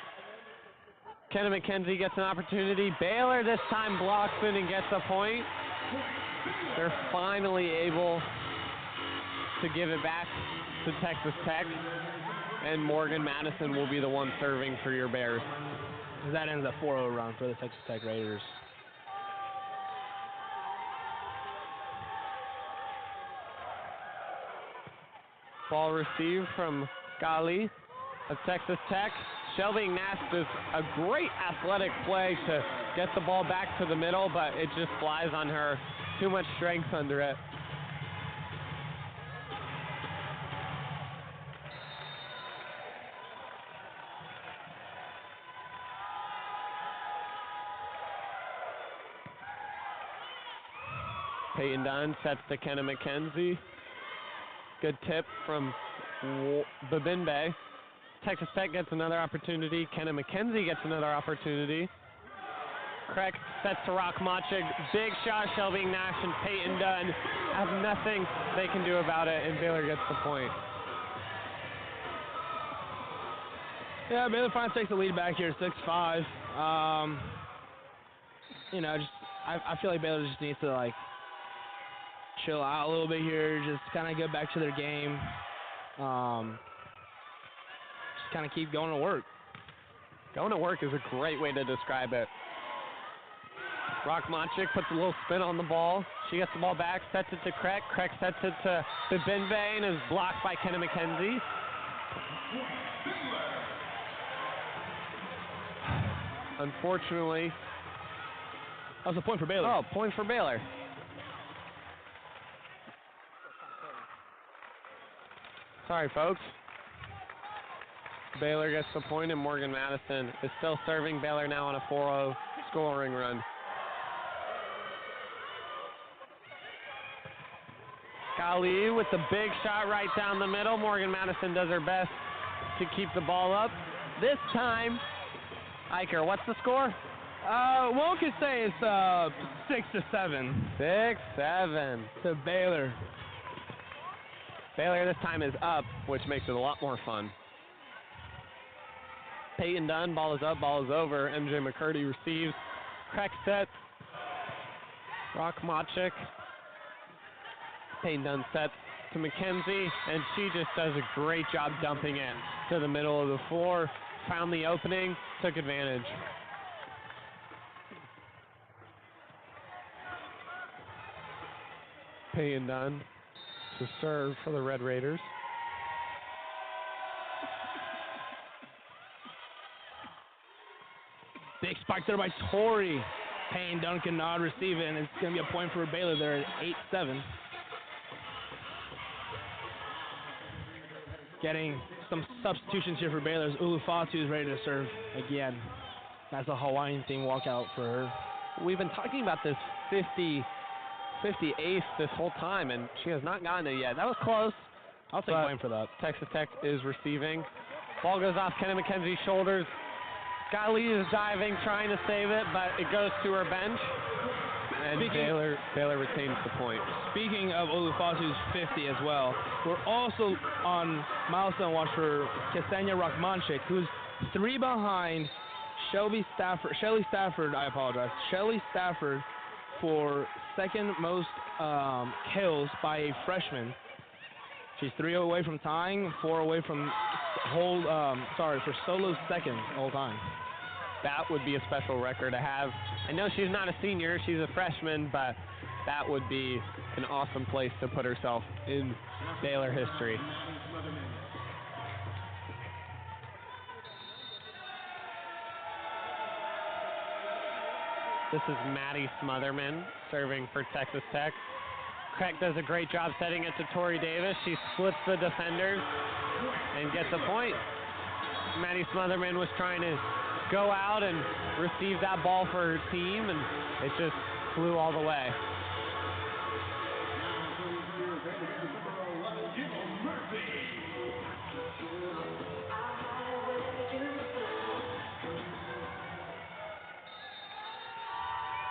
B: Kenna McKenzie gets an opportunity. Baylor this time blocks it and gets a point. They're finally able to give it back to Texas Tech, and Morgan Madison will be the one serving for your Bears.
A: That ends a 4-0 run for the Texas Tech Raiders.
B: Ball received from Gali of Texas Tech. Shelby Nash does a great athletic play to get the ball back to the middle, but it just flies on her. Too much strength under it. Peyton Dunn sets to Kenna McKenzie. Good tip from Babinbe. Texas Tech gets another opportunity. Kenna McKenzie gets another opportunity. Craig sets to Rockmaczyk. Big shot. Shelby Nash and Peyton Dunn have nothing they can do about it, and Baylor gets the point.
A: Yeah, Baylor finally takes the lead back here, 6-5. I feel like Baylor just needs to chill out a little bit here, just kind of get back to their game. Just kind of keep going to work.
B: Going to work is a great way to describe it. Rockmaczyk puts a little spin on the ball. She gets the ball back, sets it to Craig. Craig sets it to Babinbe and is blocked by Kenna McKenzie. Unfortunately.
A: That was a point for Baylor.
B: Oh, point for Baylor. Sorry, folks. Baylor gets the point, and Morgan Madison is still serving. Baylor now on a 4-0 scoring run. Kali with the big shot right down the middle. Morgan Madison does her best to keep the ball up. This time, Iker, what's the score?
A: One could say it's 6-7.
B: 6-7
A: to Baylor.
B: Baylor this time is up, which makes it a lot more fun. Peyton Dunn, ball is up, ball is over. MJ McCurdy receives. Crack set. Rockmaczyk. Peyton Dunn sets to McKenzie, and she just does a great job dumping it to the middle of the floor. Found the opening, took advantage. Peyton Dunn to serve for the Red Raiders.
A: Big spike there by Torrey. Payne Dunn cannot receive it, and it's going to be a point for Baylor there at 8-7. Getting some substitutions here for Baylor. Ulufatu is ready to serve again. That's a Hawaiian theme walkout for her.
B: We've been talking about this 50 ace this whole time, and she has not gotten it yet. That was close.
A: I'll take blame for that.
B: Texas Tech is receiving. Ball goes off Kenna McKenzie's shoulders. Sky Lee is diving, trying to save it, but it goes to her bench. And Baylor retains the point.
A: Speaking of Olufatu's 50 as well, we're also on milestone watch for Ksenia Rockmaczyk, who's 3 behind Shelly Stafford, for second most kills by a freshman. She's 3 away from tying, 4 away from for solo second all time.
B: That would be a special record to have. I know she's not a senior, she's a freshman, but that would be an awesome place to put herself in Baylor history. This is Maddie Smotherman serving for Texas Tech. Craig does a great job setting it to Tori Davis. She splits the defenders and gets a point. Maddie Smotherman was trying to go out and receive that ball for her team, and it just flew all the way.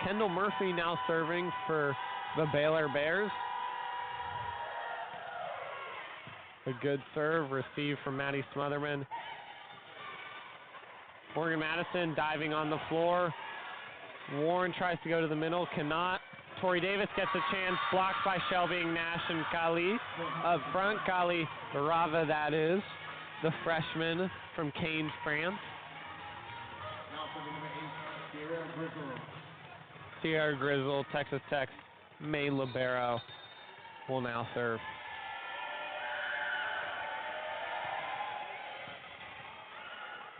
B: Kendall Murphy now serving for the Baylor Bears. A good serve received from Maddie Smotherman. Morgan Madison diving on the floor. Warren tries to go to the middle, cannot. Tori Davis gets a chance, blocked by Shelby Nash and Kali. Up front, Kali Rava, that is, the freshman from Caen, France. Sierra Grizzle, Texas Tech's main libero, will now serve.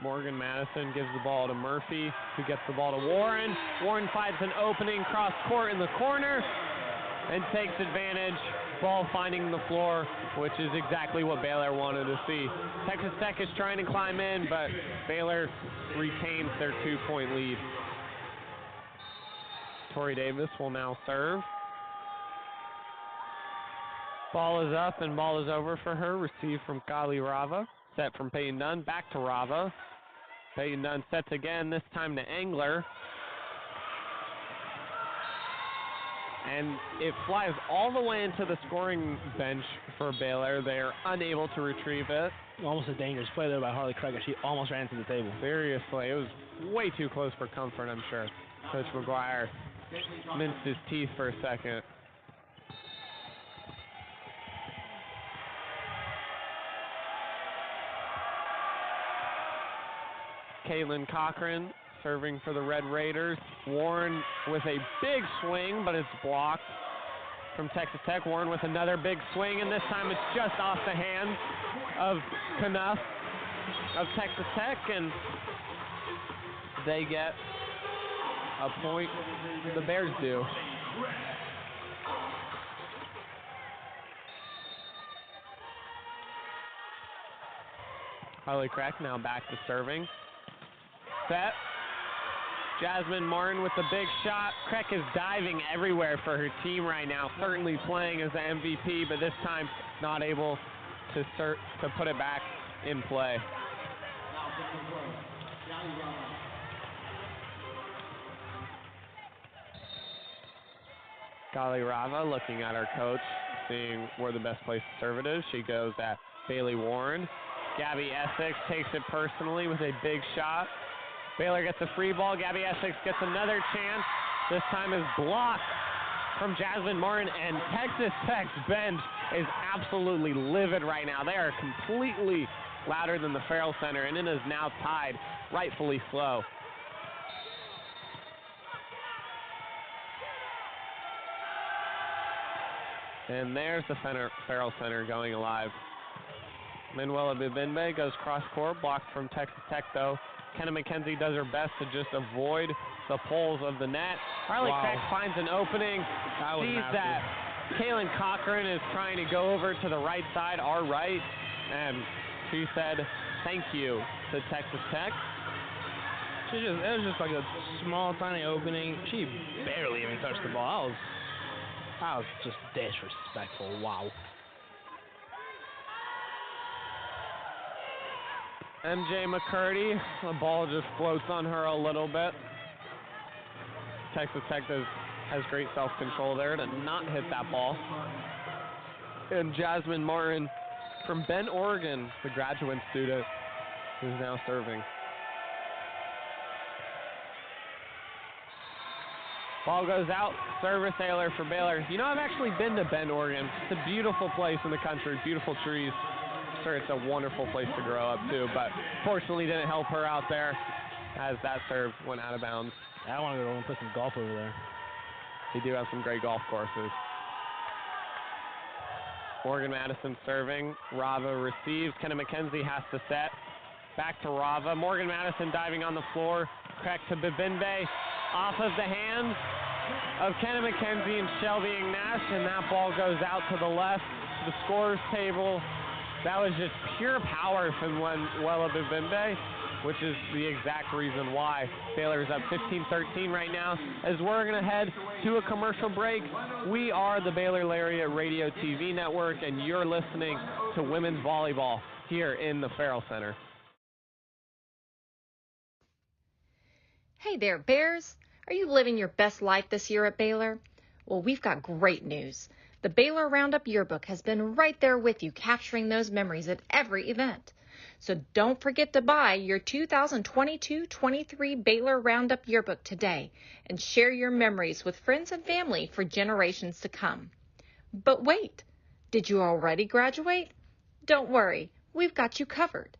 B: Morgan Madison gives the ball to Murphy, who gets the ball to Warren. Warren finds an opening cross court in the corner and takes advantage. Ball finding the floor, which is exactly what Baylor wanted to see. Texas Tech is trying to climb in, but Baylor retains their 2-point lead. Tori Davis will now serve. Ball is up and ball is over for her. Received from Kali Rava. Set from Peyton Dunn. Back to Rava. Peyton Dunn sets again, this time to Engler. And it flies all the way into the scoring bench for Baylor. They are unable to retrieve it.
A: Almost a dangerous play there by Harley Craig. She almost ran into the table.
B: Seriously, it was way too close for comfort, I'm sure. Coach McGuire minced his teeth for a second. Caitlin Cochran serving for the Red Raiders. Warren with a big swing, but it's blocked from Texas Tech. Warren with another big swing, and this time it's just off the hands of Knuff of Texas Tech, and they get a point. The Bears do. Harley Crack now back to serving. Set. Jasmine Martin with the big shot. Crack is diving everywhere for her team right now, certainly playing as the MVP, but this time not able to put it back in play. Kali Rava looking at her coach, seeing where the best place to serve it is. She goes at Bailey Warren. Gabby Essex takes it personally with a big shot. Baylor gets a free ball. Gabby Essex gets another chance. This time is blocked from Jasmine Martin, and Texas Tech's bench is absolutely livid right now. They are completely louder than the Farrell Center, and it is now tied, rightfully so. And there's the Farrell Center going alive. Manuela Bibinbe goes cross court, blocked from Texas Tech though. Kenna McKenzie does her best to just avoid the poles of the net. Harley Craig finds an opening, sees that Kaylin Cochran is trying to go over to the right side, our right, and she said thank you to Texas Tech.
A: It was just like a small, tiny opening. She barely even touched the ball. That was just disrespectful. Wow.
B: MJ McCurdy, the ball just floats on her a little bit. Texas Tech has great self-control there to not hit that ball. And Jasmine Martin from Bend, Oregon, the graduate student, who's now serving. Ball goes out, service error for Baylor. You know, I've actually been to Bend, Oregon. It's a beautiful place in the country, beautiful trees. Sure, it's a wonderful place to grow up too, but fortunately didn't help her out there as that serve went out of bounds.
A: I want to go and play some golf over there.
B: They do have some great golf courses. Morgan Madison serving. Rava receives. Kenna McKenzie has to set. Back to Rava. Morgan Madison diving on the floor. Crack to Bibinbe. Off of the hands of Kenna McKenzie and Shelby Nash, and that ball goes out to the left, to the scorer's table. That was just pure power from Manuela Bibinbe, which is the exact reason why Baylor's up 15-13 right now. As we're going to head to a commercial break, we are the Baylor Lariat Radio TV network, and you're listening to women's volleyball here in the Farrell Center.
E: Hey there, Bears. Are you living your best life this year at Baylor? Well, we've got great news. The Baylor Roundup Yearbook has been right there with you, capturing those memories at every event. So don't forget to buy your 2022-23 Baylor Roundup Yearbook today and share your memories with friends and family for generations to come. But wait, did you already graduate? Don't worry, we've got you covered.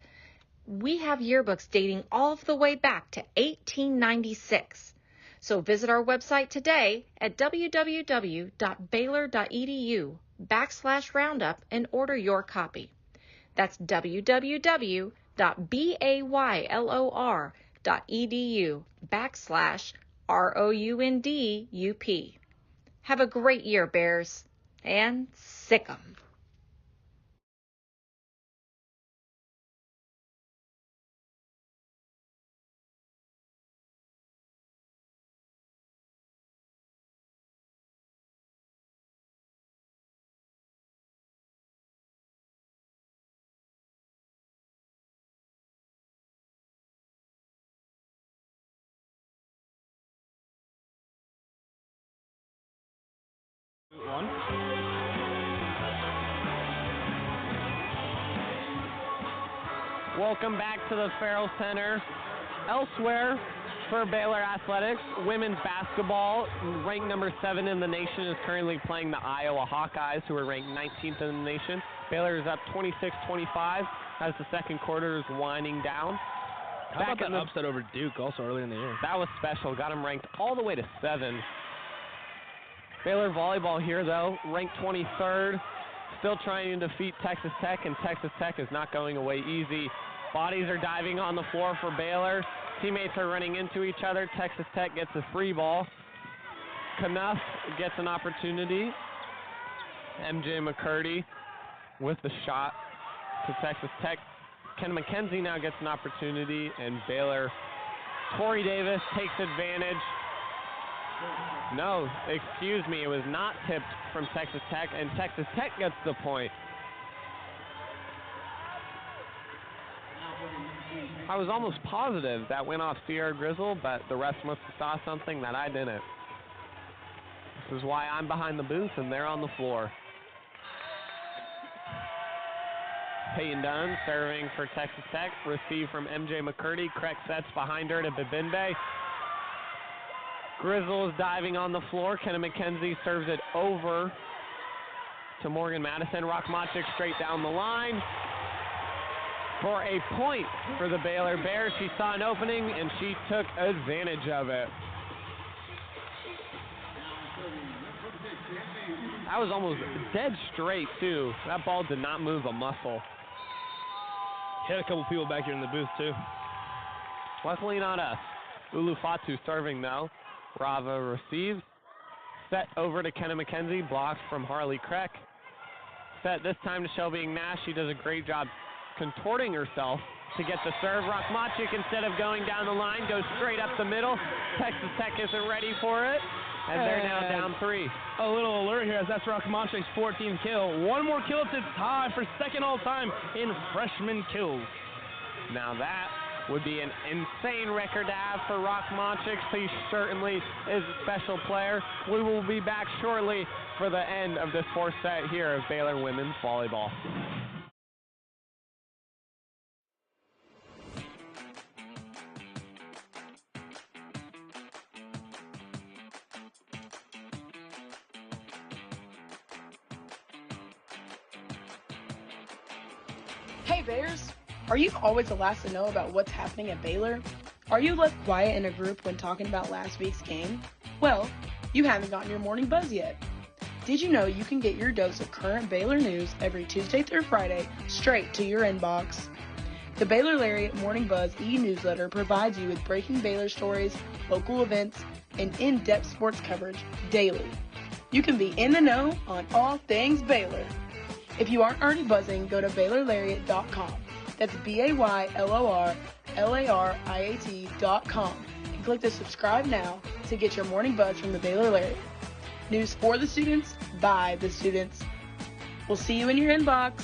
E: We have yearbooks dating all the way back to 1896. So visit our website today at www.baylor.edu/roundup and order your copy. That's www.baylor.edu/ROUNDUP. Have a great year, Bears, and sick 'em.
B: Welcome back to the Farrell Center. Elsewhere for Baylor Athletics, women's basketball, ranked number 7 in the nation, is currently playing the Iowa Hawkeyes, who are ranked 19th in the nation. Baylor is up 26-25 as the second quarter is winding down.
A: How about that upset over Duke also early in the year?
B: That was special. Got them ranked all the way to 7. Baylor Volleyball here, though, ranked 23rd. Still trying to defeat Texas Tech, and Texas Tech is not going away easy. Bodies are diving on the floor for Baylor. Teammates are running into each other. Texas Tech gets a free ball. Knuff gets an opportunity. MJ McCurdy with the shot to Texas Tech. Ken McKenzie now gets an opportunity, and Baylor, Tori Davis takes advantage. No, excuse me, it was not tipped from Texas Tech, and Texas Tech gets the point. I was almost positive that went off Sierra Grizzle, but the rest must have saw something that I didn't. This is why I'm behind the booth and they're on the floor. Peyton Dunn serving for Texas Tech, receive from MJ McCurdy, correct sets behind her to Bibimbe. Grizzle is diving on the floor. Kenna McKenzie serves it over to Morgan Madison. Rockmacic straight down the line for a point for the Baylor Bears. She saw an opening and she took advantage of it. That was almost dead straight too. That ball did not move a muscle.
A: Hit a couple people back here in the booth too.
B: Luckily not us. Ulu Fatu serving though. Rava receives. Set over to Kenna McKenzie. Blocked from Harley Kreck. Set this time to Shelby Nash. She does a great job contorting herself to get the serve. Rockmacic, instead of going down the line, goes straight up the middle. Texas Tech isn't ready for it. And they're now down 3.
A: A little alert here as that's Rockmacic's 14th kill. One more kill to tie for second all-time in freshman kills.
B: Now that would be an insane record to have for Rockmacic. He certainly is a special player. We will be back shortly for the end of this fourth set here of Baylor Women's Volleyball.
D: Hey Bears, are you always the last to know about what's happening at Baylor? Are you left quiet in a group when talking about last week's game? Well, you haven't gotten your morning buzz yet. Did you know you can get your dose of current Baylor news every Tuesday through Friday straight to your inbox? The Baylor Lariat Morning Buzz e-newsletter provides you with breaking Baylor stories, local events, and in-depth sports coverage daily. You can be in the know on all things Baylor. If you aren't already buzzing, go to BaylorLariat.com. That's BaylorLariat.com and click the subscribe now to get your morning buzz from the Baylor Lariat. News for the students, by the students. We'll see you in your inbox.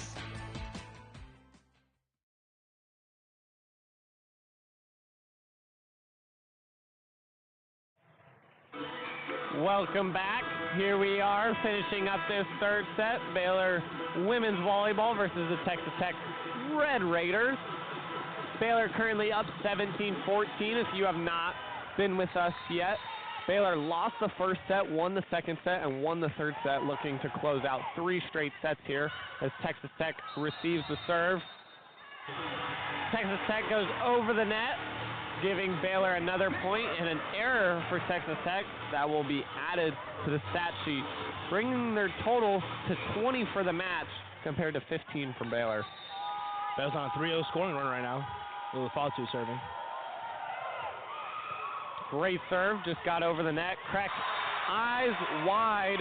B: Welcome back. Here we are finishing up this third set. Baylor women's volleyball versus the Texas Tech Red Raiders. Baylor currently up 17-14 if you have not been with us yet. Baylor lost the first set, won the second set, and won the third set, looking to close out 3 straight sets here as Texas Tech receives the serve. Texas Tech goes over the net, giving Baylor another point and an error for Texas Tech that will be added to the stat sheet, bringing their total to 20 for the match compared to 15 from Baylor.
A: Baylor's on a 3-0 scoring run right now. Ulu Fatu serving.
B: Great serve, just got over the net. Kreck, eyes wide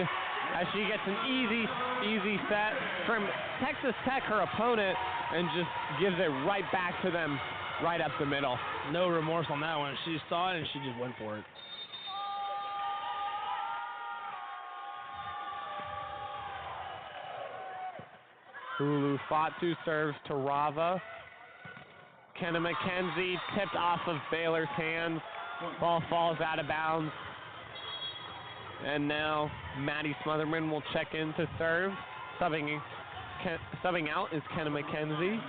B: as she gets an easy set from Texas Tech, her opponent, and just gives it right back to them, right up the middle.
A: No remorse on that one. She saw it and she just went for it.
B: Ulu Fatu serves to Rava. Kenna McKenzie tipped off of Baylor's hands. Ball falls out of bounds. And now Maddie Smotherman will check in to serve. Subbing out is Kenna McKenzie.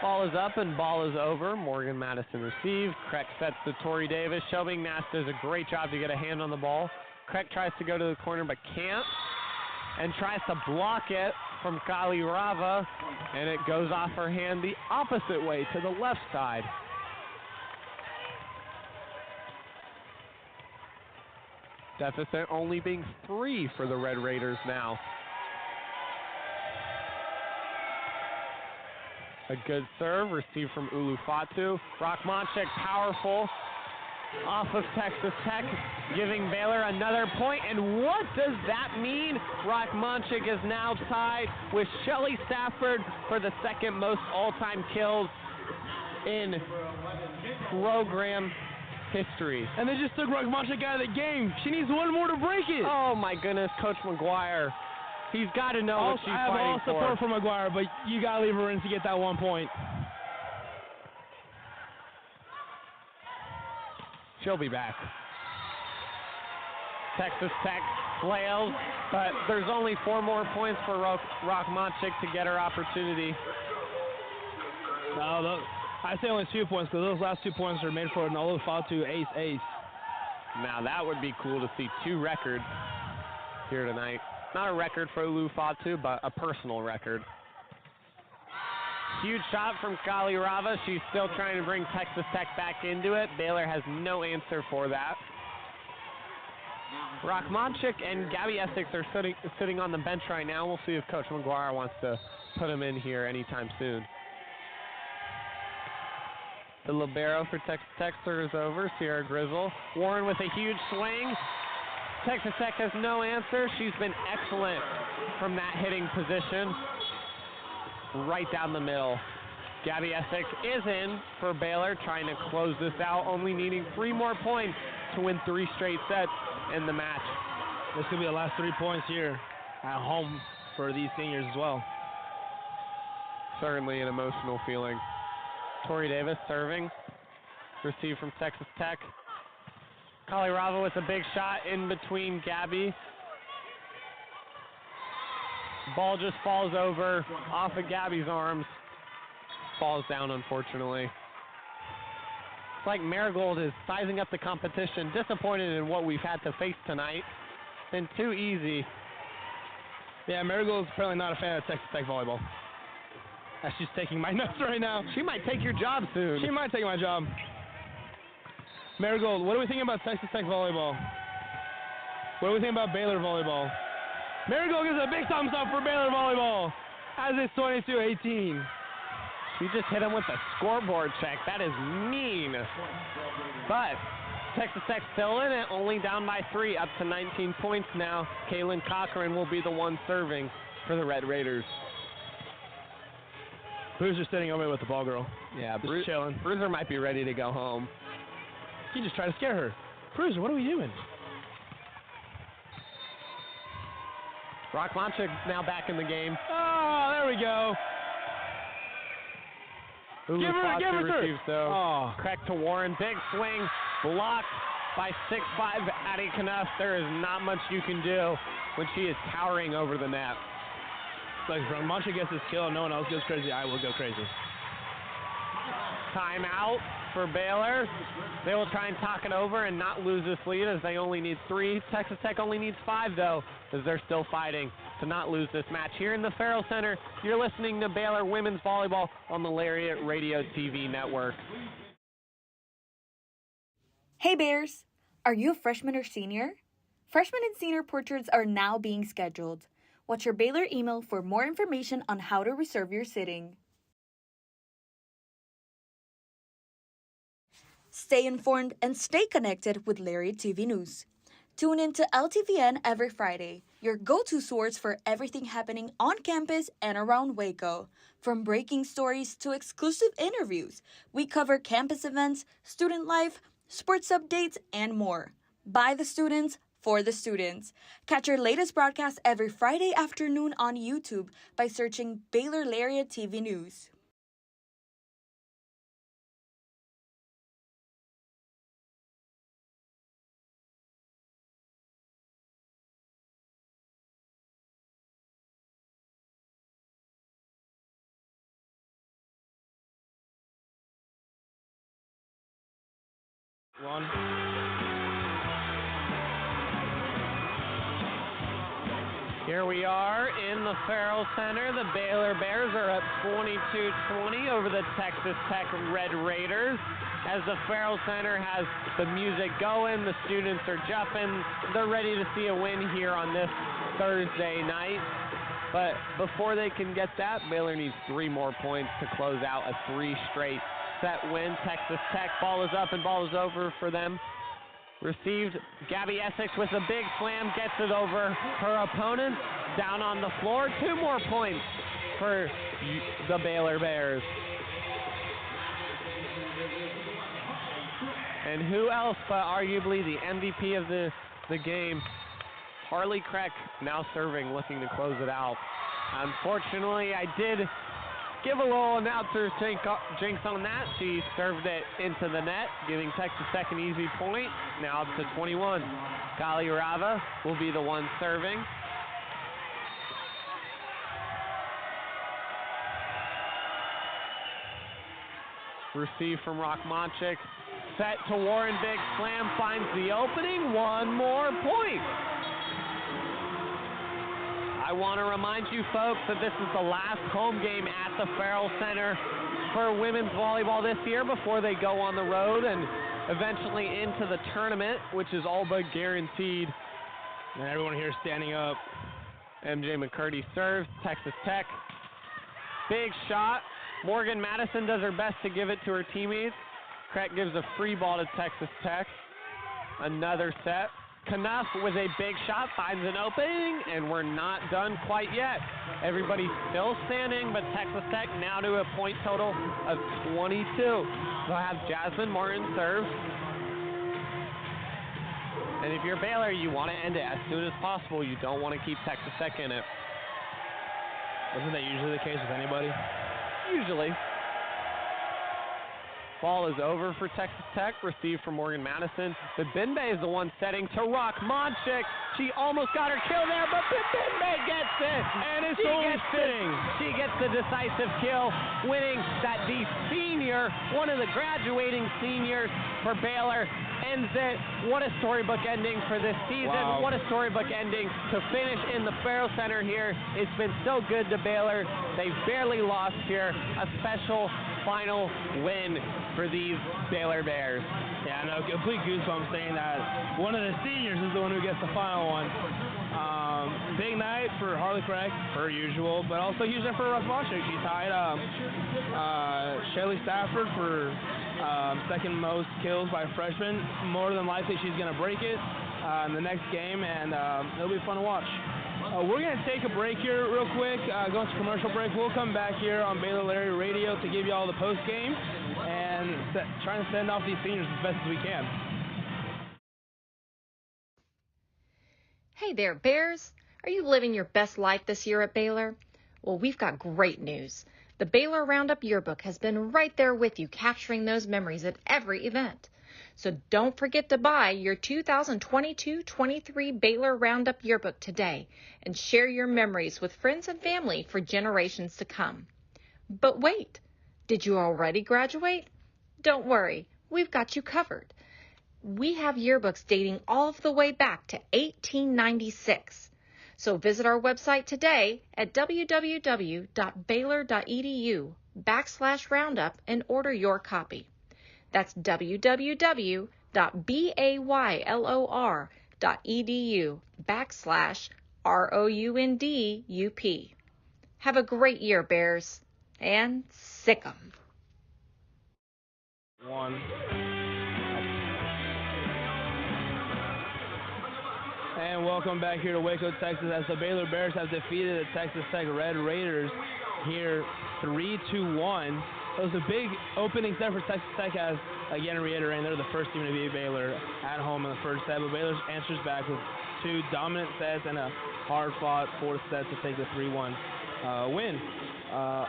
B: Ball is up and ball is over. Morgan Madison receives. Kreck sets to Tori Davis. Shelby Nass does a great job to get a hand on the ball. Kreck tries to go to the corner but can't, and tries to block it from Kali Rava, and it goes off her hand the opposite way to the left side. Deficit only being 3 for the Red Raiders now. A good serve received from Ulu Fatu. Rachmanchik powerful off of Texas Tech, giving Baylor another point. And what does that mean? Rachmanchik is now tied with Shelly Stafford for the second most all-time kills in program history.
A: And they just took Rachmanchik out of the game. She needs one more to break it.
B: Oh my goodness, Coach McGuire. He's got to know what she's fighting for.
A: I have all support for McGuire, but you got to leave her in to get that 1 point.
B: She'll be back. Texas Tech flails, but there's only 4 more points for Rachmanchik to get her opportunity.
A: No, I say only 2 points because those last 2 points are made for an Ulu Fatu ace.
B: Now that would be cool to see 2 records here tonight. Not a record for Ulu Fatu, but a personal record. Huge shot from Kali Rava. She's still trying to bring Texas Tech back into it. Baylor has no answer for that. Rachmanchik and Gabby Essex are sitting on the bench right now. We'll see if Coach McGuire wants to put them in here anytime soon. The libero for Texas Tech serves over, Sierra Grizzle. Warren with a huge swing. Texas Tech has no answer. She's been excellent from that hitting position. Right down the middle. Gabby Essex is in for Baylor, trying to close this out, only needing 3 more points to win 3 straight sets in the match.
A: This could be the last 3 points here at home for these seniors as well.
B: Certainly an emotional feeling. Tori Davis serving. Received from Texas Tech. Kali Rava with a big shot in between Gabby. Ball just falls over off of Gabby's arms. Falls down, unfortunately. It's like Marigold is sizing up the competition. Disappointed in what we've had to face tonight. Been too easy.
A: Yeah, Marigold's apparently not a fan of Texas Tech volleyball. She's taking my notes right now.
B: She might take your job soon.
A: She might take my job. Marigold, what do we think about Texas Tech volleyball? What do we think about Baylor volleyball? Marigold gives a big thumbs up for Baylor volleyball as it's 22-18.
B: She just hit him with a scoreboard check. That is mean. But Texas Tech still in it, only down by 3, up to 19 points now. Kaylin Cochran will be the one serving for the Red Raiders.
A: Bruiser's sitting over with the ball girl.
B: Yeah,
A: just chilling.
B: Bruiser might be ready to go home.
A: He just tried to scare her. Bruiser, what are we doing?
B: Rachmanchik now back in the game.
A: Oh, there we go.
B: Give her receive, so correct to Warren. Big swing, blocked by 6'5" Addie Knuff. There is not much you can do when she is towering over the net.
A: Like, if Mancha gets this kill and no one else goes crazy, I will go crazy.
B: Timeout for Baylor. They will try and talk it over and not lose this lead, as they only need 3. Texas Tech only needs 5, though, as they're still fighting to not lose this match. Here in the Farrell Center, you're listening to Baylor Women's Volleyball on the Lariat Radio TV network.
C: Hey Bears! Are you a freshman or senior? Freshman and senior portraits are now being scheduled. Watch your Baylor email for more information on how to reserve your sitting. Stay informed and stay connected with Lariat TV News. Tune in to LTVN every Friday, your go-to source for everything happening on campus and around Waco. From breaking stories to exclusive interviews, we cover campus events, student life, sports updates, and more. By the students, for the students. Catch our latest broadcast every Friday afternoon on YouTube by searching Baylor Lariat TV News.
A: One.
B: Here we are in the Farrell Center. The Baylor Bears are up 22-20 over the Texas Tech Red Raiders. As the Farrell Center has the music going, the students are jumping. They're ready to see a win here on this Thursday night. But before they can get that, Baylor needs 3 more points to close out a 3-straight set win. Texas Tech ball is up and ball is over for them. Received, Gabby Essex with a big slam, gets it over her opponent, down on the floor. 2 more points for the Baylor Bears. And who else but arguably the MVP of the game, Harley Kreck, now serving, looking to close it out. Unfortunately, I did give a little announcer's jinx on that. She served it into the net, giving Texas Tech an easy point. Now up to 21. Kali Rava will be the one serving. Receive from Rockmonchik. Set to Warren, big slam, finds the opening. 1 more point. I want to remind you folks that this is the last home game at the Farrell Center for women's volleyball this year before they go on the road and eventually into the tournament, which is all but guaranteed.
A: And everyone here standing up.
B: MJ McCurdy serves, Texas Tech. Big shot. Morgan Madison does her best to give it to her teammates. Kreck gives a free ball to Texas Tech. Another set. Knuff with a big shot finds an opening, and we're not done quite yet. Everybody's still standing, but Texas Tech now to a point total of 22. They'll have Jasmine Martin serve. And if you're Baylor, you want to end it as soon as possible. You don't want to keep Texas Tech in it.
A: Isn't that usually the case with anybody?
B: Usually. Ball is over for Texas Tech, received from Morgan Madison. But Bimbe is the one setting to Rockmonchik. She almost got her kill there, but Bimbe gets it.
A: And it's only fitting.
B: She gets the decisive kill, winning that the senior, one of the graduating seniors for Baylor, ends it. What a storybook ending for this season.
A: Wow.
B: What a storybook ending to finish in the Farrell Center here. It's been so good to Baylor. They barely lost here. A special final win for these Baylor Bears.
A: Yeah, no, complete goosebumps saying that one of the seniors is the one who gets the final one. Big night for Harley Kreck, per usual, but also huge night for Rockmonchik. She tied Shelly Stafford for second most kills by a freshman. More than likely she's going to break it in the next game, and it'll be fun to watch. We're going to take a break here real quick, going to commercial break. We'll come back here on Baylor Lariat Radio to give you all the post game and trying to send off these seniors as best as we can.
E: Hey there, Bears. Are you living your best life this year at Baylor? Well, we've got great news. The Baylor Roundup Yearbook has been right there with you, capturing those memories at every event. So don't forget to buy your 2022-23 Baylor Roundup Yearbook today and share your memories with friends and family for generations to come. But wait, did you already graduate? Don't worry, we've got you covered. We have yearbooks dating all the way back to 1896. So visit our website today at www.baylor.edu/roundup and order your copy. That's www.baylor.edu/ROUNDUP. Have a great year, Bears, and sick 'em.
A: And welcome back here to Waco, Texas, as the Baylor Bears have defeated the Texas Tech Red Raiders here 3-1. It was a big opening set for Texas Tech, as, again, reiterating, they're the first team to beat Baylor at home in the first set, but Baylor answers back with two dominant sets and a hard-fought fourth set to take the 3-1 win.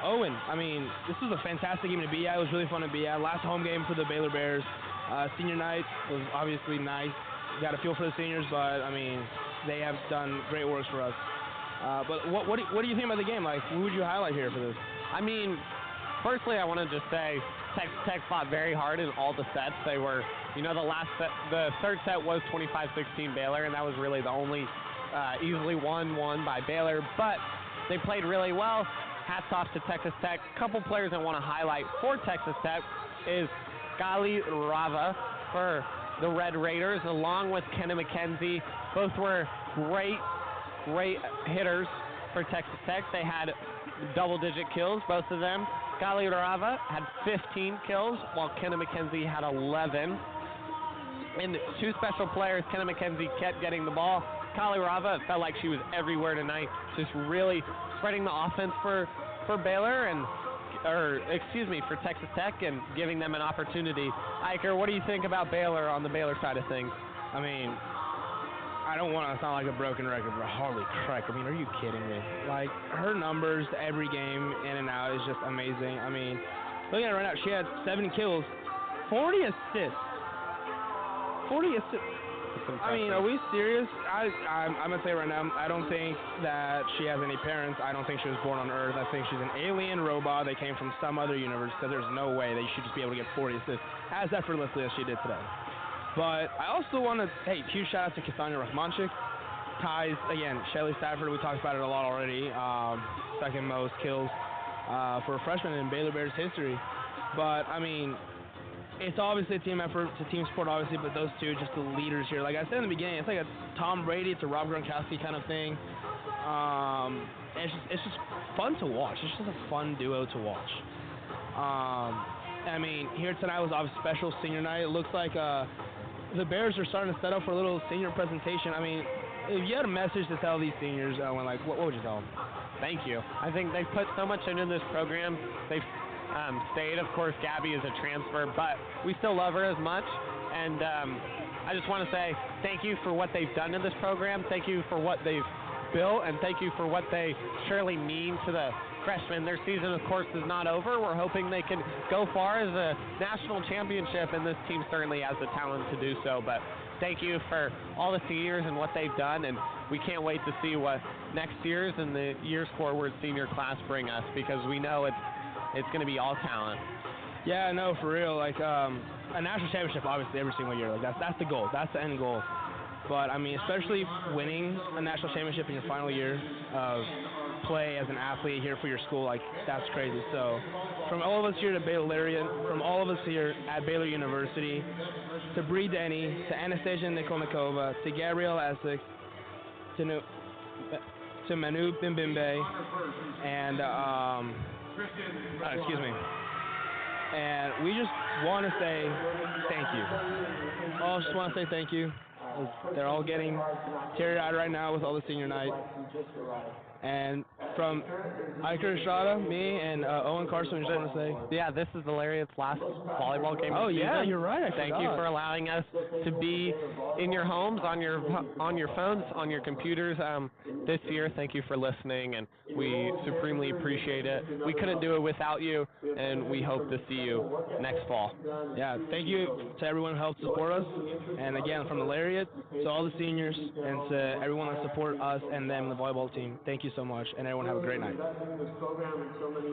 A: Owen, I mean, this was a fantastic game to be at. It was really fun to be at. Last home game for the Baylor Bears. Senior night was obviously nice. Got a feel for the seniors, but I mean, they have done great works for us. But what do you think about the game? Like, who would you highlight here for this?
B: I mean, firstly, I want to just say Texas Tech fought very hard in all the sets. They were, the third set was 25-16 Baylor, and that was really the only easily won by Baylor. But they played really well. Hats off to Texas Tech. A couple players I want to highlight for Texas Tech is Gali Rava for the Red Raiders, along with Kenna McKenzie. Both were great hitters for Texas Tech. They had double-digit kills, both of them. Gali Rava had 15 kills, while Kenna McKenzie had 11. And two special players, Kenna McKenzie kept getting the ball. Gali Rava, it felt like she was everywhere tonight, just really spreading the offense for Baylor for Texas Tech and giving them an opportunity. Iker, what do you think about Baylor on the Baylor side of things?
A: I mean, I don't want to sound like a broken record, but holy crap, I mean, are you kidding me? Like, her numbers every game in and out is just amazing. I mean, looking at it right now, she had 7 kills, 40 assists. 40 assists. I mean, are we serious? I'm going to say right now, I don't think that she has any parents. I don't think she was born on Earth. I think she's an alien robot that came from some other universe, because there's no way that you should just be able to get 40 assists as effortlessly as she did today. But I also want to, huge shout out to Cassandra Rahmanchik. Ties, again, Shelly Stafford, we talked about it a lot already. Second most kills for a freshman in Baylor Bears history. But, I mean, it's obviously a team effort, it's a team sport, obviously, but those two, just the leaders here. Like I said in the beginning, it's like a Tom Brady, it's a Rob Gronkowski kind of thing. It's just fun to watch. It's just a fun duo to watch. I mean, here tonight was obviously special senior night. It looks like the Bears are starting to set up for a little senior presentation. I mean, if you had a message to tell these seniors, what would you tell them?
B: Thank you. I think they've put so much into this program. They've stayed. Of course, Gabby is a transfer, but we still love her as much. And I just want to say thank you for what they've done in this program. Thank you for what they've built, and thank you for what they surely mean to the freshmen. Their season, of course, is not over. We're hoping they can go far as a national championship, and this team certainly has the talent to do so. But thank you for all the seniors and what they've done, and we can't wait to see what next year's and the years forward senior class bring us, because we know it's going to be all talent.
A: Yeah, no, for real. Like a national championship, obviously, every single year. Like that's the goal. That's the end goal. But I mean, especially winning a national championship in your final year of play as an athlete here for your school, like that's crazy. So, from all of us here at Baylor Lariat, from all of us here at Baylor University, to Bree Denny, to Anastasia Nikolnikova, to Gabrielle Essex, to Manu Bimbimbe, and and we just want to say thank you. All just want to say thank you. They're all getting teary-eyed right now with all the senior night. And from Iker Estrada, me, and Owen Carson, what are you trying to say?
B: Yeah, this is the Lariat's last volleyball game of the
A: yeah,
B: season.
A: you're right. I
B: Thank you for allowing us to be in your homes, on your phones, on your computers this year. Thank you for listening, and we supremely appreciate it. We couldn't do it without you, and we hope to see you next fall.
A: Yeah, thank you to everyone who helped support us, and again, from the Lariat to all the seniors, and to everyone that support us and them, the volleyball team. Thank you so much, and everyone have a great night.